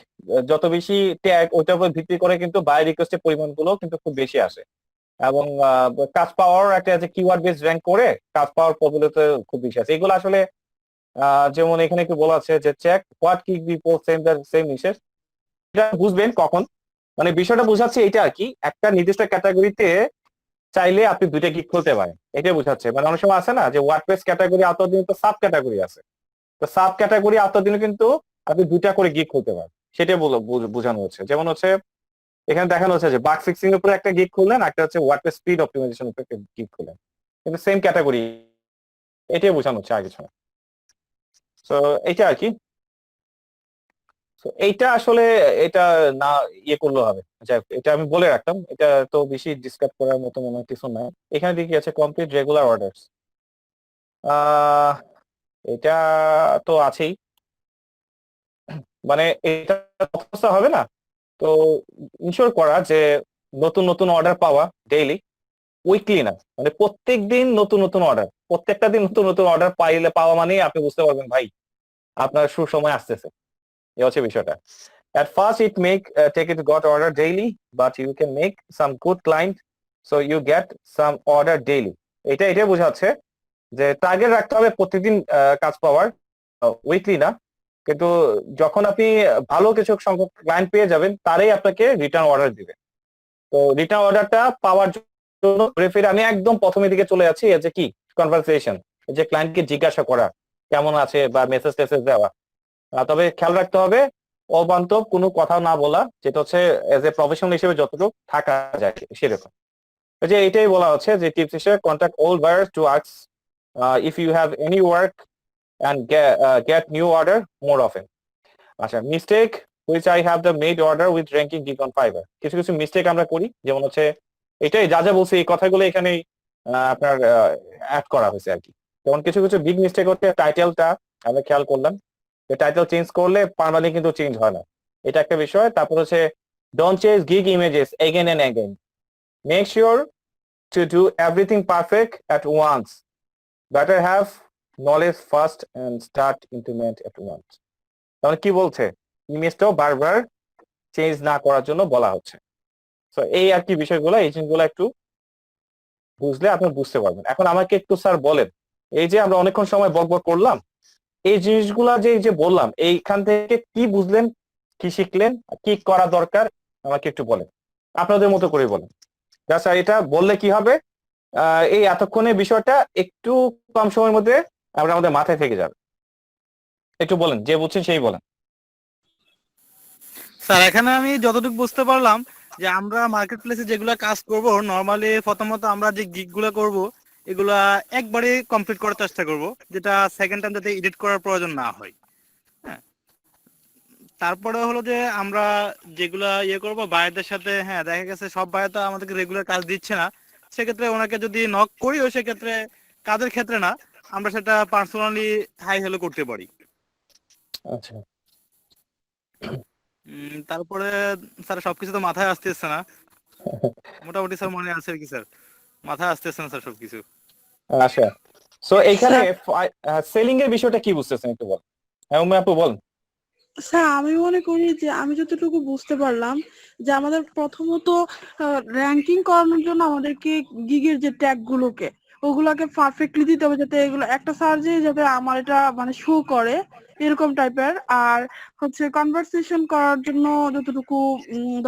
যত বেশি ট্যাগ, ওইটার উপর ভিত্তি করে কিন্তু বাই রিকোয়েস্টের পরিমাণগুলো কিন্তু খুব বেশি আসে, এবং কাজ পাওয়ার একটা যে কিওয়ার্ড বেস র্যাঙ্ক করে কাজ পাওয়ার প্রবলেমিটি খুব বেশি আছে। এগুলো আসলে যেমন এখানে একটু বলা আছে যে check what kick before same niches, এটা বুঝবেন কখন, মানে বিষয়টা বোঝাচ্ছে এটা আর কি, একটা নির্দিষ্ট ক্যাটাগরিতে চাইলে আপনি দুইটা গিগ খুলতে পারেন, এটাই বোঝাচ্ছে। মানে অনেক সময় আছে না যে ওয়ার্ডপ্রেস ক্যাটাগরি আওতাধীন তো সাব ক্যাটাগরি আছে, তো সাব ক্যাটাগরি আওতাধীন কিন্তু আপনি দুইটা করে গিগ খুলতে পারেন, সেটাই বোঝানো হচ্ছে। যেমন হচ্ছে এখানে দেখানো হচ্ছে যে বাগ ফিক্সিং এর উপরে একটা গিগ খুললেন, একটা হচ্ছে ওয়ার্ডপ্রেস স্পিড অপটিমাইজেশন উপরে একটা গিগ খুললেন, কিন্তু সেম ক্যাটাগরি, এটাই বোঝানো হচ্ছে আর কিছু না। তো এইটা আর কি, তো এইটা আসলে এটা না ইয়ে করলেও হবে, যাই হোক, এটা আমি বলে রাখতাম, এটা তো বেশি ডিসকাস করার মতো মনে হয় কিছু নাই। এখানে দেখি আছে কমপ্লিট রেগুলার অর্ডারস, এটা তো আছেই, মানে এটা অবস্থা হবে না, তো ইনশিওর করা যে নতুন নতুন অর্ডার পাওয়া ডেইলি, উইকলি না, মানে প্রত্যেক দিন নতুন নতুন অর্ডার, প্রত্যেকটা দিন নতুন নতুন অর্ডার পাওয়া মানেই আপনি বুঝতে পারবেন ভাই আপনার সুসময় আসতেছে। এই হচ্ছে বিষয়টা। At first it take it got order daily, but you can make some good client, so you get some order daily. এটাই বোঝাচ্ছে যে টার্গেট রাখতে হবে প্রতিদিন কাজ পাওয়ার, উইকলি না। কিন্তু যখন আপনি ভালো কিছু সংখ্যক ক্লায়েন্ট পেয়ে যাবেন, তারাই আপনাকে রিটার্ন অর্ডার দিবে। তো রিটার্ন অর্ডারটা পাওয়ার জন্য ঘুরে ফিরে আমি একদম প্রথমের দিকে চলে যাচ্ছি, এই যে কি কনভারসেশন, যে ক্লায়েন্টকে জিজ্ঞাসা করা কেমন আছে বা মেসেজ টেসেজ দেওয়া। তবে খেয়াল রাখতে হবে অবান্তব কোনো কথা না বলা, যেটা হচ্ছে এজ এ প্রফেশনাল হিসেবে যতটুকু থাকা যায় সেরকম। যে এটাই বলা হচ্ছে যে টিপস হিসেবে contact all buyers to ask if you have any work and get new order more often. আচ্ছা, mistake which I have the made order with ranking gig on Fiverr. কিছু কিছু মিস্টেক আমরা করি, যেমন হচ্ছে এটাই যা বলছি এই কথাগুলো এখানে আপনার অ্যাড করা হয়েছে আর কি। যেমন কিছু কিছু বিগ মিস্টেক হচ্ছে টাইটেলটা আমরা খেয়াল করলাম যে টাইটেল চেঞ্জ করলে পার্মানেন্টলি কিন্তু চেঞ্জ হয় না, এটা একটা বিষয়। তারপর হচ্ছে don't change gig images again and again, make sure to do everything perfect at once, better have knowledge first and start implement at once. তাহলে কি বলছে, ইমেজটাও বারবার চেঞ্জ না করার জন্য বলা হচ্ছে। তো এই আর কি বিষয়গুলো, এই জিনিসগুলো একটু বুঝলে আপনি বুঝতে পারবেন। এখন আমাকে একটু স্যার বলেন, এই যে আমরা অনেকক্ষণ সময় বকবক করলাম, এই জিনিসগুলা যে বললাম এইখান থেকে কি বুঝলেন, কি শিখলেন, কি করা দরকার আমাকে একটু বলেন, আপনাদের মতো করে বলেন। স্যার এটা বললে কি হবে, এই এতক্ষণের বিষয়টা একটু কম সময়ের মধ্যে আমরা আমাদের মাথায় থেকে যাবে। একটু বলেন, যে বুঝছেন সেই বলেন। স্যার এখানে আমি যতটুকু বুঝতে পারলাম যে আমরা মার্কেট প্লেসে যেগুলা কাজ করব, নরমালি প্রথমত আমরা যে গিগ গুলা করব এগুলা একবারে কমপ্লিট করার চেষ্টা করব, যেটা সেকেন্ড টাইম যাতে এডিট করার প্রয়োজন না হয়। হ্যাঁ, তারপরে হলো যে আমরা যেগুলা করব বায়ারদের সাথে, হ্যাঁ দেখা গেছে সব বায়ার তো আমাদেরকে রেগুলার কাজ দিচ্ছে না, সেক্ষেত্রে ওনাকে যদি নক করি ও সেক্ষেত্রে কাজের ক্ষেত্রে না, আমরা সেটা পার্সোনালি হাই হ্যালো করতে পারি। আচ্ছা, তারপরে স্যার সবকিছু তো মাথায় আসতেছে না, মোটামুটি স্যার মনে আছে কি স্যার, মাথায় আসতেছে না স্যার সবকিছু। আচ্ছা। সো এইখানে সেলিং এর বিষয়টা কি বুঝতেছেন একটু বল, হ্যাঁ আপু বল। স্যার আমি মনে করি যে আমি যতটুকু বুঝতে পারলাম যে আমাদের প্রথমত র্যাঙ্কিং করানোর জন্য আমাদেরকে গিগের যে ট্যাগ গুলোকে ওগুলাকে পারফেক্টলি দিতে হবে, যাতে এগুলো একটা সার্চে যাতে আমার এটা মানে শো করে এরকম টাইপের। আর হচ্ছে কনভারসেশন করার জন্য যতটুকু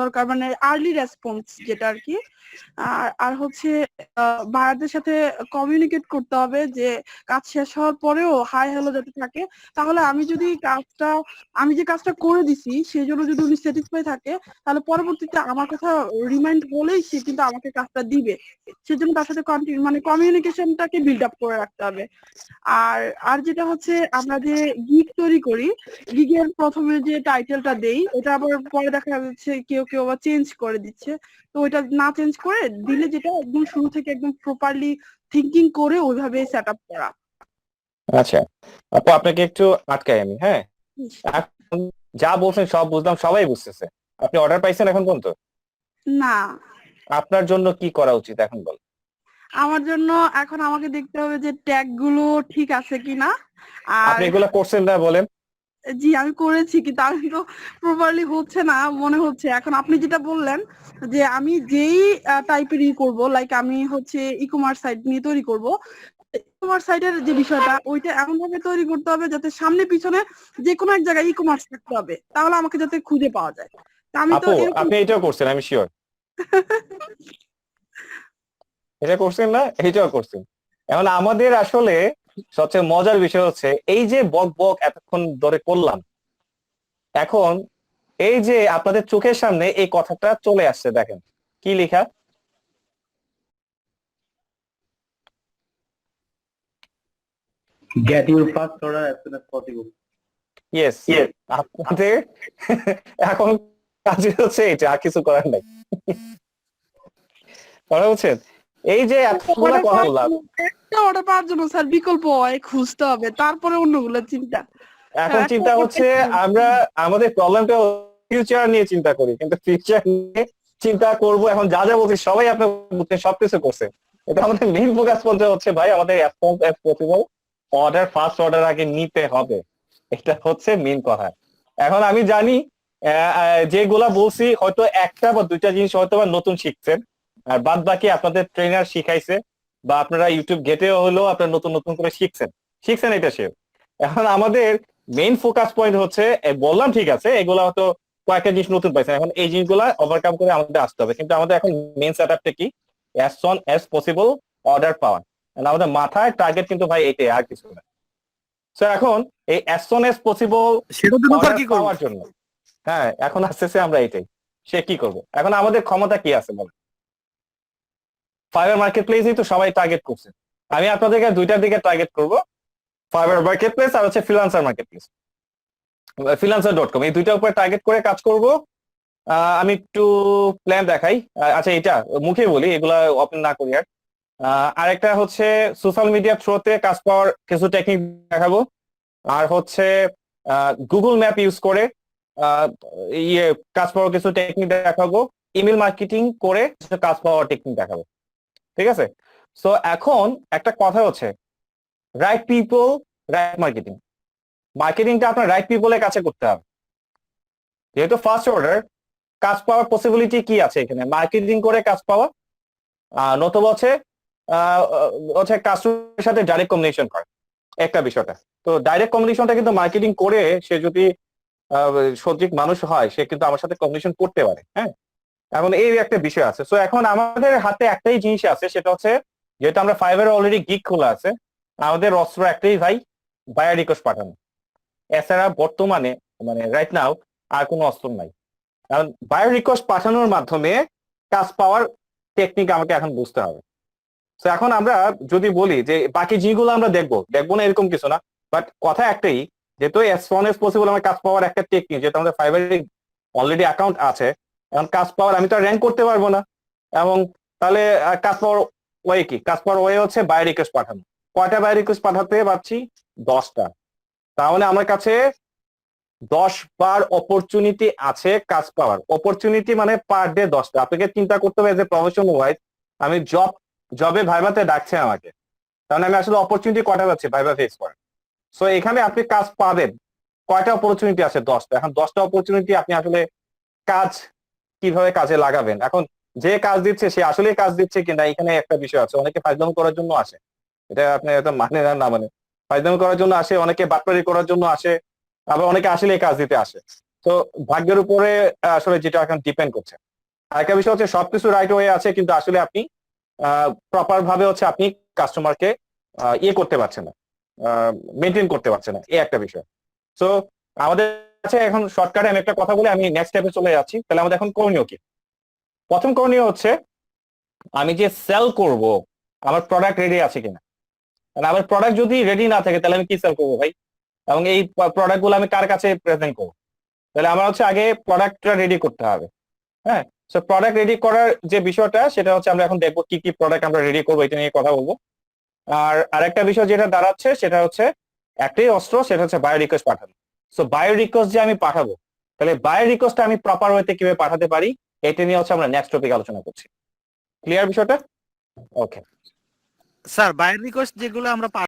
দরকার মানে আর্লি রেসপন্স যেটা আর কি। আর হচ্ছে বায়ারদের সাথে কমিউনিকেট করতে হবে যে কাজ শেষ হওয়ার পরেও হাই হ্যালো যাতে থাকে, তাহলে আমি যে কাজটা করে দিছি সেই জন্য যদি উনি স্যাটিসফাই থাকে, তাহলে পরবর্তীতে আমার কথা রিমাইন্ড হলেই সে কিন্তু আমাকে কাজটা দিবে। সেজন্য তার সাথে মানে কমিউনিকেশনটাকে বিল্ড আপ করে রাখতে হবে। আর যেটা হচ্ছে আমরা যে গিগ তৈরি করি, গিগের প্রথমে যে টাইটেলটা দেই ওটা আবার পরে দেখা যাচ্ছে কেউ আবার চেঞ্জ করে দিচ্ছে। তো ওইটা না চেঞ্জ করে দিলে যেটা একদম শুরু থেকে একদম প্রপারলি থিঙ্কিং করে ওইভাবে সেট আপ করা। আচ্ছা আপু, আপনাকে একটু আটকাই আমি, হ্যাঁ এখন যা বলছেন সব বুঝলাম, সবাই বুঝতেছে। আপনি অর্ডার পাইছেন এখন পর্যন্ত? না, আপনার জন্য কি করা উচিত এখন বল। আমার জন্য এখন আমাকে দেখতে হবে যে ট্যাগ গুলো ঠিক আছে কিনা। আর আপনি এগুলা করছেন না বলেন? জি আমি করেছি, কিন্তু আমি তো প্রপারলি হচ্ছে না মনে হচ্ছে। এখন আপনি যেটা বললেন যে আমি যেই টাইপের করব, লাইক আমি হচ্ছে ই কমার্স সাইট নিয়ে তৈরি করব, ই কমার্স সাইটের যে বিষয়টা ওইটা এমন ভাবে তৈরি করতে হবে যাতে সামনে পিছনে যে কোনো এক জায়গায় ই কমার্স থাকতে হবে, তাহলে আমাকে যাতে খুঁজে পাওয়া যায়। তা আমি তো আপু এরকম আপনি এটাও করছেন, আমি শিওর এটা করছেন না, এটাও করছেন। এখন আমাদের আসলে সবচেয়ে মজার বিষয় হচ্ছে এই যে বক এতক্ষণ ধরে করলাম, এখন এই যে আপনাদের চোখের সামনে এই কথাটা চলে আসছে, দেখেন কি লেখা, Get your first order as soon as possible. Yes আপনাদের এখন কাজ হচ্ছে এটা, আর কিছু করার নাই। কথা বলছেন, এই যে এতগুলো কথা বললাম, একটা অর্ডার পাওয়ার জন্য স্যার বিকল্প খুঁজতে হবে, তারপরে অন্যগুলো চিন্তা। এখন চিন্তা হচ্ছে আমরা আমাদের প্রবলেমটা ফিউচার নিয়ে চিন্তা করি, কিন্তু ফিউচার নিয়ে চিন্তা করব, এখন যা যা বলছি সবাই আপনার বুঝছেন, সবকিছু করছে। এটা আমাদের মেইন ফোকাস পয়েন্ট হচ্ছে ভাই আমাদের response as possible order first order আগে নিতে হবে, এটা হচ্ছে মেইন কথা। এখন আমি জানি যেগুলা বলছি হয়তো একটা বা দুইটা জিনিস হয়তো বা নতুন শিখছেন, আর বাদ বাকি আপনাদের ট্রেনার শিখাইছে বা আপনারা ইউটিউব ঘেটেও হলেও আপনারা নতুন নতুন করে শিখছেন এটা সে। এখন আমাদের মেইন ফোকাস পয়েন্ট হচ্ছে বললাম ঠিক আছে এগুলা হয়তো কয়েকটা জিনিস নতুন পাইছেন, এখন এই জিনিসগুলা ওভারকাম করে আমাদের আসতে হবে। কিন্তু আমাদের এখন মেইন সেটআপটা কি, অ্যাজ সন অ্যাজ পসিবল অর্ডার পাওয়া, আমাদের মাথায় টার্গেট কিন্তু ভাই এটাই, আর কিছু না। সো এখন এই অ্যাজ সন অ্যাজ পসিবল সেটার জন্য স্যার অর্ডার কি করব? পাওয়ার জন্য হ্যাঁ এখন আসতেছে আমরা এটাই, সে কি করবে। এখন আমাদের ক্ষমতা কি আছে বলেন, ফাইবার মার্কেট প্লেসই তো সবাই টার্গেট করছে। আমি আপনাদেরকে দুইটার দিকে টার্গেট করব, ফাইবার মার্কেট প্লেস আর হচ্ছে ফ্রিল্যান্সার মার্কেট প্লেস, freelancer.com, এই দুইটার উপরে টার্গেট করে কাজ করব। আমি একটু প্ল্যান দেখাই। আচ্ছা এটা মুখে বলি, এগুলা ওপেন না করি আর। আরেকটা হচ্ছে সোশ্যাল মিডিয়া থ্রুতে কাজ পাওয়ার কিছু টেকনিক দেখাবো, আর হচ্ছে গুগল ম্যাপ ইউজ করে কাজ পাওয়ার কিছু টেকনিক দেখাবো, ইমেল মার্কেটিং করে কিছু কাজ পাওয়ার টেকনিক দেখাবো, ঠিক আছে? সো এখন একটা কথা হচ্ছে রাইট পিপল রাইট মার্কেটিং, মার্কেটিংটা আপনার রাইট পিপলের কাছে করতে হবে। যেহেতু ফার্স্ট অর্ডার, কাজ পাওয়ার পসিবিলিটি কি আছে এখানে, মার্কেটিং করে কাজ পাওয়া, নতুবা হচ্ছে কাস্টমারের সাথে ডাইরেক্ট কমিউনিকেশন করা, একটা বিষয়টা। তো ডাইরেক্ট কমিউনিকেশনটা কিন্তু মার্কেটিং করে সে যদি সঠিক মানুষ হয় সে কিন্তু আমার সাথে কমিউনিকেশন করতে পারে, হ্যাঁ। এখন এই একটা বিষয় আছে। সো এখন আমাদের হাতে একটাই জিনিস আছে, সেটা হচ্ছে যেহেতু আমরা ফাইবারে অলরেডি গিগ খোলা আছে, আমাদের অস্ত্র একটাই ভাই, বায়ার রিকোয়েস্ট পাঠানো। এছাড়া বর্তমানে মানে রাইট নাও আর কোনো অস্ত্র নাই। কারণ বায়ার রিকোয়েস্ট পাঠানোর মাধ্যমে কাজ পাওয়ার টেকনিক আমাকে এখন বুঝতে হবে। তো এখন আমরা যদি বলি যে বাকি জিনিসগুলো আমরা দেখবো না এরকম কিছু না, বাট কথা একটাই, যেহেতু অ্যাজ সুন অ্যাজ পসিবল আমার কাজ পাওয়ার একটা টেকনিক, যেহেতু আমাদের ফাইবারে অলরেডি অ্যাকাউন্ট আছে, এখন কাজ পাওয়ার আমি তো র্যাঙ্ক করতে পারবো না, এবং তাহলে কাজ পাওয়ার ওয়ে কি, কাজ পাওয়ার ওয়ে হচ্ছে বায়ার রিকোয়েস্ট পাঠানো। কয়টা বায়ার রিকোয়েস্ট পাঠাতে পারছি? 10টা। তাহলে আমার কাছে 10 বার অপরচুনিটি আছে কাজ পাওয়ার। অপরচুনিটি মানে পার ডে 10টা। আপনাকে চিন্তা করতে হবে যে প্রফেশনাল ওয়াইজ আমি জবে ভাইভাতে ডাকছে আমাকে, তাহলে আমি আসলে অপরচুনিটি কয়টা পাচ্ছি ভাইভা ফেস করেন। সো এখানে আপনি কাজ পাবেন, কয়টা অপরচুনিটি আছে? 10টা। এখন 10টা অপরচুনিটি আপনি আসলে কাজ কিভাবে কাজে লাগাবেন, এখন যে কাজ দিচ্ছে সে আসলে কাজ দিচ্ছে কিনা, এখানে একটা বিষয় আছে। অনেকে ফাইজলামি করার জন্য আসে, এটা আপনি এটা মানে না মানে, ফাইজলামি করার জন্য আসে, অনেকে বাটপারি করার জন্য আসে, আবার অনেকে আসলে কাজ দিতে আসে। তো ভাগ্যের উপরে আসলে যেটা এখন ডিপেন্ড করছে। আরেকটা বিষয় হচ্ছে সবকিছু রাইট ওয়ে আছে, কিন্তু আসলে আপনি প্রপার ভাবে হচ্ছে আপনি কাস্টমারকে করতে পারছেন না, মেনটেন করতে পারছেন না, এই একটা বিষয়। সো আমাদের কাছে এখন শর্টকাটে আমি একটা কথা বলে আমি নেক্সট স্টেপে চলে যাচ্ছি। তাহলে আমাদের এখন করণীয় কি? প্রথম করণীয় হচ্ছে আমি যে সেল করব আমার প্রোডাক্ট রেডি আছে কিনা। আমার প্রোডাক্ট যদি রেডি না থাকে তাহলে আমি কি সেল করবো ভাই, এবং এই প্রোডাক্ট গুলো আমি কার কাছে প্রেজেন্ট করবো? তাহলে আমার হচ্ছে আগে প্রোডাক্টটা রেডি করতে হবে, হ্যাঁ। সো প্রোডাক্ট রেডি করার যে বিষয়টা সেটা হচ্ছে আমরা এখন দেখবো কি কি প্রোডাক্ট আমরা রেডি করবো, এটা নিয়ে কথা বলবো। আর আরেকটা বিষয় যেটা দাঁড়াচ্ছে সেটা হচ্ছে একটাই অস্ত্র, সেটা হচ্ছে বায়ার রিকোয়েস্ট পাঠানো। সো বায়ার রিকোয়েস্ট যে আমি পাঠাবো, তাহলে বায়ার রিকোয়েস্ট আমি প্রপার ওয়েতে কিভাবে পাঠাতে পারি, এটা নিয়ে হচ্ছে আমরা নেক্সট টপিক আলোচনা করছি। ক্লিয়ার বিষয়টা? ওকে স্যার বায়ার রিকোয়েস্ট যেগুলো আমরা